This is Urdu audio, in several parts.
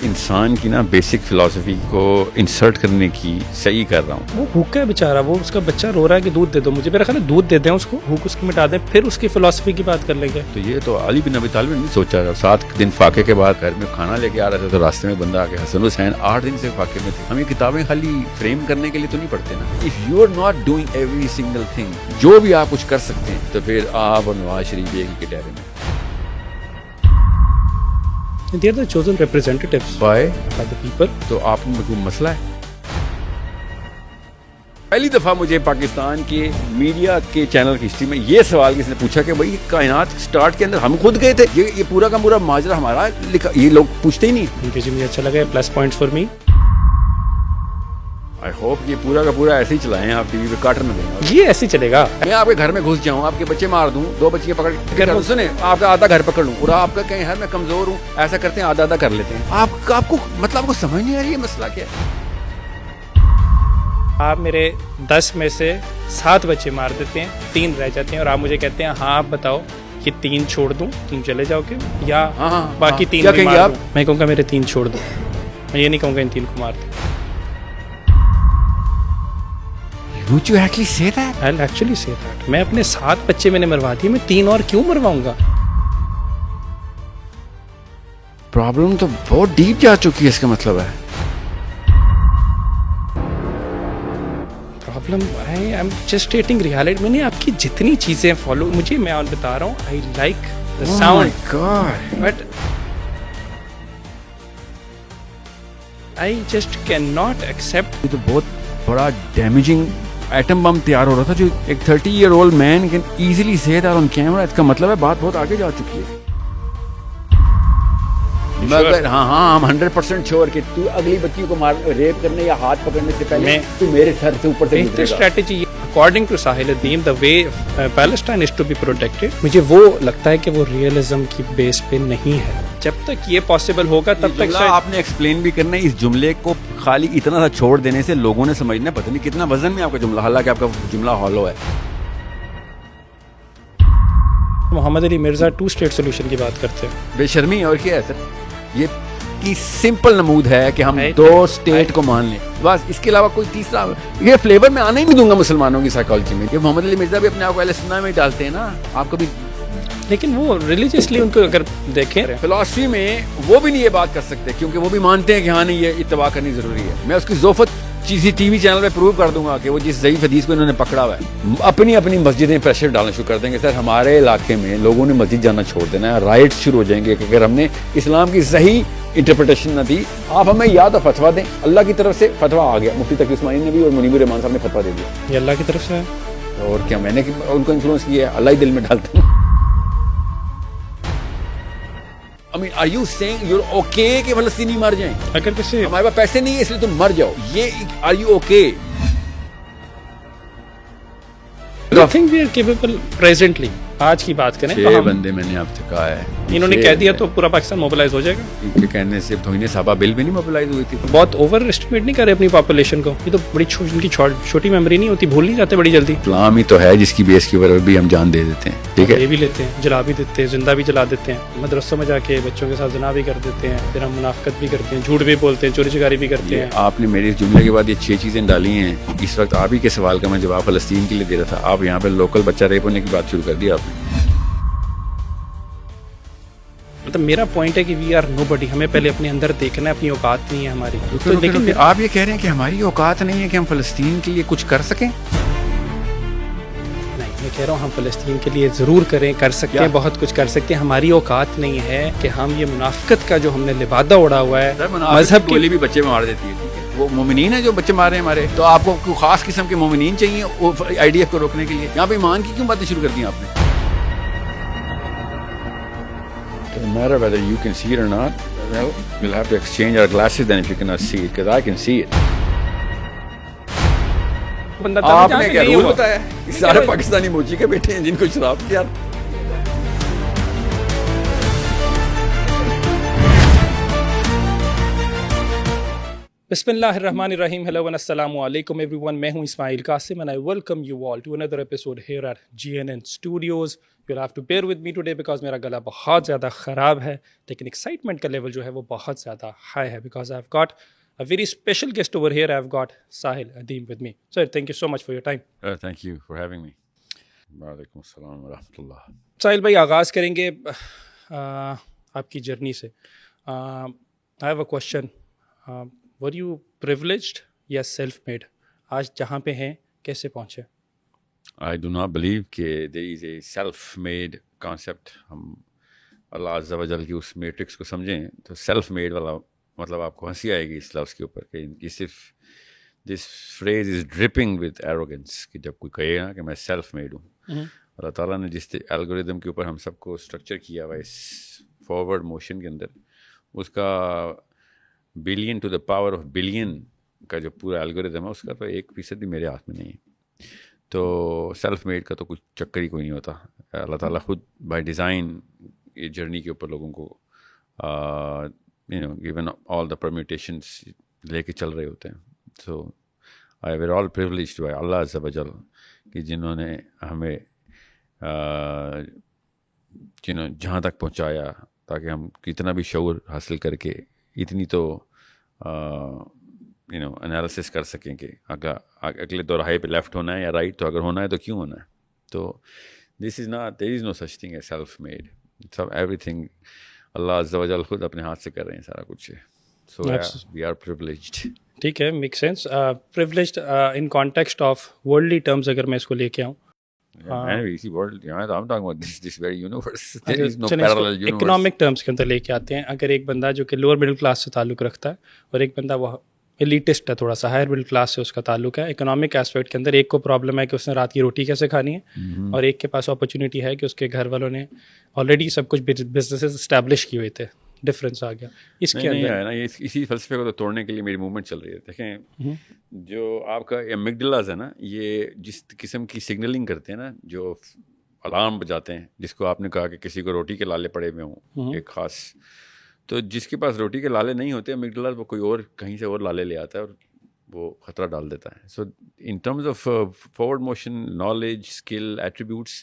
انسان کی نا بیسک فلسفی کو انسرٹ کرنے کی صحیح کر رہا ہوں. وہ بھوکا ہے بیچارہ, وہ اس کا بچہ رو رہا ہے کہ دودھ دے دو مجھے. میرا خیال ہے دودھ دے دیں اس کو, بھوک اس کی مٹا دیں, پھر اس کی فلسفی کی بات کر لیں گے. تو یہ تو علی بن ابی طالب نے نہیں سوچا تھا. 7 دن فاقے کے بعد گھر میں کھانا لے کے آ رہے تھے تو راستے میں بندہ آ گیا. حسن حسین 8 دن سے فاقے میں تھے. ہم یہ کتابیں خالی فریم کرنے کے لیے تو نہیں پڑھتے نا. If you are not doing every single thing, جو بھی آپ کچھ کر سکتے ہیں, تو پھر آپ اور نواز شریف ایک ہی کٹہرے میں. They are the chosen representatives by the people. تو آپ میں کوئی مسئلہ ہے؟ پہلی دفعہ مجھے پاکستان کے میڈیا کے چینل کی ہسٹری میں یہ سوال کسی نے پوچھا کہ بھائی کائنات سٹارٹ کے اندر ہم خود گئے تھے, یہ پورا کا پورا ماجرا ہمارا لکھا, یہ لوگ پوچھتے ہی نہیں. جی مجھے اچھا لگا, plus points for me. I hope یہ پورا کا پورا ایسے ہی چلائیں, آپ ٹی وی پہ کاٹر نہ دیں. یہ ایسے چلے گا. میں آپ کے گھر میں گھس جاؤں, آپ کے بچے مار دوں, 2 بچے پکڑ کے سنیں, آپ کا آدھا گھر پکڑ لوں, اور آپ کا کہیں ہے میں کمزور ہوں, ایسا کرتے ہیں آدھا کر لیتے ہیں. آپ کو مطلب آپ کو سمجھ نہیں آ رہی ہے مسئلہ کیا ہے. آپ میرے 10 میں سے 7 بچے مار دیتے ہیں, 3 رہ جاتے ہیں, اور آپ مجھے کہتے ہیں ہاں آپ بتاؤ کہ 3 چھوڑ دوں, تم چلے جاؤ گے, یا باقی 3 میں مار دوں. میں کہوں گا میرے 3 چھوڑ دو, میں یہ نہیں کہوں گا ان 3 کو مار دو. Would you actually say that? I'll actually say that. میں اپنے 7 بچے میں نے مروا دیے, میں 3 اور کیوں مرواؤں گا. پرابلم تو بہت ڈیپ جا چکی ہے, اس کا مطلب ہے. Problem I am just stating reality. میں نے آپ کی جتنی چیزیں فالو, مجھے میں اور بتا رہا ہوں, I like the sound, but I just can not accept. یہ تو بہت بڑا ڈیمیجنگ ایٹم بم تیار ہو رہا تھا, جو ایک 30-year-old مین کین ایزیلی سے دیٹ آن کیمرا. اس کا مطلب ہے بات بہت آگے جا چکی ہے. مگر ہاں ہم 100% شیور کہ تو اگلی بچی کو ریپ کرنے یا ہاتھ پکڑنے سے پہلے تو میرے سر سے اوپر سے گزرے گا. Strategy according to Salahuddin, the way Palestine is to be protected. مجھے وہ لگتا ہے کہ وہ ریئلزم کی بیس پہ نہیں ہے. جب تک یہ پاسبل ہوگا تب تک آپ نے ایکسپلین بھی کرنا ہے. اس جملے کو خالی اتنا سا چھوڑ دینے سے لوگوں نے سمجھنا پتہ نہیں کتنا وزن میں آپ کا جملہ, حالانکہ آپ کا جملہ ہالو ہے. محمد علی مرزا 2 اسٹیٹ سولوشن کی بات کرتے ہیں. بے شرمی اور کیا ہے سر, یہ کی سمپل نمود ہے کہ ہم 2 اسٹیٹ کو مان لیں, بس. اس کے علاوہ کوئی تیسرا یہ فلیور میں آنے ہی نہیں دوں گا مسلمانوں کی سائیکالوجی میں. کہ محمد علی مرزا بھی اپنے آپ کو اہل سنت میں ڈالتے ہیں نا, آپ کبھی, لیکن وہ ریلیجیسلی ان کو اگر دیکھیں فلسفی میں وہ بھی نہیں یہ بات کر سکتے, کیونکہ وہ بھی مانتے ہیں کہ ہاں نہیں یہ اتباع کرنی ضروری ہے. میں اس کی ذوفت چیزی ٹی وی چینل پہ پروو کر دوں گا کہ وہ جس ضعیف حدیث کو انہوں نے پکڑا ہوا ہے. اپنی مسجدیں پریشر ڈالنا شروع کر دیں گے. سر ہمارے علاقے میں لوگوں نے مسجد جانا چھوڑ دینا ہے, رائٹس شروع ہو جائیں گے کہ اگر ہم نے اسلام کی صحیح انٹرپریٹیشن نہ دی, آپ ہمیں یا تو فتویٰ دیں. اللہ کی طرف سے فتویٰ آ گیا, مفتی تقی عثمانی نے بھی اور منیب الرحمان صاحب نے فتویٰ دے دیا. یہ اللہ کی طرف سے ہے, اور کیا میں نے ان کو انفلوئنس کیا ہے, اللہ ہی دل میں ڈالتا ہوں. I mean, are you saying you're okay کہ فلسطینی مر جائیں؟ اگر کسی ہمارے پاس پیسے نہیں ہے اس لیے تم مر جاؤ, یہ are you okay? I think we are capable presently. آج کی بات کریں تو 6 بندے میں نے آپ سے کہا ہے, انہوں نے کہہ دیا تو پورا پاکستان موبلائز ہو جائے گا. ان کے کہنے سے توہین صحابہ بل بھی نہیں موبلائز ہوئی تھی. بہت اوور اسٹیمیٹ نہیں کرے اپنی پاپولیشن کو. یہ تو بڑی ان کی چھوٹی میموری نہیں ہوتی, بھول نہیں جاتے بڑی جلدی. اسلام ہی تو ہے جس کی بیس کے اوپر بھی ہم جان دے دیتے ہیں. ٹھیک ہے, یہ بھی لیتے ہیں, جلا بھی دیتے ہیں, زندہ بھی جلا دیتے ہیں, مدرسوں میں جا کے بچوں کے ساتھ زنا بھی کر دیتے ہیں, پھر ہم منافقت بھی کرتے ہیں, جھوٹ بھی بولتے ہیں, چوری چکاری بھی کرتے ہیں. آپ نے میری اس جملے کے بعد یہ 6 چیزیں ڈالی ہیں. اس وقت آپ ہی کے سوال کا میں جواب فلسطین کے لیے دے رہا تھا, آپ یہاں پہ لوکل بچہ ریپ ہونے کی بات شروع کر دی آپ نے. مطلب میرا پوائنٹ ہے کہ وی آر نو بڈی, ہمیں پہلے اپنے اندر دیکھنا ہے, اپنی اوقات نہیں ہے ہماری. لیکن آپ یہ کہہ رہے ہیں کہ ہماری اوقات نہیں ہے کہ ہم فلسطین کے لیے کچھ کر سکیں. نہیں, میں کہہ رہا ہوں ہم فلسطین کے لیے ضرور کریں, کر سکتے ہیں, بہت کچھ کر سکتے ہیں. ہماری اوقات نہیں ہے کہ ہم یہ منافقت کا جو ہم نے لبادہ اڑا ہوا ہے, مذہب کی بھی بچے مار دیتی ہے. وہ مومنین ہیں جو بچے مار رہے ہیں ہمارے, تو آپ کو کوئی خاص قسم کے مومنین چاہیے IDF کو روکنے کے لیے. یہاں پہ ایمان کی کیوں باتیں شروع کر دی آپ نے؟ No matter whether you can see it or not, well, we'll have to exchange our glasses then if you cannot see it, because I can see it. آپ نے کیا رول بتایا؟ سارے پاکستانی موچی کے بیٹھے ہیں جن کو شراب کیا بسم اللہ الرحمن الرحیم. ہیلو and السلام علیکم ایوری ون. میں ہوں اسماعیل Qasim and I welcome you all to another episode here at GNN Studios. You'll have to bear with me today because میرا گلا بہت زیادہ خراب ہے, لیکن ایکسائٹمنٹ کا لیول جو ہے وہ بہت زیادہ ہائی ہے because I've got a very special guest over here. I've got Sahil Adeem with me. Sir, thank you so much for your time. Thank you for having me. وعلیکم السلام ورحمۃ اللہ. ساحل بھائی, آغاز کریں گے آپ کی جرنی سے. I have a question. Were you privileged یا سیلف میڈ؟ آج جہاں پہ ہیں کیسے پہنچے؟ I do not believe کہ there is a self-made concept. ہم اللہ عز و جل کی اس میٹرکس کو سمجھیں تو سیلف میڈ والا مطلب آپ کو ہنسی آئے گی اس لفظ کے اوپر کہ یہ صرف this phrase is dripping with arrogance کہ جب کوئی کہے نا کہ میں سیلف میڈ ہوں. اللہ تعالیٰ نے جس الگوریدم کے اوپر ہم سب کو اسٹرکچر کیا ہوا اس فارورڈ موشن کے اندر, اس کا billion to the power of billion کا جو پورا الگوریدم ہے اس کا تو 1% بھی میرے ہاتھ میں نہیں ہے. تو سیلف میڈ کا تو کچھ چکر ہی کوئی نہیں ہوتا. اللہ تعالیٰ خود بائی ڈیزائن یہ جرنی کے اوپر لوگوں کو given all the permutations لے کے چل رہے ہوتے ہیں. سو آئی ویئر آل پریولیجڈ بائی اللہ عز و جل کہ جنہوں نے ہمیں جہاں تک پہنچایا تاکہ ہم کتنا بھی شعور حاصل کر کے اتنی تو انالیسس کر سکیں کہ اگلے دوراہے پہ لیفٹ ہونا ہے یا رائٹ, تو اگر ہونا ہے تو کیوں ہونا ہے. تو this is not, there is no such thing a self made. سب ایوری تھنگ اللہ عز و جل خود اپنے ہاتھ سے کر رہے ہیں سارا کچھ. سو وی آر پریولیجڈ. ٹھیک ہے, make sense. Privileged in context of worldly terms اگر میں اس کو لے کے آؤں, اکنامک ٹرمز کے اندر لے کے آتے ہیں. اگر ایک بندہ جو کہ لوور مڈل کلاس سے تعلق رکھتا ہے اور ایک بندہ وہ ایلیٹسٹ ہے, تھوڑا سا ہائر مڈل کلاس سے اس کا تعلق ہے, اکنامک ایسپیکٹ کے اندر ایک کو پرابلم ہے کہ اس نے رات کی روٹی کیسے کھانی ہے, اور ایک کے پاس اپرچونیٹی ہے کہ اس کے گھر والوں نے آلریڈی سب کچھ بزنسز اسٹیبلش کیے ہوئے تھے. ڈفرینس آ گیا اس کے اندر ہے نا. اسی فلسفے کو تو توڑنے کے لیے میری موومنٹ چل رہی ہے. دیکھیں جو آپ کا ایمگڈلاز ہے نا, یہ جس قسم کی سگنلنگ کرتے ہیں نا, جو الارم بجاتے ہیں, جس کو آپ نے کہا کہ کسی کو روٹی کے لالے پڑے ہوئے ہوں ایک خاص, تو جس کے پاس روٹی کے لالے نہیں ہوتے ایمگڈلاز وہ کوئی اور کہیں سے اور لالے لے آتا ہے اور وہ خطرہ ڈال دیتا ہے. So in terms of forward motion, knowledge, skill, attributes,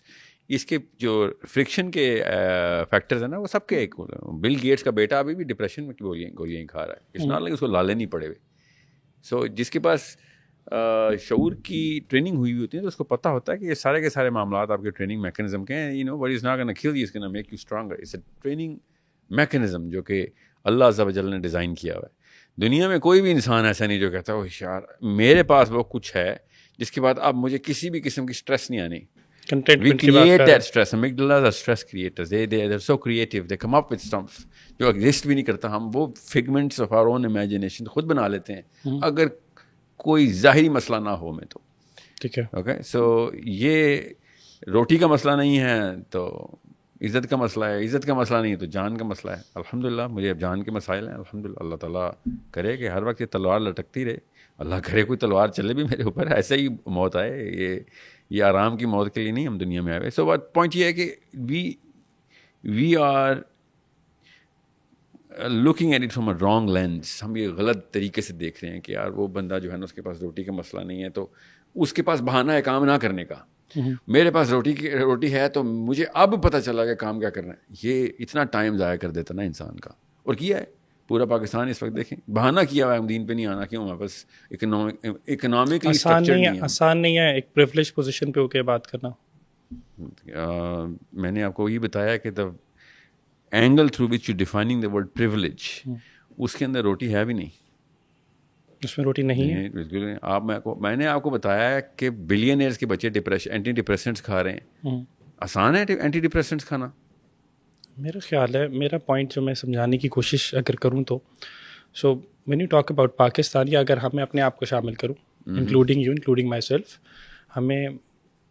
اس کے جو فرکشن کے فیکٹرز ہیں نا وہ سب کے ایک. بل گیٹس کا بیٹا ابھی بھی ڈپریشن میں گولیاں کھا رہا ہے, اس نال اس کو لالے نہیں پڑے ہوئے. سو جس کے پاس شعور کی ٹریننگ ہوئی ہوتی ہے تو اس کو پتہ ہوتا ہے کہ یہ سارے کے سارے معاملات آپ کے ٹریننگ میکینزم کے ہیں. What is not gonna kill you, is gonna make you stronger. It's a training mechanism جو کہ اللہ عز و جل نے ڈیزائن کیا ہوا ہے. دنیا میں کوئی بھی انسان ایسا نہیں جو کہتا ہے یار میرے پاس وہ کچھ ہے جس کے بعد اب مجھے کسی بھی قسم کی اسٹریس نہیں آنی. We create that stress. Amygdalas are stress creators. They're so creative. They come up with stuff جو exist بھی نہیں کرتا. ہم وہ figments of our own imagination خود بنا لیتے ہیں اگر کوئی ظاہری مسئلہ نہ ہو میں تو. ٹھیک ہے, اوکے. سو یہ روٹی کا مسئلہ نہیں ہے تو عزت کا مسئلہ ہے, عزت کا مسئلہ نہیں ہے تو جان کا مسئلہ ہے. الحمدللہ مجھے اب جان کے مسائل ہیں. الحمدللہ اللہ تعالیٰ کرے کہ ہر وقت یہ تلوار لٹکتی رہے. اللہ کرے کوئی تلوار چلے بھی میرے اوپر, ایسے ہی موت آئے. یہ آرام کی موت کے لیے نہیں ہم دنیا میں آئے ہوئے. سو بات پوائنٹ یہ ہے کہ we are looking at it from a wrong lens. ہم یہ غلط طریقے سے دیکھ رہے ہیں کہ یار وہ بندہ جو ہے نا اس کے پاس روٹی کا مسئلہ نہیں ہے تو اس کے پاس بہانہ ہے کام نہ کرنے کا. میرے پاس روٹی ہے تو مجھے اب پتہ چلا کہ کام کیا کرنا ہے. یہ اتنا ٹائم ضائع کر دیتا نا انسان کا, اور کیا ہے پورا پاکستان اس وقت. دیکھیں بہانہ کیا ہوا ہے دین پہ نہیں آنا, کیوں ہمارے پاس اکنامکلی آسان نہیں ہے ایک پریولیج پوزیشن پہ ہو کے بات کرنا. میں نے آپ کو یہ بتایا کہ the angle through which you defining the word privilege, اس کے اندر روٹی ہے بھی نہیں, اس میں روٹی نہیں ہے. بالکل. میں نے آپ کو بتایا ہے کہ بلینئرز کے بچے اینٹی ڈپریسنٹس کھا رہے ہیں. آسان ہے اینٹی ڈپریسنٹس کھانا؟ میرا خیال ہے, میرا پوائنٹ جو میں سمجھانے کی کوشش اگر کروں تو so when you talk about Pakistan, یا اگر ہمیں اپنے آپ کو شامل کروں including you, including my self,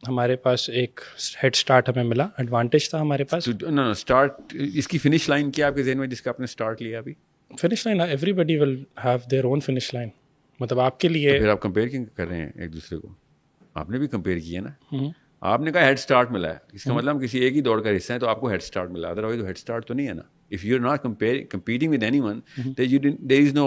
ہمارے پاس ایک ہیڈ اسٹارٹ ہمیں ملا, ایڈوانٹیج تھا ہمارے پاس. اسٹارٹ اس کی فنش لائن کیا آپ کے ذہن میں جس کا آپ نے اسٹارٹ لیا ابھی؟ Finish line everybody will have their own finish line. مطلب آپ کے لیے پھر آپ کمپیئر کیوں کر رہے ہیں ایک دوسرے کو؟ آپ نے بھی کمپیئر کیا نا. آپ نے کہا ہیڈ اسٹارٹ ملا ہے, اس کا مطلب کسی ایک ہی دوڑ کا حصہ ہے تو آپ کو ہیڈ اسٹارٹ ملا, ادروائز ہیڈ اسٹارٹ تو نہیں ہے نا. If you are not competing with anyone, there is no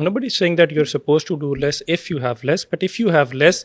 Nobody is saying that you're supposed to do less if you have less, but if you have less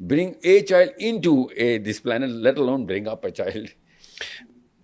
bring a child into this planet, let alone bring up a child.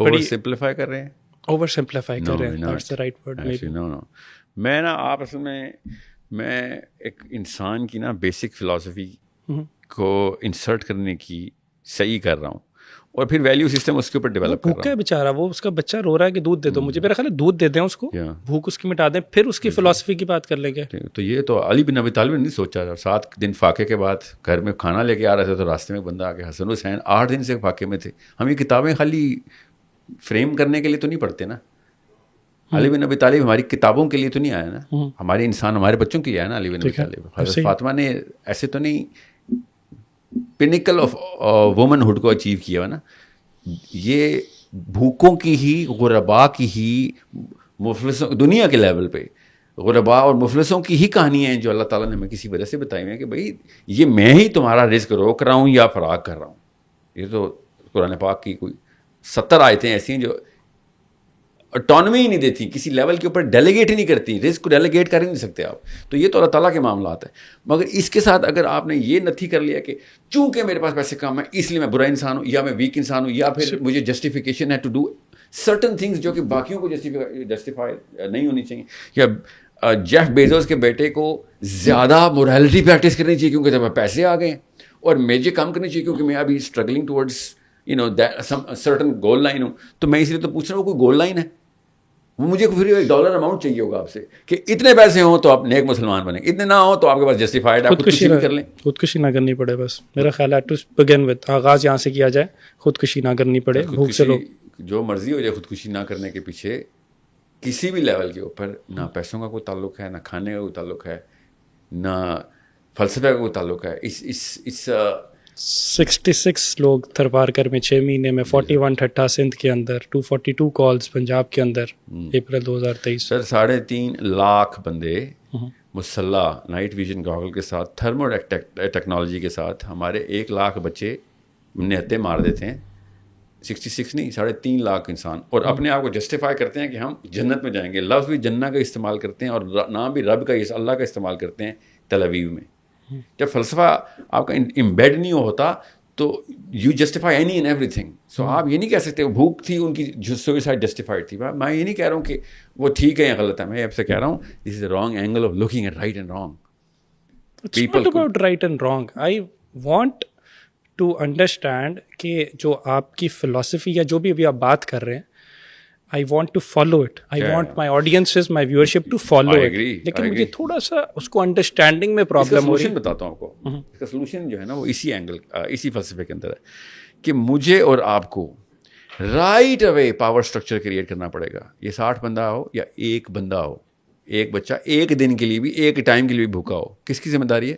Over simplify کر رہے ہیں, اوور سمپلیفائی کر رہے ہیں, دیٹس دی رائٹ ورڈ. نو میں نا آپ اصل میں ایک انسان کی نا بیسک فلاسفی کو انسرٹ کرنے کی صحیح کر رہا ہوں, اور پھر ویلیو سسٹم اس کے اوپر ڈیولپ کر رہا ہوں. بھوکا ہے بیچارہ, وہ اس کا بچہ رو رہا ہے کہ دودھ دے دو مجھے, میرا خیال ہے دودھ دے دیں اس کو, بھوک اس کی مٹا دیں, پھر اس کی فلاسفی کی بات کر لیں گے. تو یہ تو علی بن ابی طالب نے نہیں سوچا. 7 دن فاقے کے بعد گھر میں کھانا لے کے آ رہے تھے تو راستے میں بندہ آ کے, حسن حسین 8 دن سے فاقے میں تھے. ہم یہ کتابیں خالی فریم کرنے کے لیے تو نہیں پڑھتے نا. علی بن ابی طالب ہماری کتابوں کے لیے تو نہیں آیا نا, ہمارے انسان ہمارے بچوں کے لیے آیا نا. علی بن ابی طالب, حضرت فاطمہ نے ایسے تو نہیں پینیکل آف وومن ہوڈ کو اچیو کیا نا. یہ بھوکوں کی ہی, غربا کی ہی, مفلسوں, دنیا کے لیول پہ غربا اور مفلسوں کی ہی کہانیاں ہیں جو اللہ تعالیٰ نے ہمیں کسی وجہ سے بتائی ہوئی ہیں کہ بھائی یہ میں ہی تمہارا رزق روک رہا ہوں یا فراغ کر رہا ہوں. یہ تو قرآن پاک کی کوئی 70 آیتیں ایسی ہیں جو اٹانومی ہی نہیں دیتی, کسی لیول کے اوپر ڈیلیگیٹ ہی نہیں کرتی. رزق کو ڈیلیگیٹ کر ہی نہیں سکتے آپ. تو یہ تو اللہ تعالیٰ کے معاملات ہیں. مگر اس کے ساتھ اگر آپ نے یہ نتھی کر لیا کہ چونکہ میرے پاس پیسے کم ہیں اس لیے میں برا انسان ہوں, یا میں ویک انسان ہوں, یا پھر مجھے جسٹیفیکیشن ہے ٹو ڈو سرٹن تھنگس جو کہ باقیوں کو جسٹیفائی نہیں ہونی چاہیے, یا جیف بیزوس کے بیٹے کو زیادہ مورالٹی پریکٹس کرنی چاہیے کیونکہ جب پیسے آ گئے, اور مجھے کم کرنی چاہیے کیونکہ میں ابھی struggling towards certain goal line ہوں. تو میں اس لیے تو پوچھ رہا ہوں کوئی گول لائن ہے, وہ مجھے پھر $1 اماؤنٹ چاہیے ہوگا آپ سے کہ اتنے پیسے ہوں تو آپ نیک مسلمان بنیں, اتنے نہ ہوں تو آپ کے پاس جسٹیفائڈ, آپ خودکشی بھی کر لیں. خودکشی نہ کرنی پڑے بس, میرا خیال ہے ٹو بگن وتھ, آغاز یہاں سے کیا جائے, خودکشی نہ کرنی پڑے. بھوک سے لوگ جو مرضی ہو جائے, خودکشی نہ کرنے کے پیچھے کسی بھی لیول کے اوپر نہ پیسوں کا کوئی تعلق ہے, نہ کھانے کا کوئی تعلق ہے, نہ فلسفے کا کوئی تعلق ہے. اس 66 لوگ تھرپارکر میں 6 مہینے میں, 41 ٹھٹا سندھ کے اندر, 242 کالز پنجاب کے اندر, اپریل 2023. سر 3.5 لاکھ بندے مسلح نائٹ ویژن گاگل کے ساتھ, تھرمو ٹیکنالوجی کے ساتھ. ہمارے 1 لاکھ بچے نہتے مار دیتے ہیں, 66 نہیں 3.5 لاکھ انسان, اور اپنے آپ کو جسٹیفائی کرتے ہیں کہ ہم جنت میں جائیں گے. لفظ بھی جنہ کا استعمال کرتے ہیں اور نام بھی رب کا, اللہ کا استعمال کرتے ہیں تل ابیب میں. جب فلسفہ آپ کا امبیڈ نہیں ہوتا تو you justify any and everything. So آپ یہ نہیں کہہ سکتے وہ بھوک تھی ان کی, سوئسائڈ جسٹیفائڈ تھی. میں یہ نہیں کہہ رہا ہوں کہ وہ ٹھیک ہے یا غلط ہے, میں آپ سے کہہ رہا ہوں this is a wrong angle of looking at right and wrong. It's not about right and wrong. I want to understand کہ جو آپ کی فلسفی یا جو بھی ابھی آپ بات کر رہے ہیں, I want to follow it. I want my audiences, my viewership to follow it. لیکن مجھے تھوڑا سا اس کو انڈرسٹینڈنگ میں پرابلم ہو رہی ہے. سولوشن بتاتا ہوں آپ کو. اس کا سولوشن جو ہے نا وہ اسی اینگل, اسی فلسفے کے اندر ہے کہ مجھے اور آپ کو right away power structure create کرنا پڑے گا. یہ 60 بندہ ہو یا ایک بندہ ہو, ایک بچہ ایک دن کے لیے بھی, ایک ٹائم کے لیے بھی بھوکا ہو, کس کی ذمہ داری ہے؟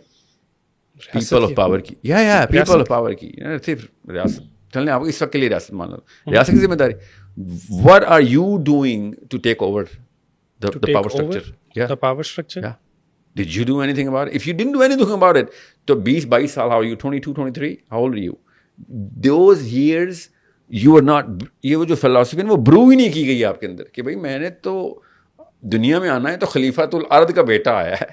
پیپل آف پاور کی. یا پیپل آف پاور کی. صرف ریاست چلنے آپ اس وقت کے لیے ریاست مان لو, ریاست کی ذمہ داری. What are you doing to take over the power structure? Yeah. The power structure? Yeah. Did you do anything about it? If you didn't do anything about it, تو 20-22 سال, how are you? 22, 23? How old are you? Those years you were not, یہ وہ جو فلسفی ہے وہ برو ہی نہیں کی گئی آپ کے اندر کہ بھائی میں نے تو دنیا میں آنا ہے تو خلیفۃ الارض کا بیٹا آیا ہے.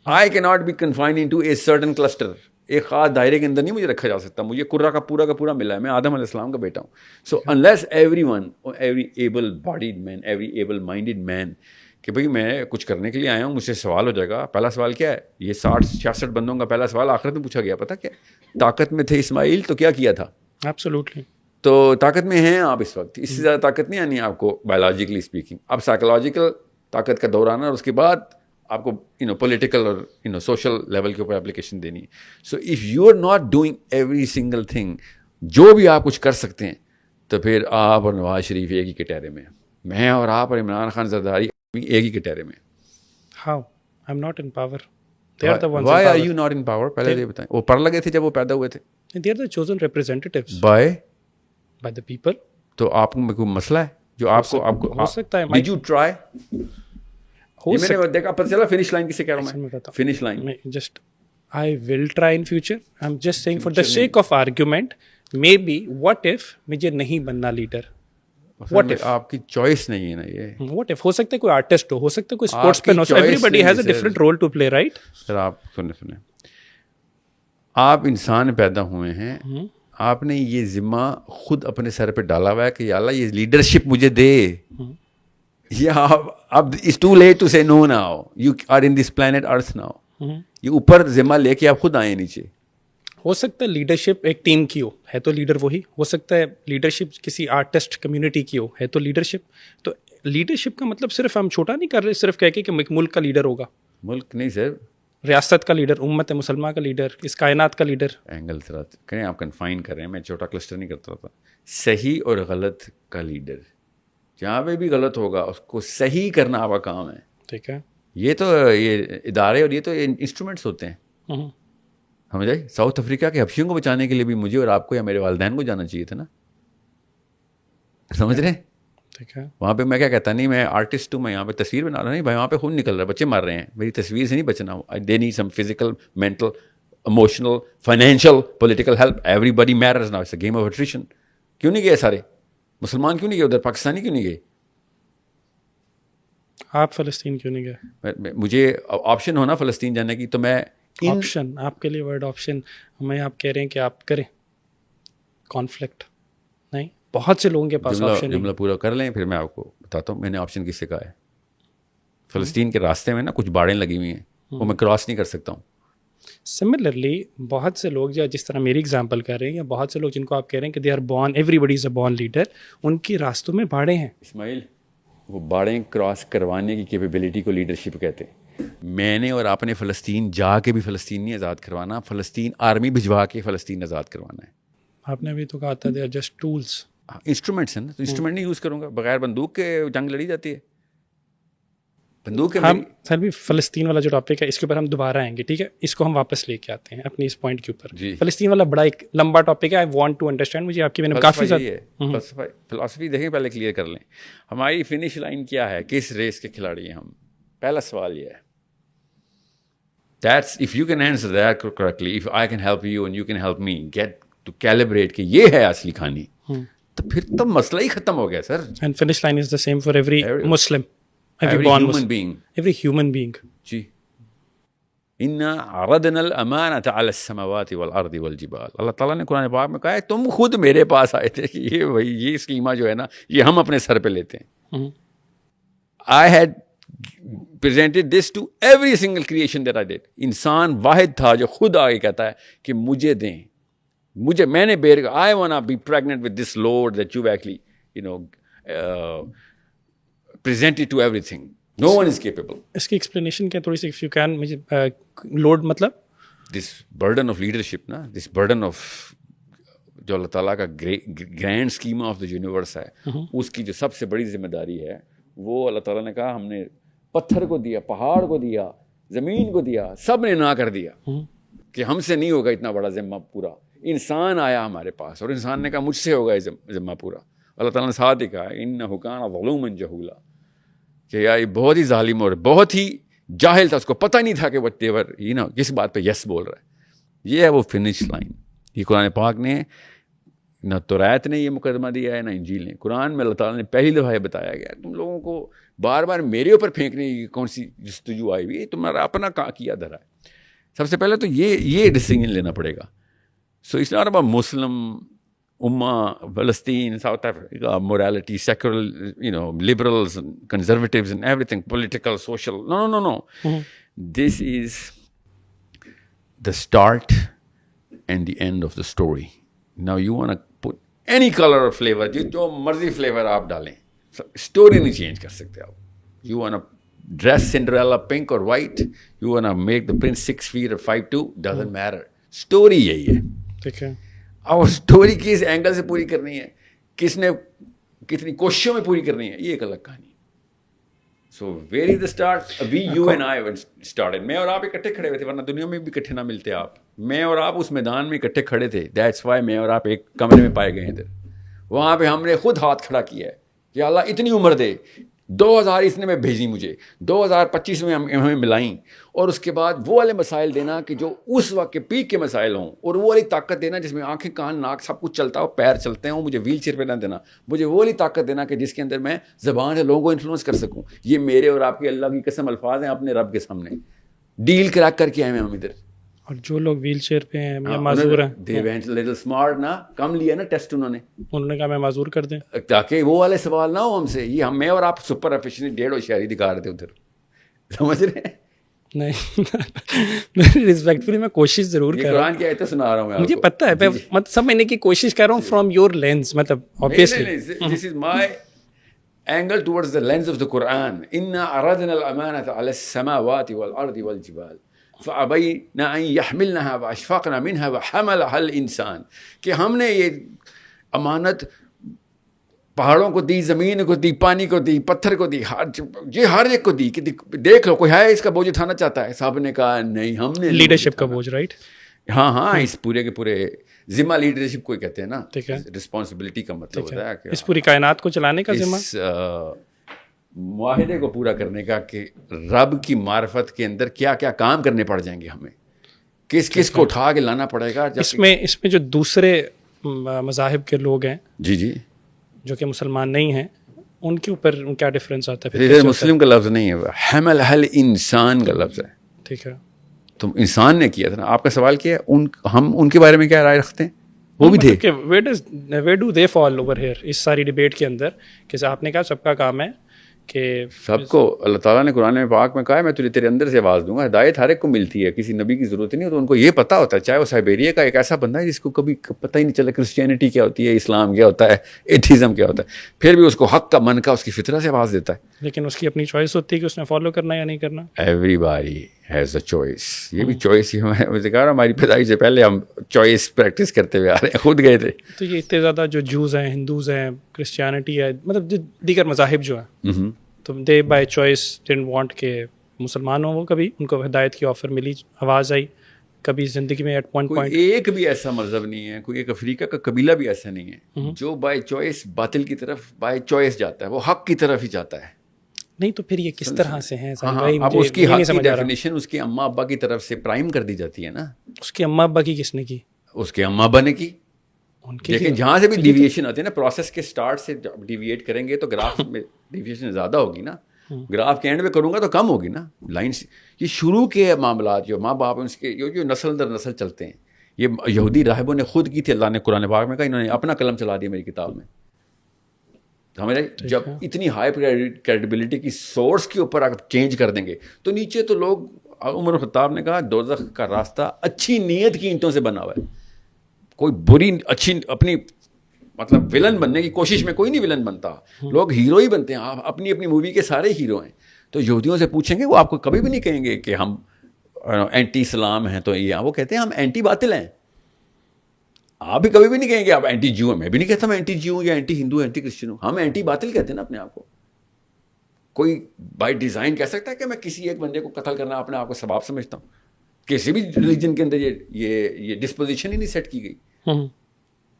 I cannot be confined into a certain cluster. ایک خاص دائرے کے اندر نہیں مجھے رکھا جا سکتا. مجھے کرہ کا پورا ملا ہے, میں آدم علیہ السلام کا بیٹا ہوں. سو unless everyone, every able bodied man, every able minded man کہ بھئی میں کچھ کرنے کے لیے آیا ہوں, مجھ سے سوال ہو جائے گا. پہلا سوال کیا ہے؟ یہ 60-66 بندوں کا پہلا سوال آخرت میں پوچھا گیا. پتہ کیا طاقت میں تھے اسماعیل تو کیا کیا تھا؟ Absolutely. تو طاقت میں ہیں آپ اس وقت, اس سے زیادہ طاقت نہیں آنی آپ کو بایولوجیکلی اسپیکنگ. اب سائیکولوجیکل طاقت کا دور آنا, اور اس کے بعد آپ کو پولیٹیکل اور سوشل لیول کے اوپر اپلیکیشن دینی ہے. So if you are not doing every single thing, جو بھی آپ کچھ کر سکتے ہیں, تو پھر آپ اور نواز شریف ایک ہی کٹہرے میں, میں اور آپ اور عمران خان زرداری ایک ہی کٹہرے میں. How? I'm not in power. They are the ones. Why are you not in power? پہلے یہ بتائیں. وہ پڑھ لگے تھے جب وہ پیدا ہوئے تھے. They are the chosen representatives. By the people. تو آپ کو کوئی مسئلہ ہے جو آپ کو ہو سکتا ہے. Did you try? میں نے دیکھا پتہ چلا فنش لائن کسے کہہ رہا ہوں میں, finish line. Just I will try in future. I'm just saying for the sake of argument, maybe what if مجھے نہیں بننا لیڈر. What if آپ کی چوائس نہیں ہے نا یہ. What if ہو سکتا ہے کوئی آرٹسٹ ہو سکتا ہے کوئی اسپورٹس مین ہو. Everybody has a different role to play, right? Sir آپ سنیں, آپ انسان پیدا ہوئے ہیں آپ نے یہ ذمہ خود اپنے سر پہ ڈالا ہوا ہے کہ یا اللہ یہ لیڈرشپ مجھے دے, یا اب it's to late to say no now, you are in this planet earth now. یہ اوپر ذمہ لے کے آپ خود آئے نیچے. ہو سکتا ہے لیڈرشپ ایک ٹیم کی ہے تو لیڈر وہی ہو سکتا ہے, لیڈرشپ کسی آرٹسٹ کمیونٹی کی ہے تو لیڈرشپ. تو لیڈرشپ کا مطلب صرف ہم چھوٹا نہیں کر رہے صرف کہہ کے کہ ملک کا لیڈر ہوگا. ملک نہیں سر, ریاست کا لیڈر, امت مسلمہ کا لیڈر, اس کائنات کا لیڈر. اینگل ذرا کریں, آپ کنفائن کر رہے ہیں, میں چھوٹا کلسٹر نہیں کرتا تھا. صحیح اور غلط کا لیڈر, جہاں پہ بھی غلط ہوگا اس کو صحیح کرنا آپ کا کام ہے. ٹھیک ہے, یہ تو یہ ادارے اور یہ تو انسٹرومنٹس ہوتے ہیں. سمجھ آئی؟ ساؤتھ افریقہ کے حبشیوں کو بچانے کے لیے بھی مجھے اور آپ کو یا میرے والدین کو جانا چاہیے تھا نا. سمجھ رہے ہیں؟ ٹھیک ہے, وہاں پہ میں کیا کہتا نہیں, میں آرٹسٹ ہوں, میں یہاں پہ تصویر بنا رہا نہیں بھائی, وہاں پہ خون نکل رہا ہے, بچے مر رہے ہیں, میری تصویر سے نہیں بچنا. They need some physical, mental, emotional, financial, political help. Everybody matters now, it's a game of attrition. کیوں نہیں گئے سارے مسلمان, کیوں نہیں گئے ادھر, پاکستانی کیوں نہیں گئے؟ آپ فلسطین کیوں نہیں گئے؟ مجھے آپشن ہونا فلسطین جانے کی, تو میں آپشن, آپ کے لیے ورڈ آپشن, ہمیں آپ کہہ رہے ہیں کہ آپ کریں کانفلکٹ نہیں, بہت سے لوگوں کے پاس آپشن. جملہ پورا کر لیں پھر میں آپ کو بتاتا ہوں میں نے آپشن کس سے کہا ہے. فلسطین کے راستے میں نا کچھ باڑیں لگی ہوئی ہیں, وہ میں کراس نہیں کر سکتا ہوں. سملرلی بہت سے لوگ یا جس طرح میری ایگزامپل کر رہے ہیں, یا بہت سے لوگ جن کو آپ کہہ رہے ہیں کہ they are born, everybody is a born leader, ان کی راستوں میں باڑیں ہیں. اسماعیل, وہ باڑیں کراس کروانے کی کیپیبلٹی کو لیڈرشپ کہتے ہیں. میں نے اور آپ نے فلسطین جا کے بھی فلسطین نہیں آزاد کروانا, فلسطین آرمی بھجوا کے فلسطین آزاد کروانا ہے. آپ نے ابھی تو کہا تھا they are just tools, instruments ہیں نا, تو انسٹرومنٹ نہیں یوز کروں گا. بغیر بندوق کے جنگ لڑی جاتی ہے. بندوق کے ہم سر بھی فلسطین والا جو ٹاپک ہے اس کے اوپر ہم دوبارہ آئیں گے, ٹھیک ہے, اس کو ہم واپس لے کے آتے ہیں اپنی اس پوائنٹ کے اوپر. فلسطین والا بڑا ایک لمبا ٹاپک ہے, آئی وانٹ ٹو انڈرسٹینڈ, مجھے آپ کی میں نے کافی زیادہ فلسفی دیکھیں, پہلے کلیئر کر لیں ہماری فنش لائن کیا ہے, کس ریس کے کھلاڑی ہیں ہم. پہلا سوال یہ ہے, that's if you can answer that correctly, if I can help you and you can help me get to calibrate کہ یہ ہے اصلی کہانی, تو پھر تو مسئلہ ہی ختم ہو گیا sir. And finish line is the same for every Muslim, every human being. Every human being. جی, اِنَّا عَرَضْنَا الْأَمَانَةَ عَلَى السَّمَاوَاتِ وَالْأَرْضِ وَالْجِبَالِ. اللہ تعالیٰ نے قرآن پاک میں کہا ہے تم خود میرے پاس آئے تھے کہ یہ وہی یہ اسکیما جو ہے نا یہ ہم اپنے سر پہ لیتے ہیں. I had presented this to every single creation that I did. انسان واحد تھا جو خود آگے کہتا ہے کہ مجھے دیں, مجھے, میں نے bear, I wanna be pregnant with this load that you've actually, presented to everything. No one is capable. اس کی ایکسپلینیشن کیا تھوڑی سی, if you can, مجھے لوڈ مطلب this burden of leadership نا, this burden of جو اللہ تعالیٰ کا grand scheme of the universe ہے, اس کی جو سب سے بڑی ذمہ داری ہے وہ اللہ تعالیٰ نے کہا ہم نے پتھر کو دیا, پہاڑ کو دیا, زمین کو دیا, سب نے نہ کر دیا کہ ہم سے نہیں ہوگا اتنا بڑا ذمہ پورا. انسان آیا ہمارے پاس اور انسان نے کہا مجھ سے ہوگا یہ ذمہ پورا. اللہ تعالیٰ نے ساتھ ہی کہا انہ کان ظلوما جہولا, کہ یہ بہت ہی ظالم اور بہت ہی جاہل تھا, اس کو پتہ نہیں تھا کہ وٹ ایور کس بات پہ یس بول رہا ہے. یہ ہے وہ فنش لائن. یہ قرآن پاک نے, نہ توریت نے یہ مقدمہ دیا ہے, نہ انجیل نے. قرآن میں اللہ تعالیٰ نے پہلی دفعہ یہ بتایا گیا تم لوگوں کو بار بار میرے اوپر پھینکنے کی کون سی جستجو آئی ہوئی, تمہارا اپنا کیا دھرا ہے. سب سے پہلے تو یہ ڈیسیژن لینا پڑے گا. So it's not about Muslim Ummah, Palestine, South Africa, morality, secular, liberals, and conservatives and everything, political, social. No. This is the start and the end of the story. Now you want to put any color or flavor, جو مرضی flavor آپ ڈالیں, story نہیں change کر سکتے آپ. You want to dress Cinderella pink or white, you want to make the prince 6 feet or 5'2", doesn't matter. Story یہی ہے. ٹھیک ہے. اور اسٹوری کس اینگل سے پوری کرنی ہے, کس نے کتنی کوششوں میں پوری کرنی ہے, یہ ایک الگ کہانی. So where is the start, we you and I started. میں اور آپ اکٹھے کھڑے ہوئے تھے, ورنہ دنیا میں بھی اکٹھے نہ ملتے آپ. میں اور آپ اس میدان میں اکٹھے کھڑے تھے, دیٹس وائی میں اور آپ ایک کمرے میں پائے گئے ہیں ادھر. وہاں پہ ہم نے خود ہاتھ کھڑا کیا ہے کہ اللہ اتنی عمر دے, 2000 اس نے میں بھیجی مجھے, 2025 میں ہمیں ملائیں, اور اس کے بعد وہ والے مسائل دینا کہ جو اس وقت کے پیک کے مسائل ہوں, اور وہ والی طاقت دینا جس میں آنکھیں کان ناک سب کچھ چلتا ہو, پیر چلتے ہوں, مجھے ویل چیئر پہ نہ دینا, مجھے وہ والی طاقت دینا کہ جس کے اندر میں زبان سے لوگوں کو انفلوئنس کر سکوں. یہ میرے اور آپ کے اللہ کی قسم الفاظ ہیں اپنے رب کے سامنے. ڈیل کریک کر کے آئے ہیں ہم ادھر. اور جو لوگ ویل چیئر پہ ہیں یا معذور ہیں they went a little smart نا, کم لیا نا ٹیسٹ انہوں نے کہا میں معذور کر دیں تاکہ وہ والے سوال نہ ہو ہم سے. یہ میں اور آپ سپر ایفیشینٹ 1.5 ہوشیاری دکھا رہے تھے ادھر, سمجھ رہے ہیں؟ نہیں ریسپیکٹفلی میں کوشش ضرور کر رہا ہوں, قرآن کی آیتیں سنا رہا ہوں میں, مجھے پتہ ہے, میں سمجھنے کی کوشش کر رہا ہوں فرام یور لینس, مطلب obviously this is my angle towards the lens of the Quran. إِنَّا أَرَدْنَا الْأَمَانَةَ عَلَى السَّمَاوَاتِ وَالْأَرْضِ وَالْجِبَالِ فَأَبَيْنَ أَن يَحْمِلْنَهَا وَأَشْفَقْنَ مِنْهَا وَحَمَلَهَا الْإِنسَانُ, کہ ہم نے یہ امانت پہاڑوں کو دی, زمین کو دی, پانی کو دی, پتھر کو دی, ہر ایک کو دی کہ دیکھ لو کوئی ہے اس کا بوجھ اٹھانا چاہتا ہے. صاحب نے کہا نہیں, ہم نے لیڈرشپ کا بوجھ, رائٹ, ہاں اس پورے کے پورے ذمہ لیڈرشپ کو کہتے ہیں نا, رسپانسبلٹی کا مطلب ہوتا ہے کہ اس پوری کائنات کو چلانے کا ذمہ, اس معاہدے کو پورا کرنے کا کہ رب کی معرفت کے اندر کیا کیا کام کرنے پڑ جائیں گے ہمیں, کس کس کو اٹھا کے لانا پڑے گا. اس میں جو دوسرے مذاہب کے لوگ ہیں جی جو کہ مسلمان نہیں ہیں, ان کے اوپر کیا ڈفرینس آتا ہے؟ مسلم کا لفظ نہیں ہے, حمل حل انسان کا لفظ ہے. ٹھیک ہے, تم انسان نے کیا تھا نا, آپ کا سوال کیا ہے ہم ان کے بارے میں کیا رائے رکھتے ہیں, وہ بھی تھے. Where do they fall over here اس ساری ڈبیٹ کے اندر, کہ آپ نے کہا سب کا کام ہے کہ سب کو اللہ تعالیٰ نے قرآن پاک میں کہا ہے میں تجھے تیرے اندر سے آواز دوں گا. ہدایت ہر ایک کو ملتی ہے, کسی نبی کی ضرورت نہیں ہے. تو ان کو یہ پتہ ہوتا ہے, چاہے وہ سائبیریا کا ایک ایسا بندہ ہے جس کو کبھی پتہ ہی نہیں چلا کرسچینٹی کیا ہوتی ہے, اسلام کیا ہوتا ہے, ایتھیزم کیا ہوتا ہے, پھر بھی اس کو حق کا من کا اس کی فطرت سے آواز دیتا ہے. لیکن اس کی اپنی چوائس ہوتی ہے کہ اس نے فالو کرنا یا نہیں کرنا. Every body has a choice. یہ بھی چوائس ہی مجھے کہا رہا ہماری پیدائش سے پہلے ہم چوائس پریکٹس کرتے ہوئے آ رہے ہیں, خود گئے تھے. تو یہ اتنے زیادہ جو جوز ہیں, ہندوز ہیں, کرسچینٹی ہے, مطلب جو دیگر مذاہب جو ہیں, تو دے بائی چوائس ڈنٹ وانٹ کہ مسلمان ہوں. وہ کبھی ان کو ہدایت کی آفر ملی, آواز آئی, کبھی زندگی میں ایٹ ون پوائنٹ. ایک بھی ایسا مذہب نہیں ہے, کوئی ایک افریقہ کا قبیلہ بھی ایسا نہیں ہے جو بائی چوائس باطل کی طرف بائی چوائس جاتا ہے, وہ حق کی طرف ہی جاتا ہے. نہیں تو پھر یہ کس طرح سے ہیں؟ اب اس کی حق کی ڈیفینیشن اس کے اماں ابا کی طرف سے پرائم کر دی جاتی ہے نا. اس کے اماں ابا کی کس نے کی؟ اس کے اماں ابا نے کی. لیکن جہاں سے بھی ڈیویشن آتی ہے نا, پروسیس کے سٹارٹ سے ڈیویٹ کریں گے تو گراف میں ڈیویشن زیادہ ہوگی نا. گراف کے اینڈ میں کروں گا تو کم ہوگی نا لائن سے. یہ شروع کے معاملات جو ماں باپ اس کے جو نسل در نسل چلتے ہیں, یہ یہودی راہبوں نے خود کی تھی. اللہ نے قرآن پاک میں کہا, انہوں نے اپنا قلم چلا دیا میری کتاب میں. ہمارے جب اتنی ہائی کریڈیبلٹی کی سورس کے اوپر آپ چینج کر دیں گے تو نیچے تو لوگ, عمر خطاب نے کہا دوزخ کا راستہ اچھی نیت کی اینٹوں سے بنا ہوا ہے. کوئی بری اچھی اپنی مطلب ولن بننے کی کوشش میں کوئی نہیں ولن بنتا, لوگ ہیرو ہی بنتے ہیں. آپ اپنی اپنی مووی کے سارے ہیرو ہیں. تو یہودیوں سے پوچھیں گے, وہ آپ کو کبھی بھی نہیں کہیں گے کہ ہم اینٹی اسلام ہیں, تو یہ وہ کہتے ہیں ہم اینٹی باطل ہیں. آپ بھی کبھی بھی نہیں کہیں گے آپ اینٹی جو ہیں. میں بھی نہیں کہتا میں اینٹی جو ہوں یا اینٹی ہندو اینٹی کرسچن ہوں. ہم اینٹی باطل کہتے ہیں نا اپنے آپ کو. کوئی بائی ڈیزائن کہہ سکتا ہے کہ میں کسی ایک بندے کو قتل کرنا اپنے آپ کو ثواب سمجھتا ہوں؟ کسی بھی ریلیجن کے اندر یہ ڈسپوزیشن ہی نہیں سیٹ کی گئی.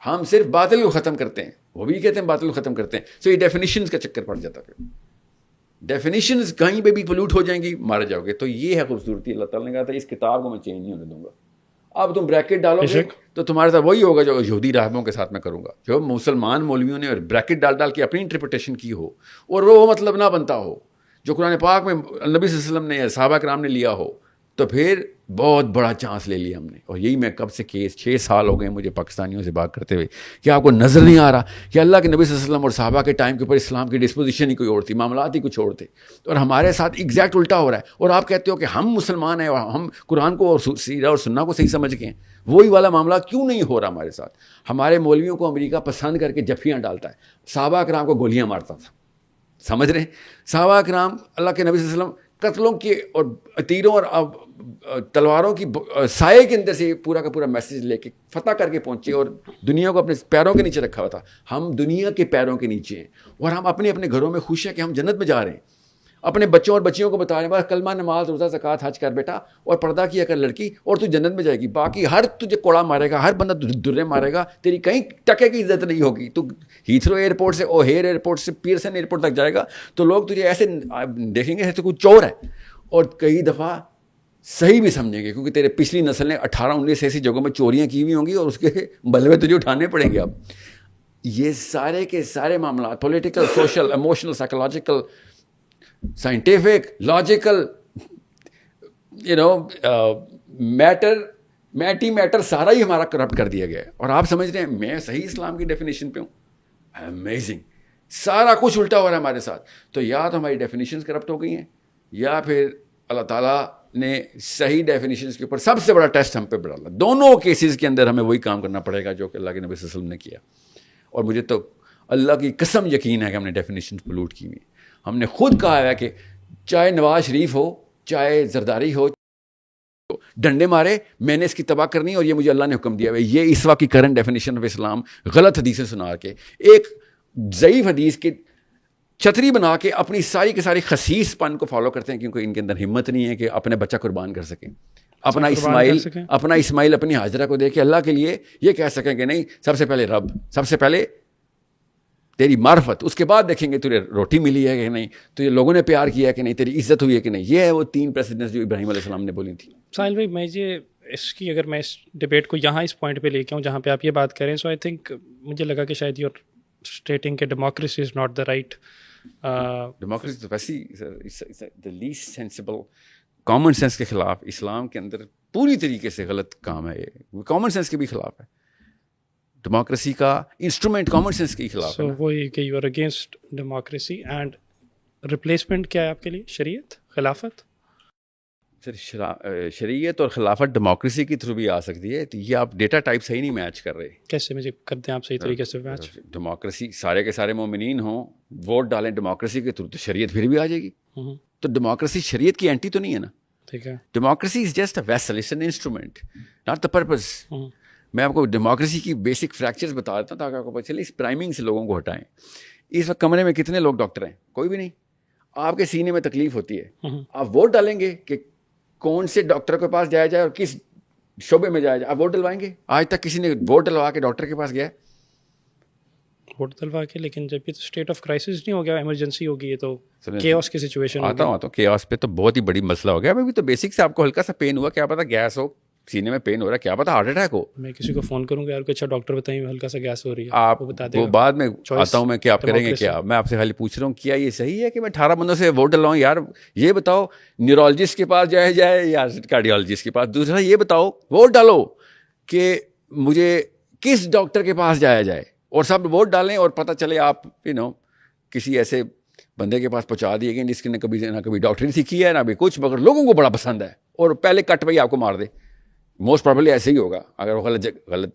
ہم صرف باطل کو ختم کرتے ہیں, وہ بھی کہتے ہیں باطل کو ختم کرتے ہیں. تو یہ ڈیفینیشنز کا چکر پڑ جاتا ہے. پھر ڈیفینیشنز کہیں پہ بھی پلیوٹ ہو جائیں گی, مارے جاؤ گے. تو یہ ہے خوبصورتی. اللہ تعالیٰ نے کہا تھا اس کتاب کو میں چینج نہیں ہونے دوں گا. اب تم بریکٹ ڈالو گے تو تمہارے ساتھ وہی ہوگا جو یہودی راہبوں کے ساتھ میں کروں گا, جو مسلمان مولویوں نے بریکٹ ڈال ڈال کے اپنی انٹرپریٹیشن کی ہو اور وہ مطلب نہ بنتا ہو جو قرآن پاک میں نبی صلی اللہ علیہ وسلم نے یا صحابہ کرام نے لیا ہو, تو پھر بہت بڑا چانس لے لیا ہم نے. اور یہی میں کب سے کیس 6 سال ہو گئے مجھے پاکستانیوں سے بات کرتے ہوئے کہ آپ کو نظر نہیں آ رہا کہ اللہ کے نبی صلی اللہ علیہ وسلم اور صحابہ کے ٹائم کے اوپر اسلام کی ڈسپوزیشن ہی کوئی اور تھی, معاملات ہی کچھ اور تھے, اور ہمارے ساتھ ایگزیکٹ الٹا ہو رہا ہے. اور آپ کہتے ہو کہ ہم مسلمان ہیں اور ہم قرآن کو اور سیرہ اور سنہ کو صحیح سمجھ گئے ہیں. وہی والا معاملہ کیوں نہیں ہو رہا ہمارے ساتھ؟ ہمارے مولویوں کو امریکہ پسند کر کے جفیاں ڈالتا ہے, صحابہ کرام کو گولیاں مارتا تھا. سمجھ رہے ہیں؟ صحابہ کرام اللہ کے نبی صلی اللہ علیہ وسلم قتلوں کے اور تیروں اور تلواروں کی سائے کے اندر سے پورا کا پورا میسیج لے کے فتح کر کے پہنچے اور دنیا کو اپنے پیروں کے نیچے رکھا ہوا تھا. ہم دنیا کے پیروں کے نیچے ہیں اور ہم اپنے اپنے گھروں میں خوش ہیں کہ ہم جنت میں جا رہے ہیں. اپنے بچوں اور بچیوں کو بتا رہے ہیں بس کلمہ نماز روزہ زکوٰۃ حج کر بیٹا اور پردہ کیا کر لڑکی اور تو جنت میں جائے گی. باقی ہر تجھے کوڑا مارے گا, ہر بندہ درے مارے گا, تیری کہیں ٹکے کی عزت نہیں ہوگی. تو ہیتھرو ایئرپورٹ سے اوہیر ایئرپورٹ سے پیرسن ایئرپورٹ تک جائے گا تو لوگ تجھے ایسے دیکھیں گے جیسے کوئی چور ہے, اور کئی دفعہ صحیح بھی سمجھیں گے کیونکہ تیرے پچھلی نسل نے 18-19 ایسی جگہوں میں چوریاں کی ہوئی ہوں گی اور اس کے بلوے تجھے اٹھانے پڑیں گے. اب یہ سارے کے سارے معاملات political, social, emotional, psychological, scientific, logical, matter میٹی میٹر سارا ہی ہمارا کرپٹ کر دیا گیا ہے. اور آپ سمجھ رہے ہیں میں صحیح اسلام کی ڈیفینیشن پہ ہوں؟ امیزنگ. سارا کچھ الٹا ہو رہا ہے ہمارے ساتھ. تو یا تو ہماری ڈیفینیشنز کرپٹ ہو گئی ہیں, یا پھر اللہ تعالیٰ نے صحیح ڈیفینیشنز کے اوپر سب سے بڑا ٹیسٹ ہم پہ ڈالا. دونوں کیسز کے اندر ہمیں وہی کام کرنا پڑے گا جو کہ اللہ کے نبی صلی اللہ علیہ وسلم نے کیا. اور مجھے تو اللہ کی قسم یقین ہے کہ ہم نے ڈیفینیشن پلوٹ کی ہوئی. ہم نے خود کہا ہے کہ چاہے نواز شریف ہو, چاہے زرداری ہو, ڈنڈے مارے, میں نے اس کی تباہ کرنی اور یہ مجھے اللہ نے حکم دیا ہے. یہ اس وقت کی کرنٹ ڈیفینیشن آف اسلام غلط حدیثیں سنا کے ایک ضعیف حدیث کی چھتری بنا کے اپنی ساری کے ساری خسیس پن کو فالو کرتے ہیں, کیونکہ ان کے اندر ہمت نہیں ہے کہ اپنے بچہ قربان کر سکیں. اپنا اسماعیل اپنی ہاجرہ کو دے کے اللہ کے لیے یہ کہہ سکیں کہ نہیں, سب سے پہلے رب, سب سے پہلے تیری معرفت, اس کے بعد دیکھیں گے تجھے روٹی ملی ہے کہ نہیں, تجھے لوگوں نے پیار کیا ہے کہ نہیں, تیری عزت ہوئی ہے کہ نہیں. یہ ہے وہ 3 پریسیڈنٹس جو ابراہیم علیہ السلام نے بولی تھی. ساحل بھائی, میں یہ اس کی اگر میں اس ڈبیٹ کو یہاں اس پوائنٹ پہ لے کے آؤں جہاں پہ آپ یہ بات کریں, سو آئی تھنک مجھے لگا کہ شاید یور اسٹیٹنگ کہ democracy is not the right. Democracy تو ویسی the least sensible, common sense کے خلاف, اسلام کے اندر پوری طریقے سے غلط کام ہے یہ, کامن سینس کے بھی خلاف ہے. ڈیموکریسی کا انسٹرومنٹ کامن سینس کے خلاف ہے. وہی کہ you are against democracy and replacement کیا ہے آپ کے لیے؟ شریعت, خلافت. سر شریعت اور خلافت ڈیموکریسی کی تھرو بھی آ سکتی ہے. تو یہ آپ ڈیٹا ٹائپ صحیح نہیں میچ کر رہے. کیسے مجھے کرتے ہیں آپ صحیح طریقے سے میچ؟ ڈیموکریسی سارے کے سارے مومنین ہوں, ووٹ ڈالیں ڈیموکریسی کے تھرو, تو شریعت پھر بھی آ جائے گی. تو ڈیموکریسی شریعت کی اینٹی تو نہیں ہے نا. ٹھیک ہے, democracy is just a vessel, it's an instrument, not the purpose. میں آپ کو ڈیموکریسی کی بیسک فریکچرز بتا دیتا ہوں تاکہ آپ کو پتہ چلے اس پرائمنگ سے لوگوں کو ہٹائیں. اس وقت کمرے میں کتنے لوگ ڈاکٹر ہیں؟ کوئی بھی نہیں. آپ کے سینے میں تکلیف ہوتی ہے, آپ ووٹ ڈالیں گے کہ کون سے ڈاکٹر کے پاس جایا جائے اور کس شعبے میں جایا جائے, آپ ووٹ ڈلوائیں گے؟ آج تک کسی نے ووٹ ڈلوا کے ڈاکٹر کے پاس گیا؟ ووٹ ڈلوا کے, لیکن جب یہ تو اسٹیٹ آف کرائسس نہیں ہو گیا, ایمرجنسی ہو گئی ہے, تو کیوس کی سچویشن. آتا ہوں کیوس پہ تو بہت ہی بڑی مسئلہ ہو گیا. ابھی تو بیسک سے آپ کو ہلکا سا پین ہوا, کیا پتا گیس ہو, سینے میں پین ہو رہا ہے, کیا پتا ہارٹ اٹیک ہو. میں کسی کو فون کروں گا یار, اچھا ڈاکٹر بتائیں ہلکا سا گیس ہو رہی ہے, آپ وہ بعد میں آتا ہوں میں کہ آپ کریں گے کیا. میں آپ سے خالی پوچھ رہا ہوں کیا یہ صحیح ہے کہ میں 18 بندوں سے ووٹ ڈلواؤں؟ یار یہ بتاؤ نیورولوجسٹ کے پاس جایا جائے یا کارڈیالوجسٹ کے پاس؟ دوسرا یہ بتاؤ, ووٹ ڈالو کہ مجھے کس ڈاکٹر کے پاس جایا جائے, اور سب ووٹ ڈالیں اور پتہ چلے آپ کسی ایسے بندے کے پاس پہنچا دیے گئے جس نے نہ کبھی ڈاکٹری سیکھی ہے نہ بھی کچھ, مگر لوگوں کو بڑا پسند ہے, اور پہلے کٹ پہ ہی آپ کو مار دے. موسٹ پرابلی ایسے ہی ہوگا اگر وہ غلط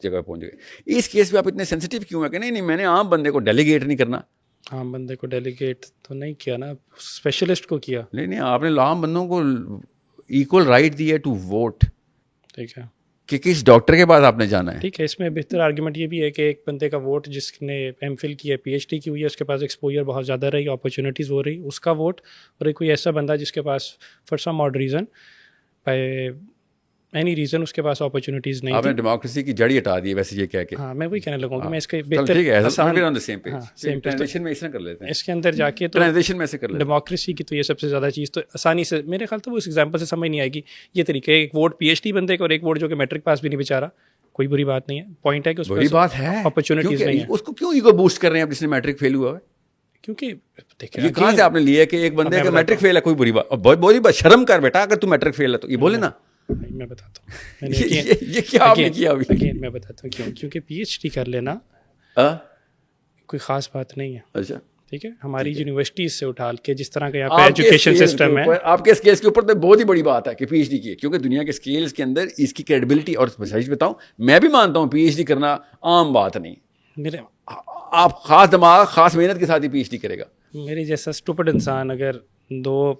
جگہ پہنچ گئے. اس کیس پہ آپ اتنے سینسیٹیو کیوں ہیں کہ نہیں میں نے عام بندے کو ڈیلیگیٹ نہیں کرنا؟ عام بندے کو ڈیلیگیٹ تو نہیں کیا نا, اسپیشلسٹ کو کیا. نہیں آپ نے عام بندوں کو ایکول رائٹ دیا ٹو ووٹ. ٹھیک ہے, کہ کس ڈاکٹر کے پاس آپ نے جانا ہے. ٹھیک ہے, اس میں بہتر آرگیومنٹ یہ بھی ہے کہ ایک بندے کا ووٹ جس نے ایم فل کی ہے, پی ایچ ڈی کی ہوئی ہے, اس کے پاس ایکسپوجر بہت زیادہ رہی, اپرچونیٹیز ہو رہی, اس کا ووٹ, اور ایک کوئی ایسا بندہ جس کے پاس for some odd reason by any reason اس کے پاس اپرچونیٹیز نہیں. آپ نے ڈیموکریسی کی جڑی ہٹا دی ہے ویسے یہ کہہ کے. ہاں میں وہی کہنے لگوں کہ میں اس کے اس کے اندر جا کے تو ڈیموکریسی کی تو یہ سب سے زیادہ چیز تو آسانی سے میرے خیال تو وہ اس ایگزامپل سے سمجھ نہیں آئے گی. یہ طریقہ ہے, ایک ووٹ پی ایچ ڈی بندے کا اور ایک ووٹ جو کہ میٹرک پاس بھی نہیں بیچارا, کوئی بری بات نہیں ہے. پوائنٹ ہے کہ اس بری بات ہے, اپرچونیٹیز نہیں ہے. اس کو کیوں ایگو بوسٹ کر رہے ہیں جس نے میٹرک فیل ہوا ہے؟ کیونکہ یہ کہاں سے آپ نے لیا کہ ایک بندے کا میٹرک فیل ہے کوئی بری بات؟ بہت بری بات, شرم کر بیٹا اگر تو میٹرک فیل ہے تو یہ بولے نا. میں بتاتا ہوں یہ کیا آپ نے کیا ابھی. اگین میں بتاتا ہوں کیوں. کیونکہ پی ایچ ڈی کر لینا کوئی خاص بات نہیں ہے. اچھا ٹھیک ہے, ہماری یونیورسٹیز سے اٹھا کے جس طرح کا یہاں پہ ایجوکیشن سسٹم ہے, آپ کے اسکیلس کے اوپر تو بہت ہی بڑی بات ہے کہ پی ایچ ڈی کی ہے, کیونکہ دنیا کے اسکیلس کے اندر اس کی کریڈیبلٹی, اور صحیح بتاؤں میں بھی مانتا ہوں پی ایچ ڈی کرنا عام بات نہیں. میرے آپ خاص دماغ خاص محنت کے ساتھ ہی پی ایچ ڈی کرے گا. میرے جیسا اسٹوپڈ انسان اگر 2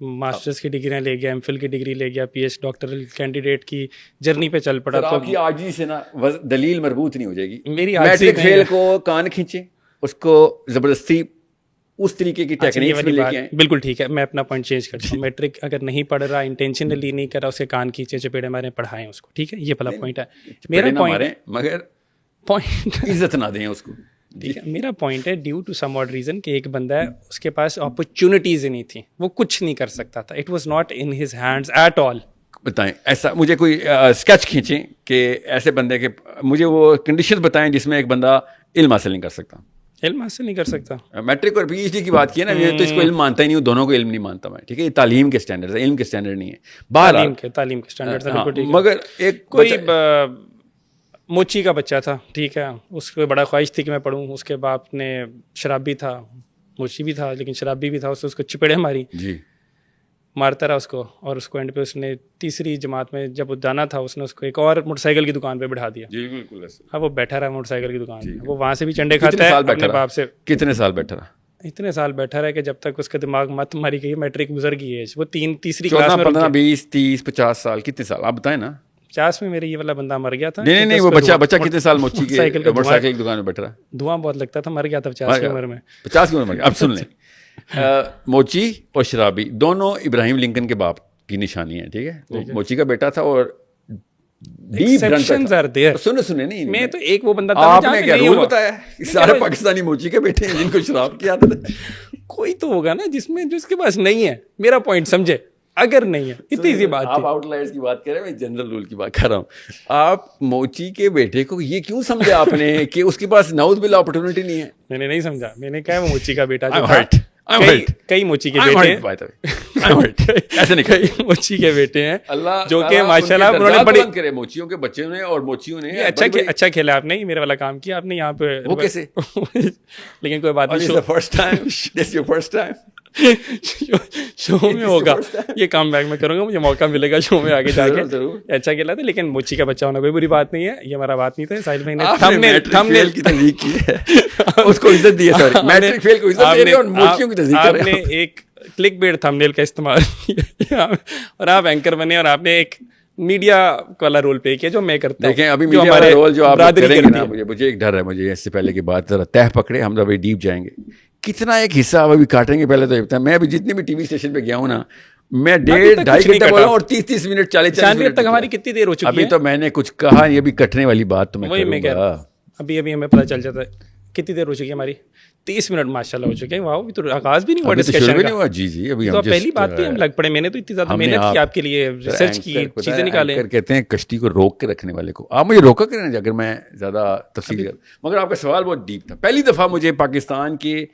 ماسٹرز کی ڈگریاں لے گیا, ایم فل کی ڈگری لے گیا, پی ایچ ڈاکٹرل کینڈیڈیٹ کی جرنی پہ چل پڑا, تو آپ کی عاجزی سے نا دلیل مربوط نہیں ہو جائے گی. میری میٹرک فیل کو کان کھینچیں, اس کو زبردستی اس طریقے کی ٹیکنیکس میں لے کے آئیں. بالکل ٹھیک ہے, میں اپنا پوائنٹ چینج کرتا ہوں. میٹرک اگر نہیں پڑھ رہا, انٹینشنلی نہیں کر رہا, اس کے کان کھینچے چپیڑے مارے, پڑھائیں اس کو. ٹھیک ہے, یہ پہلا پوائنٹ ہے میرا. پوائنٹ مگر پوائنٹ عزت نہ دیں اس کو. ٹھیک ہے, میرا پوائنٹ ہے due to some odd reason کہ ایک بندہ ہے, اس کے پاس اپرچونیٹیز ہی نہیں تھیں, وہ کچھ نہیں کر سکتا تھا. It was not in his hands at all. بتائیں ایسا, مجھے کوئی اسکیچ کھینچیں کہ ایسے بندے کے, مجھے وہ کنڈیشنز بتائیں جس میں ایک بندہ علم حاصل نہیں کر سکتا. علم حاصل نہیں کر سکتا. میٹرک اور پی ایچ ڈی کی بات کی ہے نا, میں تو اس کو علم مانتا ہی نہیں ہوں, دونوں کو علم نہیں مانتا میں, ٹھیک ہے, یہ تعلیم کے اسٹینڈرڈ ہے, علم کے اسٹینڈرڈ نہیں ہے. تعلیم کے اسٹینڈرڈ ہے بالکل ٹھیک ہے. مگر ایک کوئی موچی کا بچہ تھا, ٹھیک ہے, اس کو بڑا خواہش تھی کہ میں پڑھوں, اس کے باپ نے شرابی تھا, موچی بھی تھا لیکن شرابی بھی تھا, اس کو چپیڑے ماری, جی مارتا رہا اس کو, اور اس کو اینڈ پہ اس نے تیسری جماعت میں جب وہ جانا تھا اس نے اس کو ایک اور موٹر سائیکل کی دکان پہ بٹھا دیا. جی بالکل. اب وہ بیٹھا رہا موٹر سائیکل کی دکان پہ, وہ وہاں سے بھی چنڈے کھاتا ہے اپنے باپ سے. کتنے سال بیٹھا رہا؟ اتنے سال بیٹھا رہا کہ جب تک اس کا دماغ مت ماری گئی, میٹرک گزر گئی ہے, وہ تیسری کلاس میں 15 20 30 50 سال, کتنے سال آپ بتائیں نا. 50 میں میرے یہ والا بندہ مر گیا تھا. نہیں وہ بچہ کتنے سال موچی کے موٹر سائیکل کی دکان میں بیٹھ رہا؟ دھواں بہت لگتا تھا, مر گیا تھا 50 کی عمر میں. 50 کی عمر میں. اب سن لیں, موچی اور شرابی دونوں ابراہیم لنکن کے باپ کی نشانی ہے, ٹھیک ہے. موچی کا بیٹا تھا اور سنے نہیں, میں تو ایک وہ بندہ آپ نے کیا رول بتایا, سارے پاکستانی موچی کے بیٹے ہیں جن کو شراب کی عادت ہے. کوئی تو ہوگا نا جس کے پاس نہیں ہے, میرا پوائنٹ سمجھے, اگر نہیں ہے اتنی سی بات. آپ آؤٹ لائرز کی بات کر رہے ہیں, میں جنرل رول کی بات کر رہا ہوں. آپ موچی کے بیٹے کو یہ کیوں سمجھا آپ نے کہ اس کے پاس نعوذ باللہ اپرچونٹی نہیں ہے؟ میں نے نہیں سمجھا, میں نے کہا وہ موچی کا بیٹا جو کئی موچی کے بیٹے ایسے نہیں, کئی موچی کے بیٹے ہیں جو کہ ماشاء اللہ انہوں نے بڑی کرے, موچیوں کے بچے نے اور موچیوں نے اچھا کھیلا. آپ نے میرا والا کام کیا آپ نے یہاں پہ, وہ کیسے؟ لیکن کوئی بات نہیں, فرسٹ ٹائم شو میں ہوگا یہ کام بیک میں کروں گا, مجھے موقع ملے گا شو میں آگے جا کے. اچھا کھیلا تھا, لیکن موچی کا بچہ ہونا کوئی بری بات نہیں ہے, یہ ہمارا بات نہیں تھا. ساحل بھائی نے تھم نیل کی تصدیق کی ہے, اس کو عزت دی ہے, سوری میٹرک فیل کو عزت دی ہے, اور موچیوں کی تصدیق کر رہے ہیں. آپ نے ایک کلک بیٹ تھم نیل کا استعمال کیا اور آپ اینکر بنے, اور آپ نے ایک میڈیا والا رول پلے کیا جو میں کرتا ہوں. دیکھیں ابھی میڈیا والا رول جو آپ کریں گے نا, مجھے ایک ڈر ہے, مجھے اس سے پہلے کی بات ذرا تہ پکڑے, ہم ذرا ڈیپ جائیں گے. کتنا ایک حصہ ابھی کاٹیں گے, پہلے تو یہ بتائیں, میں ابھی جتنے بھی ٹی وی اسٹیشن پہ گیا ہوں نا, میں 1.5 گھنٹے بولا ہوں اور 30 منٹ 40 منٹ تک ہماری کتنی دیر ہو چکی ہے. ابھی تو میں نے کچھ کہا, یہ بھی کٹنے والی بات تو میں کروں گا. ابھی ہمیں پتہ چل جاتا ہے کتنی دیر ہو چکی ہے ہماری. 30 منٹ ماشاء اللہ ہو چکے ہیں. واہ, ابھی تو آغاز بھی نہیں ہوا ڈسکشن کا. جی ابھی تو پہلی بات پہ ہم لگ پڑے. میں نے تو اتنی زیادہ محنت کی آپ کے لیے, ریسرچ کی, چیزیں نکالیں. کہتے ہیں کشتی کو روک کے رکھنے والے کو. آپ مجھے روکا کریں اگر میں زیادہ تفصیل کر, مگر آپ کا سوال بہت ڈیپ تھا. پہلی دفعہ مجھے پاکستان کے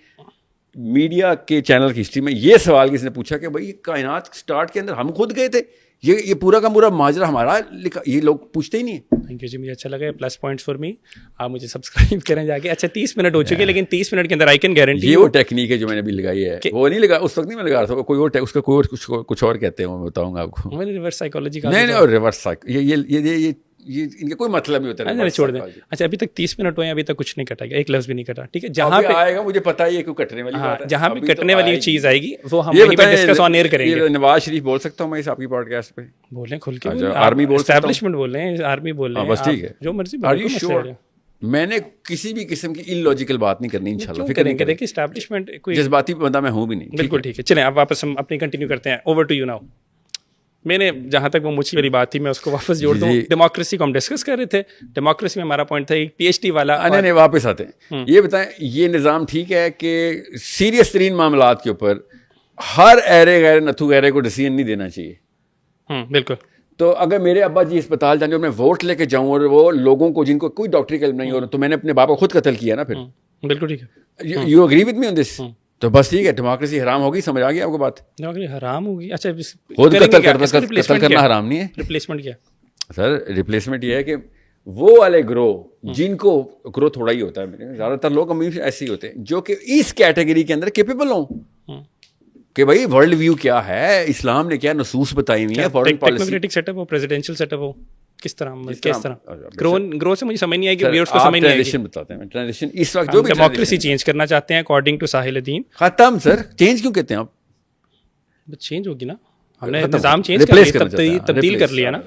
میڈیا کے چینل کی ہسٹری میں یہ سوال کسی نے پوچھا کہ بھائی کائنات سٹارٹ کے اندر ہم خود گئے تھے, یہ پورا کا پورا ماجرا ہمارا لکھا, یہ لوگ پوچھتے ہی نہیں ہیں. تھینک یو جی, مجھے اچھا لگا, پلس پوائنٹس فار می. آپ مجھے سبسکرائب کریں جا کے. اچھا 30 منٹ ہو چکے ہیں, لیکن 30 منٹ کے اندر آئی کین گارنٹی یہ وہ ٹیکنیک ہے جو میں نے ابھی لگائی ہے, وہ نہیں لگا اس وقت, نہیں میں لگا رہا تھا, کوئی اور اس کا کوئی کچھ اور کہتے ہیں, میں بتاؤں گا آپ کو. میں نے ریورس سائیکالوجی کا نہیں اور ریورس سائیکالوجی یہ ان کا کوئی مطلب نہیں ہوتا ہے. چھوڑ دیں. اچھا ابھی تک 30 منٹ ہوئے, ابھی تک کچھ نہیں کٹا گیا, ایک لفظ بھی نہیں کٹا. ٹھیک ہے, جہاں پہ آئے گا مجھے پتا ہے کیوں کٹنے والی بات ہے, جہاں پہ کٹنے والی چیز آئے گی وہ ہم وہیں پہ ڈسکس آن ایئر کریں گے. نواز شریف بول سکتا ہوں میں اس آپ کی پوڈ کاسٹ پہ؟ بولیں کھل کے, آرمی بول, اسٹیبلشمنٹ بول رہے ہیں, آرمی بول رہے ہیں, بس ٹھیک ہے, جو مرضی. میں نے کسی بھی قسم کی ان لاجیکل بات نہیں کرنی, انشاءاللہ کریں گے. دیکھیں اسٹیبلشمنٹ کوئی جذباتی بندہ میں ہوں بھی نہیں. بالکل ٹھیک ہے, چلیں اب واپس ہم اپنی کنٹینیو کرتے ہیں. Over to you now. میں نے جہاں تک وہ موچی والی بات تھی میں اس کو واپس جوڑ دوں. ڈیموکریسی کو ہم ڈسکس کر رہے تھے. ڈیموکریسی میں ہمارا پوائنٹ تھا ایک پی ایچ ڈی والا. نہیں واپس آتے ہیں. یہ بتائیں, یہ نظام ٹھیک ہے کہ سیریس ترین معاملات کے اوپر ہر ایرے غیر نتھو ایرے کو ڈیسیژن نہیں دینا چاہیے؟ بالکل. تو اگر میرے ابا جی اسپتال جانے اور میں ووٹ لے کے جاؤں اور وہ لوگوں کو جن کو کوئی ڈاکٹری کا علم نہیں ہو, تو میں نے اپنے باپ کو خود قتل کیا نا پھر. بالکل ٹھیک ہے. یو اگری وتھ می آن دس؟ تو بس ٹھیک ہے, ڈیموکریسی حرام ہوگی, سمجھ آ گئی آپ کو بات؟ حرام ہوگی. اچھا خود قتل کرنا حرام نہیں ہے. ریپلیسمنٹ کیا سر؟ ریپلیسمنٹ یہ ہے کہ وہ والے گروہ جن کو گروہ تھوڑا ہی ہوتا ہے, زیادہ تر لوگ ایسے ہی ہوتے ہیں جو کہ اس کیٹیگری کے اندر کیپیبل ہوں کہ بھائی ورلڈ ویو کیا ہے, اسلام نے کیا نصوص بتائی ہوئی ہیں, foreign policy, technocratic set up ہو, پریزیڈینشیل سیٹ اپ ہو, کس طرح گرو سے مجھے سمجھ نہیں آئے گی, ویئرز کو سمجھ نہیں آئے گی. بتاتے ہیں ٹرانزیشن اس وقت جو بھی ڈیموکریسی چینج کرنا چاہتے ہیں اکارڈنگ ٹو ساحل الدین. ختم سر, چینج کیوں کہتے ہیں آپ؟ چینج ہوگی نا, ہم نے نظام چینج کر لیا, تبدیل کر لیا نا,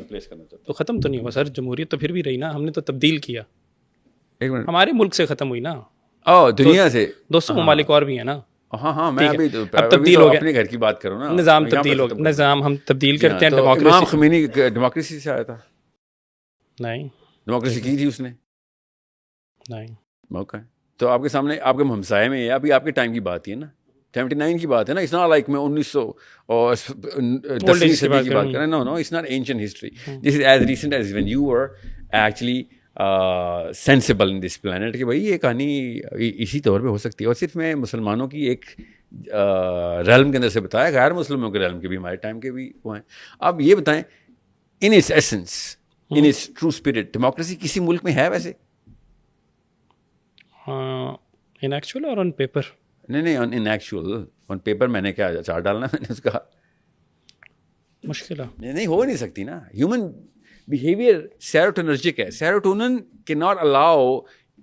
تو ختم تو نہیں ہوا سر. جمہوریت تو پھر بھی رہی نا, ہم نے تو تبدیل کیا. ہمارے ملک سے ختم ہوئی نا, دنیا سے 200 ممالک اور بھی ہیں نا. ہاں میں ابھی تبدیل ہو گیا, اپنے گھر کی بات کروں نا, نظام تبدیل ہو گیا, نظام ہم تبدیل کرتے ہیں. امام خمینی ڈیموکریسی سے آیا تھا؟ نہیں. ڈیموکریسی کی تھی اس نے؟ نہیں. موقع ہے تو آپ کے سامنے, آپ کے ہمسائے میں, ابھی آپ کے ٹائم کی بات ہی ہے نا, 79 کی بات ہے نا. اٹس ناٹ لائک میں 1910 صدی کی بات کر رہا ہوں. No it's not ancient history. This is as recent as when you were actually sensible in this planet کہ بھائی یہ کہانی اسی طور پہ ہو سکتی ہے. اور صرف میں مسلمانوں کی ایک ریلم کے اندر سے بتایا, غیر مسلموں کے ریلم کے بھی ہمارے ٹائم کے بھی وہ ہیں. اب یہ بتائیں in its essence, in its true spirit, democracy کسی ملک میں ہے ویسے؟ ان ایکچوئل اور آن پیپر؟ نہیں ان ایکچوئل. آن پیپر میں نے کیا چار ڈالنا, میں نے اس کا مشکل ہے, نہیں ہو نہیں سکتی نا. ہیومن بیہیویئر سیروٹونرجک ہے. سیروٹونن کی ناٹ الاؤ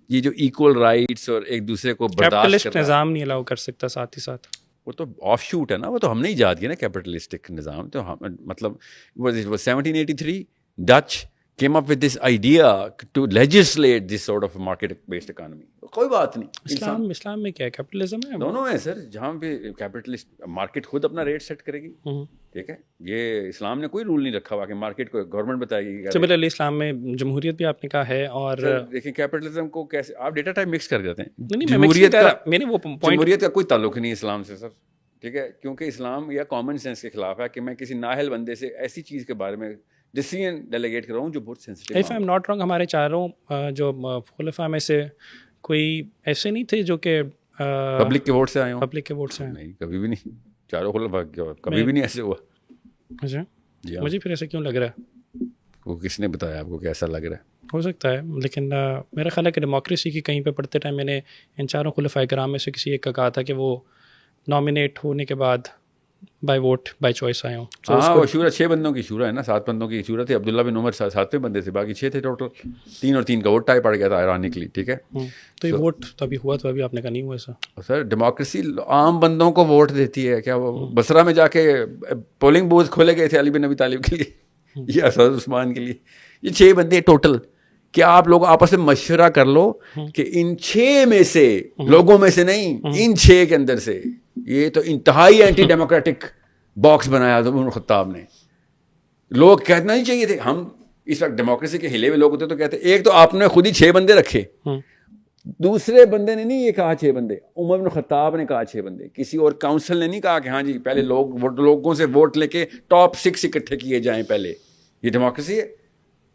یہ جو ایکول رائٹس اور ایک دوسرے کو برداشت کرنا. نظام نہیں الاؤ کر سکتا ساتھ ہی ساتھ. وہ تو آف شوٹ ہے نا, وہ تو ہم نے ایجاد کیا نا کیپٹلسٹک نظام. تو مطلب 1783 Dutch came up with this idea to legislate this sort of market based economy. کوئی بات نہیں. اسلام میں کیا ہے, کیپٹلزم ہے, دونوں ہیں سر. جہاں پہ کیپٹلسٹ مارکیٹ خود اپنا ریٹ سیٹ کرے گی, ٹھیک ہے. یہ اسلام نے کوئی رول نہیں رکھا ہوا کہ مارکیٹ کو گورنمنٹ بتائے گی. سملرلی اسلام میں جمہوریت بھی آپ نے کہا ہے. اور دیکھیں کیپٹلزم کو کیسے آپ ڈیٹا ٹائپ مکس کر دیتے ہیں. جمہوریت کا کوئی تعلق نہیں اسلام سے سر, ٹھیک ہے. کیونکہ اسلام یا کامن سینس کے خلاف ہے کہ میں کسی نااہل بندے سے ایسی چیز کے بارے میں ڈیسیژن ڈیلیگیٹ کر رہا ہوں جو بہت sensitive. If I am not wrong, ہمارے چاروں جو خلفاء میں سے کوئی ایسے نہیں تھے جو کہ پبلک کے ووٹ سے آئے ہوں. پبلک کے ووٹ سے نہیں, کبھی بھی نہیں. چاروں خلفاء کبھی بھی نہیں ایسے ہوا. اچھا, مجھے پھر ایسا کیوں لگ رہا ہے؟ وہ کس نے بتایا آپ کو کہ ایسا لگ رہا ہے؟ ہو سکتا ہے, لیکن میرا خیال ہے کہ ڈیموکریسی کی کہیں پہ پڑھتے ٹائم میں نے ان چاروں خلفاء کرام میں سے کسی ایک کا کہا تھا کہ وہ نامینیٹ ہونے کے بعد بائی ووٹ بائی چوائس آئے ہوں. ہاں, وہ شورا 6 بندوں کی شورا ہے نا, 7 بندوں کی شورا تھی. عبداللہ بن عمر 7ویں بندے تھے, باقی 6 تھے ٹوٹل. 3 اور 3 کا ووٹ ٹائی پڑ گیا تھا آئرانکلی, ٹھیک ہے. تو یہ ووٹ تو ابھی ہوا, تو ابھی آپ نے کہا نہیں ہوا ایسا. سر ڈیموکریسی عام بندوں کو ووٹ دیتی ہے. کیا وہ بصرہ میں جا کے پولنگ بوتھ کھولے گئے تھے علی بن ابی طالب کے لیے یا حضرت عثمان کے لیے؟ یہ 6 بندے ٹوٹل. کیا آپ لوگ آپس میں مشورہ کر لو کہ ان 6 میں سے, لوگوں میں سے نہیں, ان 6 کے اندر سے, یہ تو انتہائی اینٹی ڈیموکریٹک باکس بنایا عمر بن الخطاب نے. لوگ کہنا نہیں چاہیے تھے. ہم اس وقت ڈیموکریسی کے ہلے ہوئے لوگ ہوتے تو کہتے ایک تو آپ نے خود ہی 6 بندے رکھے, دوسرے بندے نے نہیں یہ کہا 6 بندے, عمر بن الخطاب نے کہا 6 بندے. کسی اور کاؤنسل نے نہیں کہا کہ ہاں جی پہلے لوگوں سے ووٹ لے کے ٹاپ 6 اکٹھے کیے جائیں پہلے. یہ ڈیموکریسی ہے.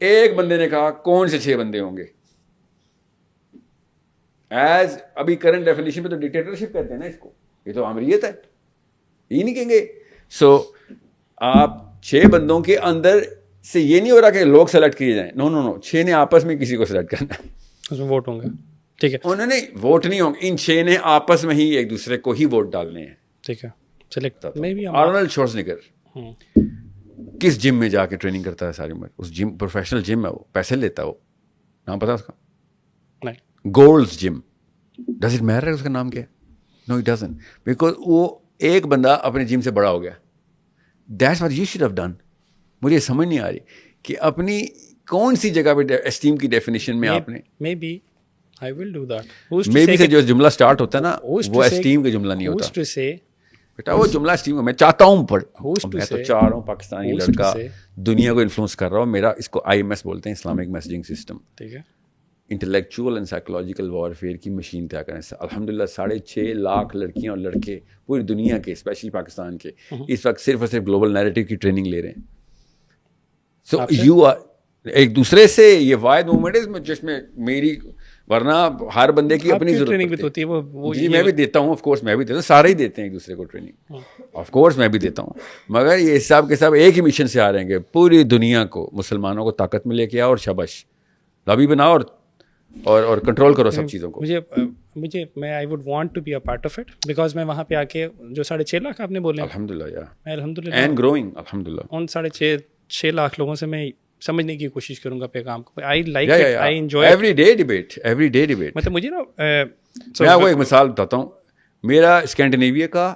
ایک بندے نے کہا کون سے 6 بندے ہوں گے. ایز ابھی کرنٹ ڈیفینیشن پہ تو ڈکٹیٹرشپ کہتے ہیں نا اس کو, یہ تو امریت ہے, یہ نہیں کہیں گے. سو آپ 6 بندوں کے اندر سے یہ نہیں ہو رہا کہ لوگ سلیکٹ کیے جائیں. نو 6 نے آپس میں کسی کو سلیکٹ کرنا ہے, اس میں ووٹ ہوں گے, ٹھیک ہے. انہوں نے ووٹ نہیں ہوں گے, ان 6 نے آپس میں ہی ایک دوسرے کو ہی ووٹ ڈالنے ہیں, ٹھیک ہے. چلے آرنلڈ شوارزنیگر کس جم میں جا کے ٹریننگ کرتا ہے ساری عمر. اس جم پروفیشنل جم ہے, وہ پیسے لیتا ہے. وہ نام پتا اس کا؟ نہیں. Gold's gym. Does it matter اس کا نام کیا ہے؟ نو اٹ ڈزنٹ, بیکاز وہ ایک بندہ اپنے جم سے بڑا ہو گیا. That's what you should have done. مجھے سمجھ نہیں آ رہی کہ اپنی کون سی جگہ پہ اسٹیم کی ڈیفینیشن میں آپ نے maybe I will do that. Maybe سے جو جملہ اسٹارٹ ہوتا ہے نا وہ اسٹیم کا جملہ نہیں ہوتا بیٹا. وہ جملہ اسٹیم میں چاہتا ہوں پڑھ, میں تو چاہ رہا ہوں پاکستانی لڑکا دنیا کو انفلوئنس کر رہا ہوں. میرا اس کو IMS بولتے ہیں, اسلامک میسیجنگ سسٹم, ٹھیک ہے. انٹلیکچوئل اینڈ سائیکولوجیکل وارفیئر کی مشین طے کرنے سے الحمدللہ 6.5 لاکھ لڑکیاں اور لڑکے پوری دنیا کے, اسپیشلی پاکستان کے, اس وقت صرف اور صرف گلوبل نیریٹو کی ٹریننگ لے رہے ہیں. سو یو آر ایک دوسرے سے, یہ واحد موومنٹ ہے جس میں میری, ورنہ ہر بندے کی اپنی ضرورت ہوتی ہے. جی میں بھی دیتا ہوں, آف کورس میں بھی دیتا ہوں, سارے ہی دیتے ہیں ایک دوسرے کو ٹریننگ, آف کورس میں بھی دیتا ہوں. مگر یہ حساب کے ساتھ ایک ہی مشن سے آ رہے ہیں کہ پوری دنیا کو, مسلمانوں کو طاقت میں لے کے آؤ اور شاباش لابی بناؤ اور کنٹرول کرو سب چیزوں کو. مجھے میں I would want to be a part of it, because میں وہاں پہ آ کے جو 6.5 لاکھ آپ نے بولے, الحمدللہ اینڈ گروئنگ, الحمدللہ ان 6.5 لاکھ لوگوں سے میں سمجھنے کی کوشش کروں گا پیغام کو. آئی like it, I enjoy every day debate. مطلب مجھے نا, میں آپ کو ایک مثال بتاتا ہوں. میرا اسکینڈینیویا کا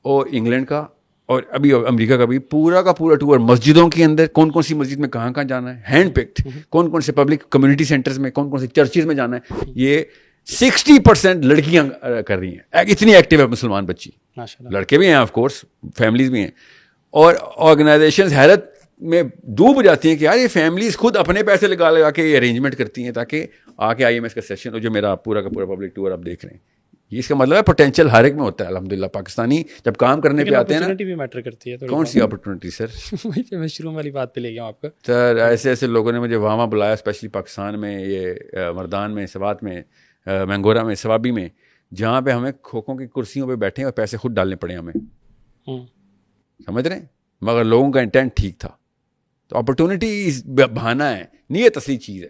اور انگلینڈ کا اور ابھی امریکہ کا بھی پورا کا پورا ٹور, مسجدوں کے اندر کون کون سی مسجد میں کہاں کہاں جانا ہے, ہینڈ پکڈ, کون کون سے پبلک کمیونٹی سینٹرز میں, کون کون سے چرچز میں جانا ہے, یہ 60% لڑکیاں کر رہی ہیں. اتنی ایکٹیو ہے مسلمان بچی, لڑکے بھی ہیں آف کورس, فیملیز بھی ہیں. اور آرگنائزیشنز حیرت میں ڈوب جاتی ہیں کہ یار یہ فیملیز خود اپنے پیسے لگا کے یہ ارینجمنٹ کرتی ہیں تاکہ آ کے IMS کا سیشن ہو, جو میرا پورا کا پورا پبلک ٹور آپ دیکھ رہے ہیں. یہ اس کا مطلب ہے پوٹینشیل ہر ایک میں ہوتا ہے. الحمدللہ پاکستانی جب کام کرنے پہ آتے ہیں نا, اپرچونٹی بھی میٹر کرتی ہے. کون سی اپرچونٹی سر؟ وہی پہ میں شروع والی بات پہ لے گیا ہوں آپ کا. سر ایسے ایسے لوگوں نے مجھے وہاں بلایا, اسپیشلی پاکستان میں, یہ مردان میں, سوات میں, مینگورا میں, سوابی میں, جہاں پہ ہمیں کھوکھوں کی کرسیوں پہ بیٹھے اور پیسے خود ڈالنے پڑے ہمیں, سمجھ رہے ہیں, مگر لوگوں کا انٹینٹ ٹھیک تھا. تو اپرچونٹی بہانا ہے, نیت اصلی چیز ہے.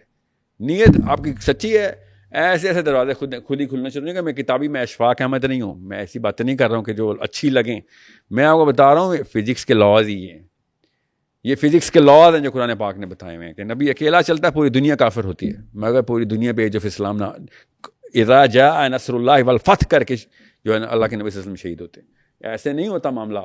نیت آپ کی سچی ہے, ایسے ایسے دروازے خود ہی کھلنا شروع. کہ میں کتابی میں اشفاق احمد نہیں ہوں, میں ایسی باتیں نہیں کر رہا ہوں کہ جو اچھی لگیں. میں آپ کو بتا رہا ہوں فزکس کے لاز ہی ہیں, یہ فزکس کے لاز ہیں جو قرآن پاک نے بتائے ہوئے ہیں کہ نبی اکیلا چلتا ہے پوری دنیا کافر ہوتی ہے, مگر پوری دنیا پہ ایج آف اسلام نہ اذا جاء نصر اللہ والفتح کر کے جو ہے نا اللہ کے نبی صلی اللہ علیہ وسلم شہید ہوتے ہیں. ایسے نہیں ہوتا معاملہ